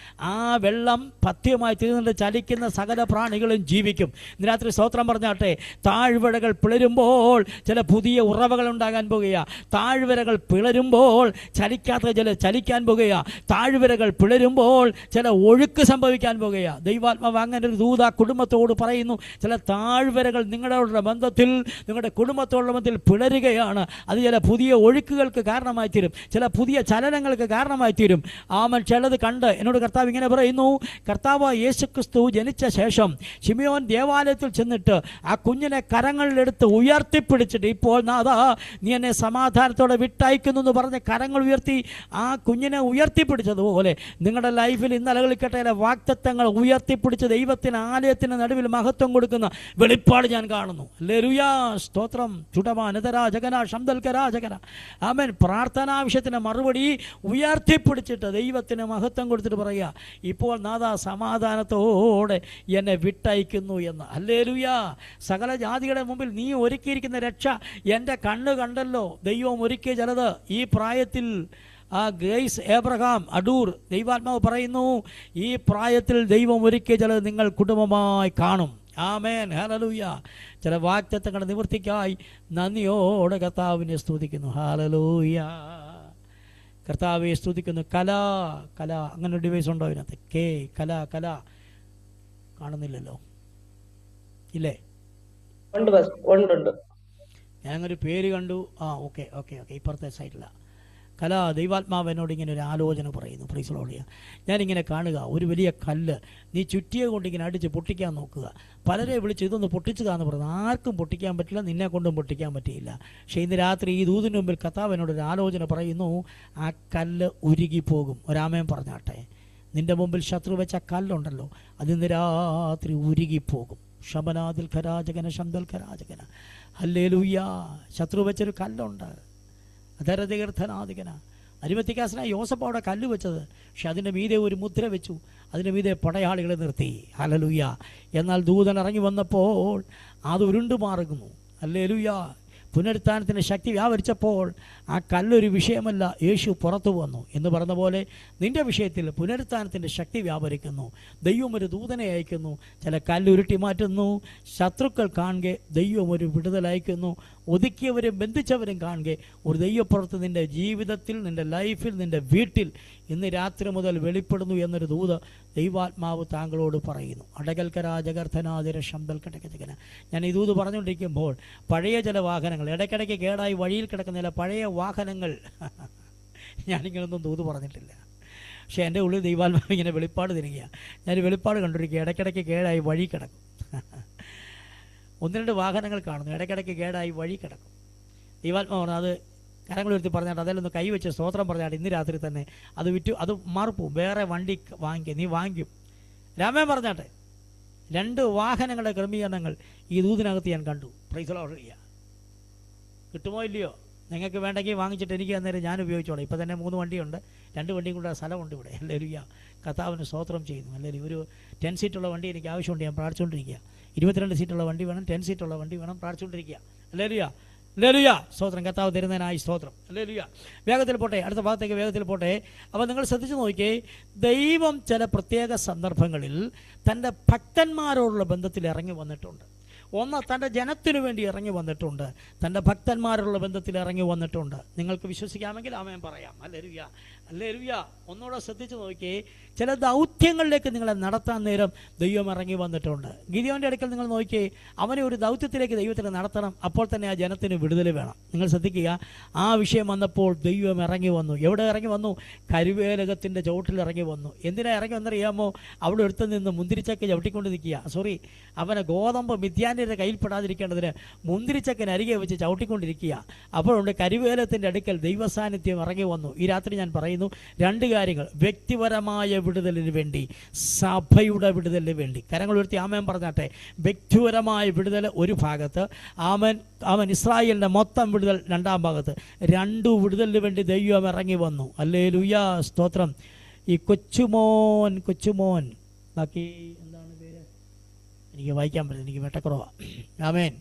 ആ വെള്ളം പഥ്യമായി തീർന്നിട്ട് ചലിക്കുന്ന സകല പ്രാണികളും ജീവിക്കും. ഇന്ന് രാത്രി സ്തോത്രം പറഞ്ഞാട്ടെ. താഴ്വരകൾ പിളരുമ്പോൾ ചില പുതിയ ഉറവകൾ ഉണ്ടാകാൻ പോകുക. താഴ്വരകൾ പിളരുമ്പോൾ ചലിക്കാത്ത ചില ചലിക്കാൻ പോകുക. താഴ്വരകൾ പിളരുമ്പോൾ ചില ഒഴുക്ക് സംഭവിക്കാൻ പോകുക. ദൈവാത്മാവ് അങ്ങനെ ഒരു ദൂത കുടുംബത്തോട് പറയുന്നു. ചില താഴ്വരകൾ നിങ്ങളുടെ ബന്ധത്തിൽ, നിങ്ങളുടെ കുടുംബത്തോടുള്ള ബന്ധത്തിൽ പിളരുകയാണ്. അത് ചില പുതിയ ഒഴുക്കുകൾക്ക് കാരണമായി തീരും, ചില പുതിയ ചലനങ്ങൾക്ക് കാരണമായി തീരും. ആമൻ. ചിലത് കണ്ട് എന്നോട് കർത്താവ് ഇങ്ങനെ പറയുന്നു. കർത്താവ് യേശുക്രിസ്തു ജനിച്ച ശേഷം ശിമിയോൻ ദേവാലയത്തിൽ ചെന്നിട്ട് ആ കുഞ്ഞിനെ കരങ്ങളിലെടുത്ത് ഉയർത്തിപ്പിടിച്ചിട്ട്, ഇപ്പോൾ നാഥാ നീ എന്നെ സമാധാനത്തോടെ വിട്ടയക്കുന്നു എന്ന് പറഞ്ഞ് കരങ്ങൾ ഉയർത്തി ആ കുഞ്ഞിനെ ഉയർത്തിപ്പിടിച്ചതുപോലെ നിങ്ങളുടെ ലൈഫിൽ ഇന്നലകളിക്കട്ടെ വാഗ്ദത്തങ്ങൾ ഉയർത്തിപ്പിടിച്ച് ദൈവത്തിന് ആലയത്തിന് നടുവിൽ മഹത്വം കൊടുക്കുന്ന വെളിപ്പാട് ഞാൻ കാണുന്നു. ഹല്ലേലൂയ. സ്തോത്രം. ചുടമാനതരാജകന ശബ്ദൽക്കരാജകന. ആമേൻ. പ്രാർത്ഥനാവിഷയത്തിന് മറുപടി ഉയർത്തിപ്പിടിച്ചിട്ട് ദൈവത്തിന് മഹത്വം കൊടുത്തിട്ട് പറയുക, ഇപ്പോൾ നാഥാ സമാധാനത്തോടെ എന്നെ വിട്ടയക്കുന്നു എന്ന്. ഹല്ലേലൂയ. സകല ജാതികളുടെ മുമ്പിൽ നീ ഒരുക്കിയിരിക്കുന്ന രക്ഷ എൻ്റെ കണ്ണ് കണ്ടല്ലോ. ദൈവം ഒരുക്കിയ ചിലത് ഈ പ്രായത്തിൽ, ആ ഗ്രേസ് എബ്രഹാം അടൂർ, ദൈവാത്മാവ് പറയുന്നു, ഈ പ്രായത്തിൽ ദൈവം ഒരുക്കിയ ചിലത് നിങ്ങൾ കുടുംബമായി കാണും. ആമേൻ. ഹല്ലേലൂയ. ചില വാഗ്ദത്തങ്ങളുടെ നിവൃത്തിക്കായി നന്ദിയോടെ കർത്താവിനെ സ്തുതിക്കുന്നു. ഹല്ലേലൂയ. കർത്താവെ സ്തുതിക്കുന്നു. കല അങ്ങനെ ഒരു ഡിവൈസ് ഉണ്ടോ അതിനകത്ത്? കല കാണുന്നില്ലല്ലോ, ഇല്ലേ? ഞാനൊരു പേര് കണ്ടു. ഓക്കെ ഇപ്പുറത്തെ സൈഡിലാണ് കല. ദൈവാത്മാവ് എന്നോട് ഇങ്ങനെ ഒരു ആലോചന പറയുന്നു. Price the Lord. ഞാനിങ്ങനെ കാണുക, ഒരു വലിയ കല്ല് നീ ചുറ്റിയ കൊണ്ട് ഇങ്ങനെ അടിച്ച് പൊട്ടിക്കാൻ നോക്കുക. പലരെ വിളിച്ച് ഇതൊന്ന് പൊട്ടിച്ചതാന്ന് പറഞ്ഞു. ആർക്കും പൊട്ടിക്കാൻ പറ്റില്ല, നിന്നെ കൊണ്ടും പൊട്ടിക്കാൻ പറ്റിയില്ല. പക്ഷേ ഇന്ന് രാത്രി ഈ ദൂതിന് മുമ്പിൽ കർത്താവ് എന്നോടൊരു ആലോചന പറയുന്നു. ആ കല്ല് ഉരുകിപ്പോകും. ഒരാമയം പറഞ്ഞാട്ടെ. നിന്റെ മുമ്പിൽ ശത്രു വെച്ച കല്ലുണ്ടല്ലോ, അതിന്ന് രാത്രി ഉരുകിപ്പോകും. ശബനാദിൽ ഖരാജകന ശബ്ദൽ ഖരാജകന. ഹല്ലേലൂയ. ശത്രു വെച്ചൊരു കല്ലുണ്ട്. അധരതീർത്ഥനാദികന. അരിമത്തിക്കാസനായ യോസഫ് അവിടെ കല്ല് വെച്ചത്, പക്ഷെ അതിൻ്റെ മീതെ ഒരു മുദ്ര വെച്ചു, അതിൻ്റെ മീതെ പടയാളികളെ നിർത്തി. ഹല്ലേലൂയ. എന്നാൽ ദൂതൻ ഇറങ്ങി വന്നപ്പോൾ അത് ഉരുണ്ടു മാറുന്നു. ഹല്ലേലൂയ. പുനരുത്ഥാനത്തിൻ്റെ ശക്തി വ്യാപരിച്ചപ്പോൾ ആ കല്ലൊരു വിഷയമല്ല, യേശു പുറത്തു വന്നു എന്ന് പറഞ്ഞ പോലെ നിൻ്റെ വിഷയത്തിൽ പുനരുത്ഥാനത്തിൻ്റെ ശക്തി വ്യാപരിക്കുന്നു. ദൈവം ഒരു ദൂതനെ അയക്കുന്നു, ചില കല്ലുരുട്ടി മാറ്റുന്നു. ശത്രുക്കൾ കാണുക ദൈവം ഒരു വിടുതലയക്കുന്നു. ഒതുക്കിയവരും ബന്ധിച്ചവരും കാണുക ഒരു ദൈവപ്പുറത്ത് നിൻ്റെ ജീവിതത്തിൽ, നിൻ്റെ ലൈഫിൽ, നിൻ്റെ വീട്ടിൽ ഇന്ന് രാത്രി മുതൽ വെളിപ്പെടുന്നു എന്നൊരു ദൂത് ദൈവാത്മാവ് താങ്കളോട് പറയുന്നു. അടകൽക്കരാജകർത്തനാതിര ശബ്ദൽ കടകജകന. ഞാൻ ഈ ദൂത് പറഞ്ഞുകൊണ്ടിരിക്കുമ്പോൾ പഴയ ചില വാഹനങ്ങൾ, ഇടയ്ക്കിടയ്ക്ക് കേടായി വഴിയിൽ കിടക്കുന്ന ചില പഴയ വാഹനങ്ങൾ, ഞാനിങ്ങനൊന്നും ദൂത് പറഞ്ഞിട്ടില്ല, പക്ഷേ എൻ്റെ ഉള്ളിൽ ദൈവാത്മാവ് ഇങ്ങനെ വെളിപ്പാട് തരികയാണ്. ഞാൻ വെളിപ്പാട് കണ്ടിരിക്കുക. ഇടയ്ക്കിടയ്ക്ക് കേടായി വഴി കിടക്കും. 1-2 വാഹനങ്ങൾ കാണുന്നു, ഇടയ്ക്കിടയ്ക്ക് കേടായി വഴി കിടക്കും. ദൈവാത്മാവ് പറഞ്ഞു, അത് കരങ്ങൾ ഉയർത്തി പറഞ്ഞാട്ട് അതിലൊന്ന് കൈവച്ച് സ്തോത്രം പറഞ്ഞാട്ട് ഇന്ന് രാത്രി തന്നെ അത് വിറ്റു, അത് മാറിപ്പോവും, വേറെ വണ്ടി വാങ്ങിക്കുക, നീ വാങ്ങിക്കും. രാമൻ പറഞ്ഞാട്ടെ. 2 വാഹനങ്ങളുടെ ക്രമീകരണങ്ങൾ ഈ ദൂതിനകത്ത് ഞാൻ കണ്ടു. Price the Lord. കിട്ടുമോ ഇല്ലയോ? നിങ്ങൾക്ക് വേണ്ടെങ്കിൽ വാങ്ങിച്ചിട്ട് എനിക്ക് അന്നേരം ഞാൻ ഉപയോഗിച്ചോളാം. ഇപ്പോൾ തന്നെ 3 വണ്ടിയുണ്ട്, 2 വണ്ടിയും കൂടെ സ്ഥലമുണ്ട് ഇവിടെ. ഹല്ലേലൂയ, കർത്താവിന് സ്തോത്രം ചെയ്യുന്നു. അല്ലെങ്കിൽ ഒരു 10 സീറ്റുള്ള വണ്ടി എനിക്ക് ആവശ്യമുണ്ട്, ഞാൻ പ്രാർത്ഥിച്ചുകൊണ്ടിരിക്കുക. 22 സീറ്റുള്ള വണ്ടി വേണം, 10 സീറ്റുള്ള വണ്ടി വേണം, പ്രാർത്ഥിച്ചുകൊണ്ടിരിക്കുക. ഹല്ലേലൂയ, ഹല്ലേലൂയ, സ്തോത്രം. കർത്താവ് തരുന്നതിനായി സ്തോത്രം. ഹല്ലേലൂയ. വേഗത്തിൽ പോട്ടെ, അടുത്ത ഭാഗത്തേക്ക് വേഗത്തിൽ പോട്ടെ. അപ്പോൾ നിങ്ങൾ ശ്രദ്ധിച്ച് നോക്കിയേ, ദൈവം ചില പ്രത്യേക സന്ദർഭങ്ങളിൽ തൻ്റെ ഭക്തന്മാരോടുള്ള ബന്ധത്തിൽ ഇറങ്ങി വന്നിട്ടുണ്ട്. ഒന്ന്, തൻ്റെ ജനത്തിനു വേണ്ടി ഇറങ്ങി വന്നിട്ടുണ്ട്, തൻ്റെ ഭക്തന്മാരുള്ള ബന്ധത്തിൽ ഇറങ്ങി വന്നിട്ടുണ്ട്. നിങ്ങൾക്ക് വിശ്വസിക്കാമെങ്കിൽ ആമേൻ പറയാം. Hallelujah, hallelujah. ഒന്നുകൂടെ ശ്രദ്ധിച്ച് നോക്കിയേ, ചില ദൗത്യങ്ങളിലേക്ക് നിങ്ങളെ നടത്താൻ നേരം ദൈവം ഇറങ്ങി വന്നിട്ടുണ്ട്. ഗിദിയോൻ്റെ അടുക്കൽ നിങ്ങൾ നോക്കിയേ, അവനെ ഒരു ദൗത്യത്തിലേക്ക് ദൈവത്തിന് നടത്തണം, അപ്പോൾ തന്നെ ആ ജനത്തിന് വിടുതൽ വേണം. നിങ്ങൾ ശ്രദ്ധിക്കുക, ആ വിഷയം വന്നപ്പോൾ ദൈവം ഇറങ്ങി വന്നു. എവിടെ ഇറങ്ങി വന്നു? കരുവേലകത്തിൻ്റെ ചുവട്ടിൽ ഇറങ്ങി വന്നു. എന്തിനാ ഇറങ്ങി വന്നറിയാമോ? അവിടെ അടുത്ത് നിന്ന് മുന്തിരിച്ചക്ക ചവിട്ടിക്കൊണ്ട് നിൽക്കുക. അവനെ ഗോതമ്പ് മിദ്യാന്യരുടെ കയ്യിൽപ്പെടാതിരിക്കേണ്ടതിന് മുന്തിരിച്ചക്കൻ അരികെ വെച്ച് ചവിട്ടിക്കൊണ്ടിരിക്കുക. അപ്പോഴുണ്ട് കരുവേലത്തിൻ്റെ അടുക്കൽ ദൈവസാന്നിധ്യം ഇറങ്ങി വന്നു. ഈ രാത്രി ഞാൻ പറയുന്നു 2 കാര്യങ്ങൾ. വ്യക്തിപരമായ വിടുതലിന് വേണ്ടി, സഭയുടെ വിടുതലിന് വേണ്ടി. കരങ്ങൾ ഉയർത്തി ആമേൻ പറഞ്ഞാട്ടെ. വ്യക്തിപരമായ വിടുതൽ ഒരു ഭാഗത്ത്, അവൻ ഇസ്രായേലിൻ്റെ മൊത്തം വിടുതൽ 2-ാം ഭാഗത്ത്. 2 വിടുതലിന് വേണ്ടി ദൈവം ഇറങ്ങി വന്നു. ഹല്ലേലൂയ, സ്തോത്രം. ഈ കൊച്ചുമോൻ ബാക്കി എന്താണ് പേര്? എനിക്ക് വായിക്കാൻ പറ്റില്ല, എനിക്ക് വെട്ടക്കുറവാണ്. ആമേൻ.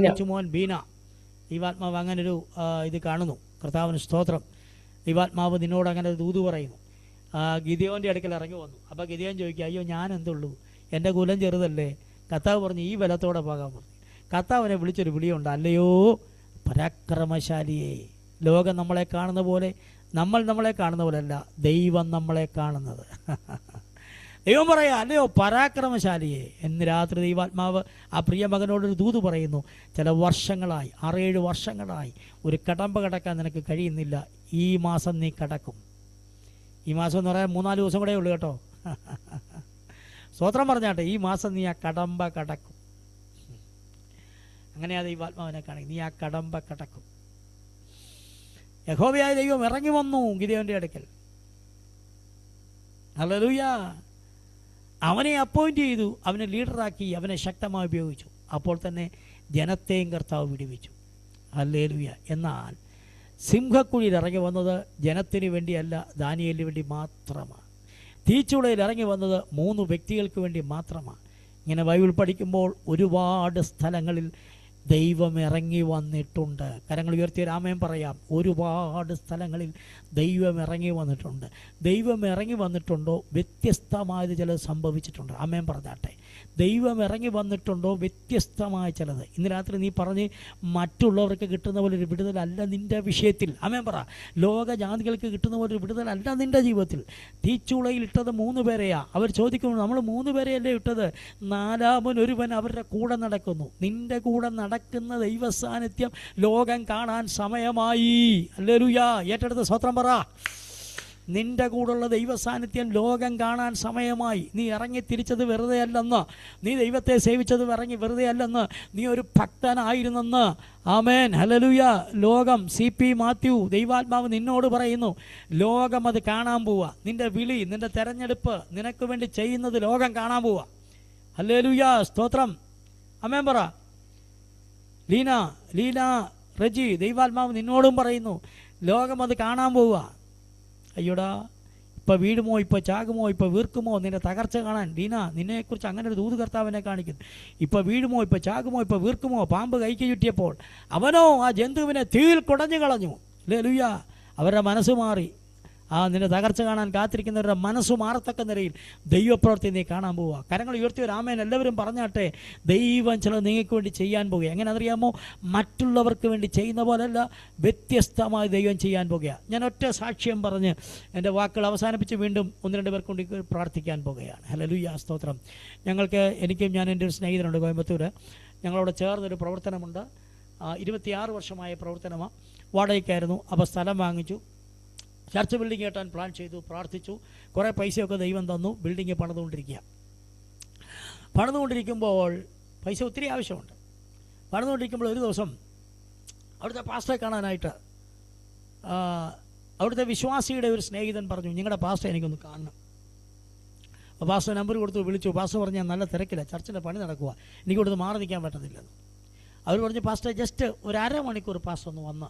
കൊച്ചുമോൻ ബീന. ദൈവാത്മാവ് അങ്ങനൊരു ഇത് കാണുന്നു. കർത്താവിന് സ്തോത്രം. ദൈവാത്മാവ് നിന്നോട് അങ്ങനെ ദൂത് പറയുന്നു. ഗിദിയോൻ്റെ അടുക്കൽ ഇറങ്ങി വന്നു. അപ്പോൾ ഗിദിയോൻ ചോദിക്കുക, അയ്യോ ഞാൻ എന്തുള്ളൂ, എൻ്റെ കുലം ചെറുതല്ലേ? കർത്താവ് പറഞ്ഞു, ഈ ബലത്തോടെ പോകാൻ പറഞ്ഞു. കർത്താവിനെ വിളിച്ചൊരു വിളിയുണ്ട്, അല്ലയോ പരാക്രമശാലിയെ. ലോകം നമ്മളെ കാണുന്ന പോലെ, നമ്മൾ നമ്മളെ കാണുന്ന പോലെയല്ല ദൈവം നമ്മളെ കാണുന്നത്. ദൈവം പറയാ, അല്ലയോ പരാക്രമശാലിയെ. എന്ന് രാത്രി ദൈവാത്മാവ് ആ പ്രിയ മകനോടൊരു ദൂത് പറയുന്നു. ചില വർഷങ്ങളായി, 6-7 വർഷങ്ങളായി ഒരു കടമ്പ കടക്കാൻ നിനക്ക് കഴിയുന്നില്ല. ഈ മാസം നീ കടക്കും. ഈ മാസം എന്ന് പറയാൻ 3-4 ദിവസം കൂടെ ഉള്ളൂ കേട്ടോ. സ്തോത്രം പറഞ്ഞാട്ടെ. ഈ മാസം നീ ആ കടമ്പ കടക്കും. അങ്ങനെയാ ദൈവാത്മാവിനെ കാണിക്കും. നീ ആ കടമ്പ കടക്കും. യഹോവയായ ദൈവം ഇറങ്ങി വന്നു ഗിദെയോന്റെ അടുക്കൽ. ഹല്ലേലൂയ. അവനെ അപ്പോയിന്റ് ചെയ്തു, അവനെ ലീഡറാക്കി, അവനെ ശക്തമായി ഉപയോഗിച്ചു. അപ്പോൾ തന്നെ ജനത്തെയും കർത്താവ് വിടുവിച്ചു. ഹല്ലേലൂയ. എന്നാൽ സിംഹക്കുഴിയിൽ ഇറങ്ങി വന്നത് ജനത്തിന് വേണ്ടിയല്ല, ദാനിയേലിന് വേണ്ടി മാത്രമാണ്. തീച്ചുളയിൽ ഇറങ്ങി വന്നത് 3 വ്യക്തികൾക്ക് വേണ്ടി മാത്രമാണ്. ഇങ്ങനെ ബൈബിൾ പഠിക്കുമ്പോൾ ഒരുപാട് സ്ഥലങ്ങളിൽ ദൈവം ഇറങ്ങി വന്നിട്ടുണ്ട്. കരങ്ങൾ ഉയർത്തി ആമേൻ പറയാം. ഒരുപാട് സ്ഥലങ്ങളിൽ ദൈവം ഇറങ്ങി വന്നിട്ടുണ്ട്. ദൈവം ഇറങ്ങി വന്നിട്ടുണ്ടോ? വ്യത്യസ്തമായത് ചിലത് സംഭവിച്ചിട്ടുണ്ട്. ആമേൻ പറഞ്ഞാട്ടെ. ദൈവം ഇറങ്ങി വന്നിട്ടുണ്ടോ? വ്യത്യസ്തമായ ചിലത്. ഇന്ന് രാത്രി നീ പറഞ്ഞ് മറ്റുള്ളവർക്ക് കിട്ടുന്ന പോലെ ഒരു വിടുതലല്ല നിൻ്റെ വിഷയത്തിൽ. ആമേൻ പറ. ലോകജാതികൾക്ക് കിട്ടുന്ന പോലെ ഒരു വിടുതലല്ല നിൻ്റെ ജീവിതത്തിൽ. തീച്ചൂളയിൽ ഇട്ടത് 3 പേരെയാ. അവർ ചോദിക്കുന്നു, നമ്മൾ 3 പേരെയല്ലേ ഇട്ടത്? 4-മൻ ഒരുവൻ അവരുടെ കൂടെ നടക്കുന്നു. നിൻ്റെ കൂടെ നടക്കുന്ന ദൈവ സാന്നിധ്യം ലോകം കാണാൻ സമയമായി. ഹല്ലേലൂയ. ഏറ്റെടുത്ത് സ്വത്രം പറ. നിന്റെ കൂടുള്ള ദൈവ സാന്നിധ്യം ലോകം കാണാൻ സമയമായി. നീ ഇറങ്ങി തിരിച്ചത് വെറുതെ അല്ലെന്ന്, നീ ദൈവത്തെ സേവിച്ചത് ഇറങ്ങി വെറുതെ അല്ലെന്ന്, നീ ഒരു ഭക്തനായിരുന്നെന്ന്. ആമേൻ. ഹല്ലേലൂയ. ലോകം CP മാത്യു ദൈവാത്മാവ് നിന്നോട് പറയുന്നു, ലോകം അത് കാണാൻ പോവുക. നിന്റെ വിളി, നിന്റെ തെരഞ്ഞെടുപ്പ്, നിനക്ക് വേണ്ടി ചെയ്യുന്നത് ലോകം കാണാൻ പോവുക. ഹല്ലേലൂയ. സ്തോത്രം. ആമേൻ പറ. ലീന റജി ദൈവാത്മാവ് നിന്നോടും പറയുന്നു, ലോകം അത് കാണാൻ പോവുക. അയ്യോടാ, ഇപ്പോൾ വീടുമോ, ഇപ്പോൾ ചാകുമോ, ഇപ്പോൾ വീർക്കുമോ, നിന്റെ തകർച്ച കാണാൻ. ലീന, നിന്നെക്കുറിച്ച് അങ്ങനെ ഒരു ദൂത് കർത്താവിനെ കാണിക്കുന്നു. ഇപ്പോൾ വീടുമോ, ഇപ്പോൾ ചാകുമോ, ഇപ്പോൾ വീർക്കുമോ. പാമ്പ് കൈക്ക് ചുറ്റിയപ്പോൾ അവനോ ആ ജന്തുവിനെ തീയിൽ കുടഞ്ഞു കളഞ്ഞു. ഹല്ലേലൂയ. അവരുടെ മനസ്സ് മാറി. നിന്റെ തകർച്ച കാണാൻ കാത്തിരിക്കുന്നവരുടെ മനസ്സ് മാറത്തക്ക നിലയിൽ ദൈവപ്രവൃത്തി നീ കാണാൻ പോവുക. കരങ്ങൾ ഉയർത്തിയ ആമേൻ എല്ലാവരും പറഞ്ഞാട്ടെ. ദൈവം ചിലത് നിങ്ങൾക്ക് വേണ്ടി ചെയ്യാൻ പോകുക. എങ്ങനെ അറിയാമോ? മറ്റുള്ളവർക്ക് വേണ്ടി ചെയ്യുന്ന പോലെയല്ല, വ്യത്യസ്തമായി ദൈവം ചെയ്യാൻ പോകുക. ഞാൻ ഒറ്റ സാക്ഷ്യം പറഞ്ഞ് എൻ്റെ വാക്കുകൾ അവസാനിപ്പിച്ച് വീണ്ടും 1-2 പേർക്ക് കൊണ്ട് പ്രാർത്ഥിക്കാൻ പോകുകയാണ്. ഹല്ലേലൂയ. സ്തോത്രം. എനിക്കും എൻ്റെ ഒരു സ്നേഹിതനുണ്ട് കോയമ്പത്തൂർ. ഞങ്ങളവിടെ ചേർന്നൊരു പ്രവർത്തനമുണ്ട്. 26 വർഷമായ പ്രവർത്തനമാണ്. വാടകയ്ക്കായിരുന്നു. അപ്പോൾ സ്ഥലം വാങ്ങിച്ചു. ചർച്ച് ബിൽഡിംഗ് കെട്ടാൻ പ്ലാൻ ചെയ്തു, പ്രാർത്ഥിച്ചു. കുറേ പൈസയൊക്കെ ദൈവം തന്നു. ബിൽഡിങ് പണിതുകൊണ്ടിരിക്കുമ്പോൾ പൈസ ഒത്തിരി ആവശ്യമുണ്ട്. പണിതുകൊണ്ടിരിക്കുമ്പോൾ ഒരു ദിവസം അവിടുത്തെ പാസ്റ്ററെ കാണാനായിട്ട് അവിടുത്തെ വിശ്വാസിയുടെ ഒരു സ്നേഹിതൻ പറഞ്ഞു, നിങ്ങളുടെ പാസ്റ്ററെ എനിക്കൊന്ന് കാണണം. അപ്പോൾ പാസ്റ്റർ നമ്പർ കൊടുത്തു, വിളിച്ചു. പാസ്റ്റർ പറഞ്ഞു, ഞാൻ നല്ല തിരക്കില്ല, ചർച്ചിൻ്റെ പണി നടക്കുക, എനിക്കിവിടുന്ന് മാറി നിൽക്കാൻ പറ്റത്തില്ലെന്ന്. അവർ പറഞ്ഞു പാസ്റ്റർ ജസ്റ്റ് ഒരു അരമണിക്കൂർ പാസ്റ്റർ ഒന്ന് വന്ന്.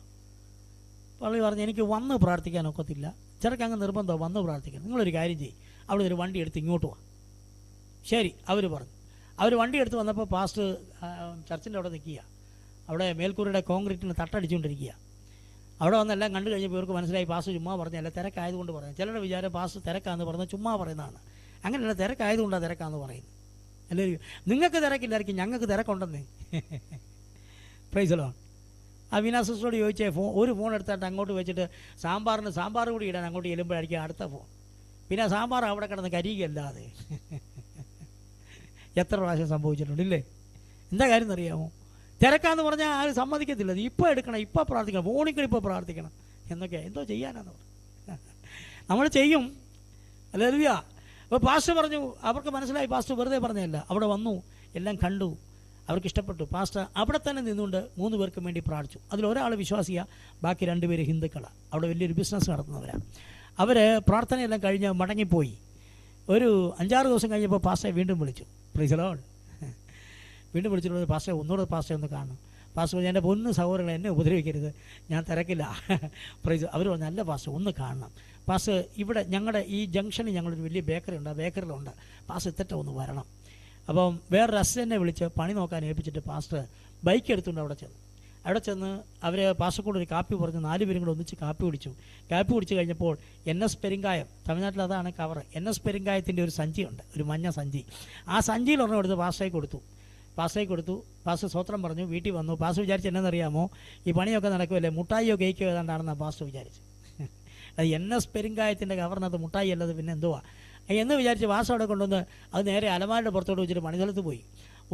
പള്ളി പറഞ്ഞു എനിക്ക് വന്ന് പ്രാർത്ഥിക്കാൻ ഒക്കത്തില്ല, ചിലർക്ക് അങ്ങ് നിർബന്ധം വന്ന് പ്രാർത്ഥിക്കണം. നിങ്ങളൊരു കാര്യം ചെയ്യും, അവിടെ ഒരു വണ്ടി എടുത്ത് ഇങ്ങോട്ട് വാ. ശരി, അവർ പറഞ്ഞു. അവർ വണ്ടി എടുത്ത് വന്നപ്പോൾ പാസ്റ്റർ ചർച്ചിൻ്റെ അവിടെ നിൽക്കുക. അവിടെ മേൽക്കൂരയുടെ കോൺക്രീറ്റിന് തട്ടടിച്ചുകൊണ്ടിരിക്കുക. അവിടെ വന്നെല്ലാം കണ്ടു കഴിഞ്ഞപ്പോൾ ഇവർക്ക് മനസ്സിലായി പാസ്റ്റർ ചുമ്മാ പറഞ്ഞല്ല, തിരക്കായതുകൊണ്ട് പറയാം. ചിലരുടെ വിചാരം പാസ്റ്റർ തിരക്കാന്ന് പറഞ്ഞാൽ ചുമ്മാ പറയുന്നതാണ്. അങ്ങനെയല്ല, തിരക്കായതുകൊണ്ടാണ് തിരക്കാന്ന് പറയുന്നത്. അല്ലെങ്കിൽ നിങ്ങൾക്ക് തിരക്കില്ലായിരിക്കും, ഞങ്ങൾക്ക് തിരക്കുണ്ടെന്നേ. Praise Lord. ആ വിനാസിസ്റ്റോട് ചോദിച്ചേ, ഒരു ഫോൺ എടുത്തിട്ട് അങ്ങോട്ട് വെച്ചിട്ട് സാമ്പാർ കൂടി ഇടാൻ അങ്ങോട്ട് ചെല്ലുമ്പോഴായിരിക്കും അടുത്ത ഫോൺ. പിന്നെ സാമ്പാർ അവിടെ കിടന്ന് കരികയല്ലാതെ എത്ര പ്രാവശ്യം സംഭവിച്ചിട്ടുണ്ടില്ലേ? എന്താ കാര്യം എന്നറിയാമോ? തിരക്കാന്ന് പറഞ്ഞാൽ ആരും സമ്മതിക്കത്തില്ല. ഇപ്പോൾ എടുക്കണം, ഇപ്പോൾ പ്രാർത്ഥിക്കണം, ഫോണിൽ ഇപ്പോൾ പ്രാർത്ഥിക്കണം എന്നൊക്കെ എന്തോ ചെയ്യാനാന്ന് പറഞ്ഞു. നമ്മൾ ചെയ്യും. ഹല്ലേലൂയ. അപ്പോൾ പാസ്റ്റർ പറഞ്ഞു, അവർക്ക് മനസ്സിലായി പാസ്റ്റർ വെറുതെ പറഞ്ഞതല്ല. അവിടെ വന്നു, എല്ലാം കണ്ടു, അവർക്ക് ഇഷ്ടപ്പെട്ടു. പാസ്റ്റർ അവിടെ തന്നെ നിന്നുകൊണ്ട് 3 പേർക്കും വേണ്ടി പ്രാർത്ഥിച്ചു. അതിലൊരാൾ വിശ്വാസിയാണ്, ബാക്കി 2 പേര് ഹിന്ദുക്കളാണ്. അവിടെ വലിയൊരു ബിസിനസ് നടത്തുന്നവരാണ്. അവർ പ്രാർത്ഥനയെല്ലാം കഴിഞ്ഞ് മടങ്ങിപ്പോയി. ഒരു 5-6 ദിവസം കഴിഞ്ഞപ്പോൾ പാസ്റ്ററെ വീണ്ടും വിളിച്ചു. Price the Lord. വീണ്ടും വിളിച്ചിട്ട് പാസ്റ്ററെ ഒന്നുകൂടെ പാസ്റ്ററെ ഒന്ന് കാണും. പാസ്റ്റർ പറഞ്ഞു, എൻ്റെ പൊന്നു സഹോദരങ്ങളെ എന്നെ ഉപദ്രവിക്കരുത്, ഞാൻ തിരക്കില്ല. പ്രൈസ്. അവർ പറഞ്ഞു, നല്ല പാസ്റ്റർ ഒന്ന് കാണണം. പാസ്റ്റർ ഇവിടെ ഞങ്ങളുടെ ഈ ജംഗ്ഷനിൽ ഞങ്ങളൊരു വലിയ ബേക്കറി ഉണ്ട്, ആ ബേക്കറിയിലുണ്ട്, പാസ്റ്റർ എത്തിട്ട് ഒന്ന് വരണം. അപ്പം വേറൊരു അസിസ്റ്റൻറ്റിനെ വിളിച്ച് പണി നോക്കാൻ ഏൽപ്പിച്ചിട്ട് പാസ്റ്റർ ബൈക്ക് എടുത്തുകൊണ്ട് അവിടെ ചെന്ന് അവർ പാസ്റ്റർ കൂടെ ഒരു കാപ്പി പറഞ്ഞ് 4 പേരും കൂടെ ഒന്നിച്ച് കാപ്പി കുടിച്ചു കഴിഞ്ഞപ്പോൾ NS പെരുങ്കായം, തമിഴ്നാട്ടിൽ അതാണ് കവർ, NS പെരുങ്കായത്തിൻ്റെ ഒരു സഞ്ചിയുണ്ട്, ഒരു മഞ്ഞ സഞ്ചി. ആ സഞ്ചിയിൽ ഒരെണ്ണം എടുത്ത് പാസ്റ്ററേക്ക് കൊടുത്തു. പാസ്റ്റർ സ്വത്രം പറഞ്ഞു, വീട്ടിൽ വന്നു. പാസ്റ്റർ വിചാരിച്ച് എന്നറിയാമോ, ഈ പണിയൊക്കെ നടക്കുമല്ലേ, മുട്ടായിയോ കേക്കോ ഏതാണ്ടാണെന്നാണ് പാസ്റ്റർ വിചാരിച്ചു. അത് NS പെരുങ്കായത്തിൻ്റെ കവറിനകത്ത് മുട്ടായി അല്ലത് പിന്നെ എന്തുവാ എന്ന് വിചാരിച്ച് പാസ്റ്റർ അവിടെ കൊണ്ടുവന്ന് അത് നേരെ അലമാരുടെ പുറത്തോട്ട് വെച്ചിട്ട് പണിസ്ഥലത്ത് പോയി.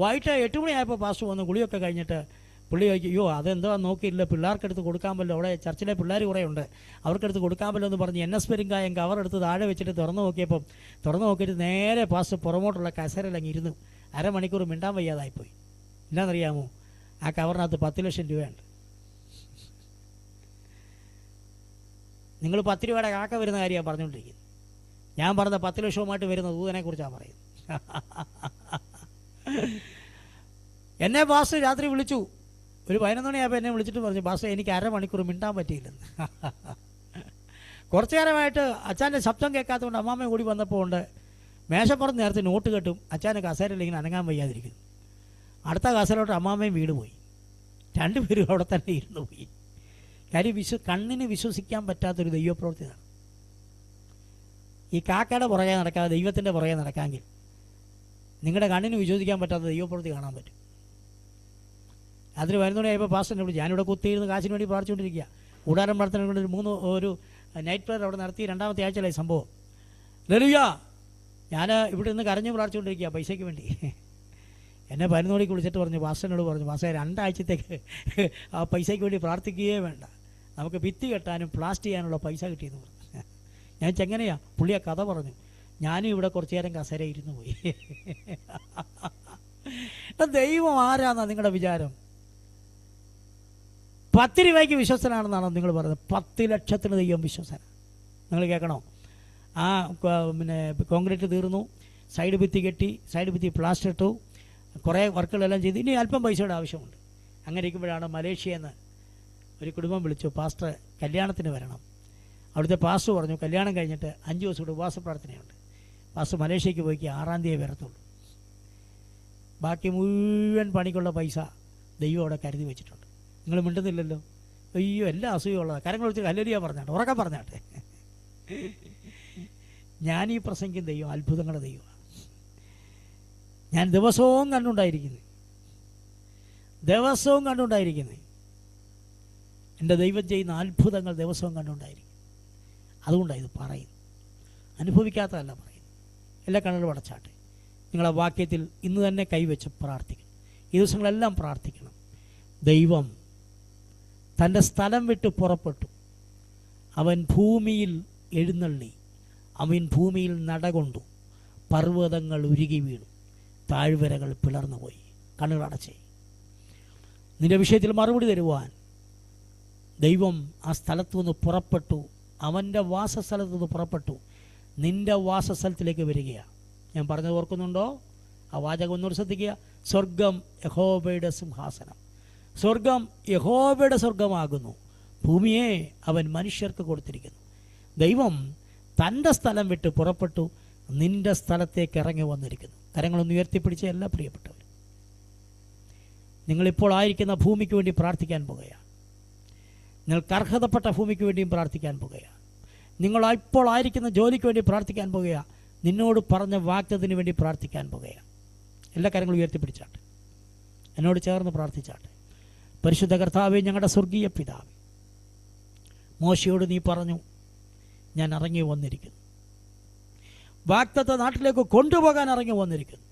വൈകിട്ട് 8 മണിയായപ്പോൾ പാസ്റ്റർ വന്ന് കുളിയൊക്കെ കഴിഞ്ഞിട്ട് പുള്ളി ചോദിക്കും, അയ്യോ അതെന്തോ നോക്കിയില്ല, പിള്ളേർക്കെടുത്ത് കൊടുക്കാൻ പറ്റില്ല, അവിടെ ചർച്ചിലെ പിള്ളേർ കുറേ ഉണ്ട്, അവർക്കെടുത്ത് കൊടുക്കാൻ പറ്റില്ല എന്ന് പറഞ്ഞ് NS പെരുങ്കായം കവറെടുത്ത് താഴെ വെച്ചിട്ട് തുറന്നു നോക്കിയിട്ട് നേരെ പാസ്റ്റർ പുറമോട്ടുള്ള കസേരയിലങ്ങ് ഇരുന്നു. അരമണിക്കൂർ മിണ്ടാൻ വയ്യാതായിപ്പോയി. എന്നാണെന്നറിയാമോ, ആ കവറിനകത്ത് 10 ലക്ഷം രൂപയുണ്ട്. നിങ്ങൾ 10 രൂപയുടെ കാക്ക വരുന്ന കാര്യമാണ് പറഞ്ഞുകൊണ്ടിരിക്കുന്നത്. ഞാൻ പറഞ്ഞ 10 ലക്ഷവുമായിട്ട് വരുന്ന ദൂതനെ കുറിച്ചാണ് പറയുന്നത്. എന്നെ പാസ്റ്റർ രാത്രി വിളിച്ചു. ഒരു 11 മണിയായപ്പോൾ എന്നെ വിളിച്ചിട്ട് പറഞ്ഞു, പാസ്റ്റർ എനിക്ക് അരമണിക്കൂർ മിണ്ടാൻ പറ്റിയില്ലെന്ന്. കുറച്ചു നേരമായിട്ട് അച്ഛൻ്റെ ശബ്ദം കേൾക്കാത്തതുകൊണ്ട് അമ്മാമ്മ കൂടി വന്നപ്പോൾ ഉണ്ട് മേശപ്പുറത്ത് നേരത്തെ നോട്ട് കെട്ടും, അച്ഛൻ്റെ കസേരയിൽ ഇങ്ങനെ അനങ്ങാൻ വയ്യാതിരിക്കുന്നു. അടുത്ത കസേരയിലോട്ട് അമ്മാമ്മയും വീട് പോയി. 2 പേരും അവിടെ തന്നെ ഇരുന്ന് പോയി. കാര്യം കണ്ണിന് വിശ്വസിക്കാൻ പറ്റാത്തൊരു ദൈവപ്രവൃത്തിയാണ്. ഈ കാക്കയുടെ പുറകെ നടക്കാതെ ദൈവത്തിൻ്റെ പുറകെ നടക്കാമെങ്കിൽ നിങ്ങളുടെ കണ്ണിന് വിശ്വസിക്കാൻ പറ്റാത്ത ദൈവപ്രവൃത്തി കാണാൻ പറ്റും. അതിന് 11 മണിയായപ്പോൾ പാസ്റ്ററിനെ വിളിച്ചു. ഞാനിവിടെ കുത്തിയിരുന്ന് കാശിന് വേണ്ടി പ്രാർത്ഥിച്ചുകൊണ്ടിരിക്കുക. കൂടാരം പ്രാർത്ഥന കൊണ്ട് ഒരു നൈറ്റ് പ്രെയർ അവിടെ നടത്തി. 2ാമത്തെ ആഴ്ചയിലായി സംഭവം. ഹല്ലേലൂയ. ഞാൻ ഇവിടെ നിന്ന് കരഞ്ഞു പ്രാർത്ഥിച്ചുകൊണ്ടിരിക്കുക പൈസയ്ക്ക് വേണ്ടി. എന്നെ 11 മണിക്ക് വിളിച്ചിട്ട് പറഞ്ഞു, പാസ്റ്ററിനോട് പറഞ്ഞു, പാസ്റ്റർ 2 ആഴ്ചത്തേക്ക് ആ പൈസയ്ക്ക് വേണ്ടി പ്രാർത്ഥിക്കുകയേ വേണ്ട, നമുക്ക് ഭിത്തി കെട്ടാനും പ്ലാസ്റ്റ് ചെയ്യാനുള്ള പൈസ കിട്ടിയെന്ന് പറഞ്ഞു. ഞാൻ ചെങ്ങനെയാ പുള്ളി ആ കഥ പറഞ്ഞു. ഞാനും ഇവിടെ കുറച്ചു നേരം കസേര ഇരുന്ന് പോയി. ദൈവം ആരാന്നാ നിങ്ങളുടെ വിചാരം? 10 രൂപയ്ക്ക് വിശ്വസനാണെന്നാണോ നിങ്ങൾ പറയുന്നത്? 10 ലക്ഷത്തിന് ദൈവം വിശ്വസന. നിങ്ങൾ കേൾക്കണോ? ആ പിന്നെ കോൺക്രീറ്റ് തീർന്നു, സൈഡ് ഭിത്തി കെട്ടി, സൈഡ് ഭിത്തി പ്ലാസ്റ്റർ ഇട്ടു, കുറേ വർക്കുകളെല്ലാം ചെയ്ത് ഇനി അല്പം പൈസയുടെ ആവശ്യമുണ്ട്. അങ്ങനെ ഇരിക്കുമ്പോഴാണ് മലേഷ്യയിൽ നിന്ന് ഒരു കുടുംബം വിളിച്ചു, പാസ്റ്റർ കല്യാണത്തിന് വരണം. അവിടുത്തെ പാസ്റ്റർ പറഞ്ഞു, കല്യാണം കഴിഞ്ഞിട്ട് 5 ദിവസം കൂടെ ഉപവാസ പ്രാർത്ഥനയുണ്ട്. പാസ്റ്റർ മലേഷ്യയ്ക്ക് പോയിക്ക് 6-ാം തീയതി വരത്തുള്ളൂ. ബാക്കി മുഴുവൻ പണിക്കുള്ള പൈസ ദൈവം അവിടെ കരുതി വെച്ചിട്ടുണ്ട്. നിങ്ങൾ മിണ്ടുന്നില്ലല്ലോ. അയ്യോ എല്ലാ അസൂയുള്ളതാണ്. കരങ്ങൾ വെച്ച് ഹല്ലേലൂയ പറഞ്ഞാട്ടെ, ഉറക്കം പറഞ്ഞാട്ടെ. ഞാൻ ഈ പ്രസംഗിക്കും ദൈവം അത്ഭുതങ്ങളുടെ ദൈവമാണ്. ഞാൻ ദിവസവും കണ്ടുകൊണ്ടായിരിക്കുന്നത്. എൻ്റെ ദൈവം ചെയ്യുന്ന അത്ഭുതങ്ങൾ ദിവസവും കണ്ടുകൊണ്ടായിരിക്കും. അതുകൊണ്ടാണ് ഇത് പറയുന്നത്. അനുഭവിക്കാത്തതല്ല പറയുന്നത്. എല്ലാ കണ്ണുകളും അടച്ചാട്ടെ. നിങ്ങളെ വാക്യത്തിൽ ഇന്ന് തന്നെ കൈവച്ച് പ്രാർത്ഥിക്കണം. ഈ ദിവസങ്ങളെല്ലാം പ്രാർത്ഥിക്കണം. ദൈവം തൻ്റെ സ്ഥലം വിട്ട് പുറപ്പെട്ടു. അവൻ ഭൂമിയിൽ എഴുന്നള്ളി. അവൻ ഭൂമിയിൽ നടകൊണ്ടു. പർവ്വതങ്ങൾ ഉരുകി വീണു, താഴ്വരകൾ പിളർന്നുപോയി. കണ്ണുകളടച്ചേ. നിന്റെ വിഷയത്തിൽ മറുപടി തരുവാൻ ദൈവം ആ സ്ഥലത്തു നിന്ന് പുറപ്പെട്ടു. അവൻ്റെ വാസസ്ഥലത്തു നിന്ന് പുറപ്പെട്ടു. നിൻ്റെ വാസസ്ഥലത്തിലേക്ക് വരികയാണ്. ഞാൻ പറഞ്ഞത് ഓർക്കുന്നുണ്ടോ? ആ വാചകം ഒന്നുകൂടി ശ്രദ്ധിക്കുക. സ്വർഗം യഹോവയുടെ സിംഹാസനം. സ്വർഗം യഹോവയുടെ സ്വർഗമാകുന്നു, ഭൂമിയെ അവൻ മനുഷ്യർക്ക് കൊടുത്തിരിക്കുന്നു. ദൈവം തൻ്റെ സ്ഥലം വിട്ട് പുറപ്പെട്ടു നിന്റെ സ്ഥലത്തേക്ക് ഇറങ്ങി വന്നിരിക്കുന്നു. കരങ്ങളൊന്ന് ഉയർത്തിപ്പിടിച്ച എല്ലാ പ്രിയപ്പെട്ടവരും, നിങ്ങളിപ്പോൾ ആയിരിക്കുന്ന ഭൂമിക്ക് വേണ്ടി പ്രാർത്ഥിക്കാൻ പോകുകയാണ്. നിങ്ങൾക്ക് അർഹതപ്പെട്ട ഭൂമിക്ക് വേണ്ടിയും പ്രാർത്ഥിക്കാൻ പോകുകയാണ്. നിങ്ങൾ ഇപ്പോൾ ആയിരിക്കുന്ന ജോലിക്ക് വേണ്ടി പ്രാർത്ഥിക്കാൻ പോകുകയാണ്. നിന്നോട് പറഞ്ഞ വാഗ്ദത്തത്തിന് വേണ്ടി പ്രാർത്ഥിക്കാൻ പോകുകയാണ്. എല്ലാ കാര്യങ്ങളും ഉയർത്തിപ്പിടിച്ചാട്ടെ, എന്നോട് ചേർന്ന് പ്രാർത്ഥിച്ചാട്ടെ. പരിശുദ്ധ കർത്താവേ, ഞങ്ങളുടെ സ്വർഗീയ പിതാവേ, മോശയോട് നീ പറഞ്ഞു, ഞാൻ ഇറങ്ങി വന്നിരിക്കുന്നു. വാഗ്ദത്ത നാട്ടിലേക്ക് കൊണ്ടുപോകാൻ ഇറങ്ങി വന്നിരിക്കുന്നു.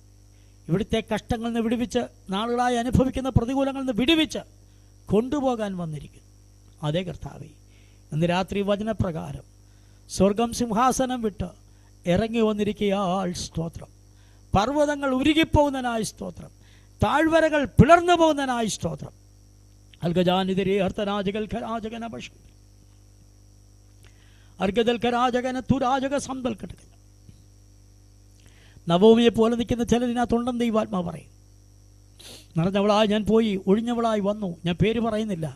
ഇവിടുത്തെ കഷ്ടങ്ങളിൽ നിന്ന് വിടുവിച്ച്, നാളുകളായി അനുഭവിക്കുന്ന പ്രതികൂലങ്ങളിൽ നിന്ന് വിടുവിച്ച് കൊണ്ടുപോകാൻ വന്നിരിക്കുന്നു. അതേ കർത്താവേ, ഇന്ന് രാത്രി വചനപ്രകാരം സ്വർഗം സിംഹാസനം വിട്ട് ഇറങ്ങി വന്നിരിക്കയാൾ സ്തോത്രം. പർവ്വതങ്ങൾ ഉരുകിപ്പോകുന്നതിനായി സ്തോത്രം. താഴ്വരകൾ പിളർന്നു പോകുന്നതിനായി സ്തോത്രം. അൽഗജാനിതിരെ അർത്ഥരാജകൽഖരാജകന പശു അർഗദൽഖരാജകന തുരാജക സന്തൽക്കട്ട നവോമിയെ പോലെ നിൽക്കുന്ന ചിലതിനകത്തുണ്ടെന്ന് ദൈവാത്മാ പറയും. നിറഞ്ഞവളായി ഞാൻ പോയി, ഒഴിഞ്ഞവളായി വന്നു. ഞാൻ പേര് പറയുന്നില്ല,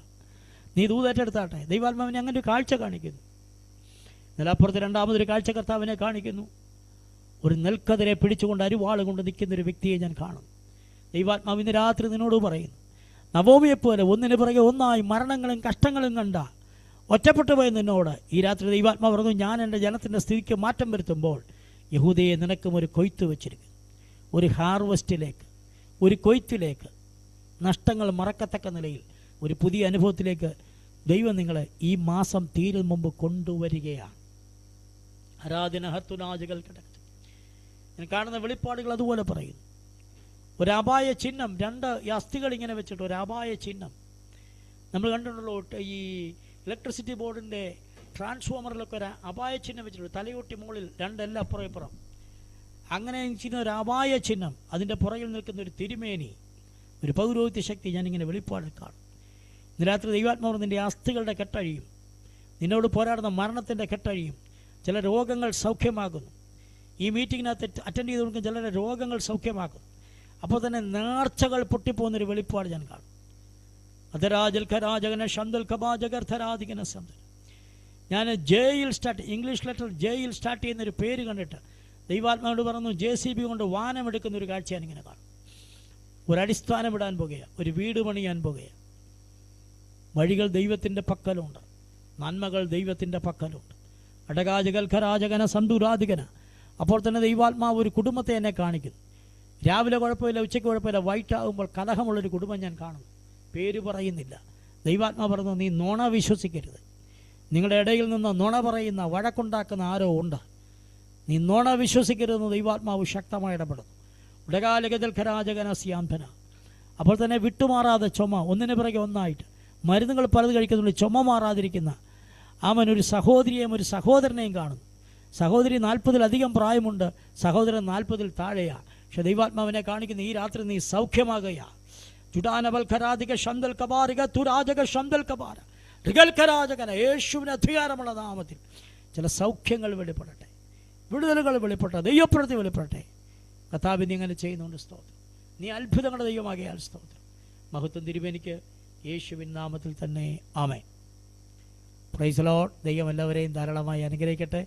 നീ ദൂതേറ്റെടുത്താട്ടെ. ദൈവാത്മാവിനെ അങ്ങനെ ഒരു കാഴ്ച കാണിക്കുന്നു. നിലപ്പുറത്ത് രണ്ടാമതൊരു കാഴ്ച കർത്താവിനെ കാണിക്കുന്നു. ഒരു നെൽക്കതിരെ പിടിച്ചുകൊണ്ട് അരിവാള് കൊണ്ട് നിൽക്കുന്നൊരു വ്യക്തിയെ ഞാൻ കാണും. ദൈവാത്മാവ് ഇന്ന് രാത്രി നിന്നോട് പറയുന്നു, നവോമിയെപ്പോലെ ഒന്നിന് പിറകെ ഒന്നായി മരണങ്ങളും കഷ്ടങ്ങളും കണ്ട ഒറ്റപ്പെട്ടു പോയ നിന്നോട് ഈ രാത്രി ദൈവാത്മാവ് പറഞ്ഞു, ഞാൻ എൻ്റെ ജനത്തിൻ്റെ സ്ഥിതിക്ക് മാറ്റം വരുത്തുമ്പോൾ യഹൂദയെ നിനക്കും ഒരു കൊയ്ത്ത് വെച്ചിരിക്കുന്നു. ഒരു ഹാർവസ്റ്റിലേക്ക്, ഒരു കൊയ്ത്തിലേക്ക്, നഷ്ടങ്ങൾ മറക്കത്തക്ക നിലയിൽ ഒരു പുതിയ അനുഭവത്തിലേക്ക് ദൈവം നിങ്ങളെ ഈ മാസം തീരും മുമ്പ് കൊണ്ടുവരികയാണ്. ആരാധന ഹത്തുനാജകൾ കിടക്കട്ടെ. ഞാൻ കാണുന്ന വെളിപ്പാടുകൾ അതുപോലെ പറയുന്നു. ഒരു അപായ ചിഹ്നം, രണ്ട് അസ്ഥികൾ ഇങ്ങനെ വെച്ചിട്ട് ഒരു അപായ ചിഹ്നം നമ്മൾ കണ്ടിട്ടുള്ളൂ. ഈ ഇലക്ട്രിസിറ്റി ബോർഡിൻ്റെ ട്രാൻസ്ഫോമറിലൊക്കെ ഒരു അപായ ചിഹ്നം വെച്ചിട്ടുണ്ട്. തലയൊട്ടി മുകളിൽ രണ്ടെല്ലാം അപ്പുറം ഇപ്പുറം അങ്ങനെ ചെയ്യുന്ന ഒരു അപായ ചിഹ്നം. അതിൻ്റെ പുറകിൽ നിൽക്കുന്ന ഒരു തിരുമേനി, ഒരു പൗരോഹിത്യ ശക്തി ഞാനിങ്ങനെ വെളിപ്പാടിൽ കാണും. ഇന്ന് രാത്രി ദൈവാത്മാവ് നിൻ്റെ അസ്ഥികളുടെ കെട്ടഴിയും. നിന്നോട് പോരാടുന്ന മരണത്തിൻ്റെ കെട്ടഴിയും. ചില രോഗങ്ങൾ സൗഖ്യമാകുന്നു. ഈ മീറ്റിങ്ങിനകത്ത് അറ്റൻഡ് ചെയ്ത് കൊടുക്കുന്ന ചിലരുടെ രോഗങ്ങൾ സൗഖ്യമാകുന്നു. അപ്പോൾ തന്നെ നേർച്ചകൾ പൊട്ടിപ്പോകുന്നൊരു വെളിപ്പാട് ഞാൻ കാണും. അധരാജൽഖരാജകന ശന്തൽ കബാജകർധരാധികന ശബ്ദം. ഞാൻ jail start, English letter jail start ചെയ്യുന്നൊരു പേര് കണ്ടിട്ട് ദൈവാത്മാവോട് പറഞ്ഞു, JCB കൊണ്ട് വാനമെടുക്കുന്ന ഒരു കാഴ്ച ഞാനിങ്ങനെ കാണും. ഒരടിസ്ഥാനം ഇടാൻ പോകുകയാണ്, ഒരു വീട് പണിയാൻ പോകുകയാണ്. വഴികൾ ദൈവത്തിൻ്റെ പക്കലുണ്ട്, നന്മകൾ ദൈവത്തിൻ്റെ പക്കലുണ്ട്. അടകാജകൽഖരാജകന സന്തുരാധികന. അപ്പോൾ തന്നെ ദൈവാത്മാവ് ഒരു കുടുംബത്തെ എന്നെ കാണിക്കുന്നു. രാവിലെ കുഴപ്പമില്ല, ഉച്ചയ്ക്ക് കുഴപ്പമില്ല, വൈകിട്ടാകുമ്പോൾ കലഹമുള്ളൊരു കുടുംബം ഞാൻ കാണുന്നു. പേര് പറയുന്നില്ല. ദൈവാത്മാവ് പറഞ്ഞു, നീ നുണ വിശ്വസിക്കരുത്. നിങ്ങളുടെ ഇടയിൽ നിന്ന് നുണ പറയുന്ന, വഴക്കുണ്ടാക്കുന്ന ആരോ ഉണ്ട്. നീ നുണ വിശ്വസിക്കരുതെന്ന് ദൈവാത്മാവ് ശക്തമായി ഇടപെടുന്നു. ഉടകാലകജൽഖരാജകനസ്യാന്ധന. അപ്പോൾ തന്നെ വിട്ടുമാറാതെ ചുമ, ഒന്നിന് പിറകെ ഒന്നായിട്ട് മരുന്നുകൾ പലത് കഴിക്കുന്നുണ്ട്. ചുമ മാറാതിരിക്കുന്ന അവൻ ഒരു സഹോദരിയെയും ഒരു സഹോദരനെയും കാണുന്നു. സഹോദരി 40-ലധികം പ്രായമുണ്ട്, സഹോദരൻ 40-ൽ താഴെയാണ്. പക്ഷെ ദൈവാത്മാവിനെ കാണിക്കുന്ന ഈ രാത്രി നീ സൗഖ്യമാകുകയാ. ചുടാനവൽഖരാധിക ശന്തൽ കബാരിക തുരാജക ശന്തൽ കബാര ഋഗൽഖരാജകന. യേശുവിന് അധികാരമുള്ള നാമത്തിൽ ചില സൗഖ്യങ്ങൾ വെളിപ്പെടട്ടെ, വിടുതലുകൾ വെളിപ്പെടട്ടെ, ദൈവപ്രവൃത്തി വെളിപ്പെടട്ടെ. കർത്താവേ, നീ അങ്ങനെ ചെയ്യുന്നുണ്ട്. സ്തോത്രം. നീ അത്ഭുതങ്ങളുടെ ദൈവമാകിയാൽ സ്തോത്രം. മഹത്വം തിരുമേനിക്ക് യേശുവിൻ നാമത്തിൽ തന്നെ ആമേൻ. Praise Lord. ദൈവം എല്ലാവരെയും ധാരാളമായി അനുഗ്രഹിക്കട്ടെ.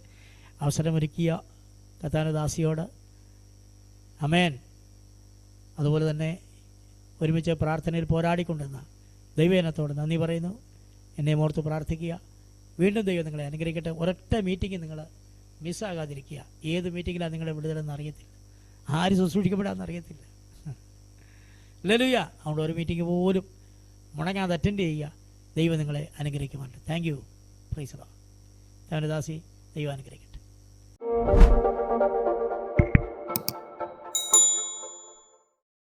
അവസരമൊരുക്കിയ കർത്താവിന്റെ ആമേൻ. അതുപോലെ തന്നെ ഒരുമിച്ച് പ്രാർത്ഥനയിൽ പോരാടിക്കൊണ്ടിരുന്ന ദൈവജനത്തോട് നന്ദി പറയുന്നു. എന്നെ ഓർത്ത് പ്രാർത്ഥിക്കുക. വീണ്ടും ദൈവം നിങ്ങളെ അനുഗ്രഹിക്കട്ടെ. ഒരൊറ്റ മീറ്റിംഗ് നിങ്ങൾ മിസ്സാകാതിരിക്കുക. ഏത് മീറ്റിങ്ങിലാണ് നിങ്ങളുടെ വിടുതലെന്ന് അറിയത്തില്ല, ആര് ശുശ്രൂഷിക്കപ്പെടാമെന്ന് അറിയത്തില്ല. ഹല്ലേലൂയ. അതുകൊണ്ട് ഒരു മീറ്റിംഗ് പോലും മുടങ്ങാതെ അറ്റൻഡ് ചെയ്യുക. ദൈവം നിങ്ങളെ അനുഗ്രഹിക്കുന്നുണ്ട്. Thank you. Praise the Lord. ദാസി, ദൈവം അനുഗ്രഹിക്കട്ടെ.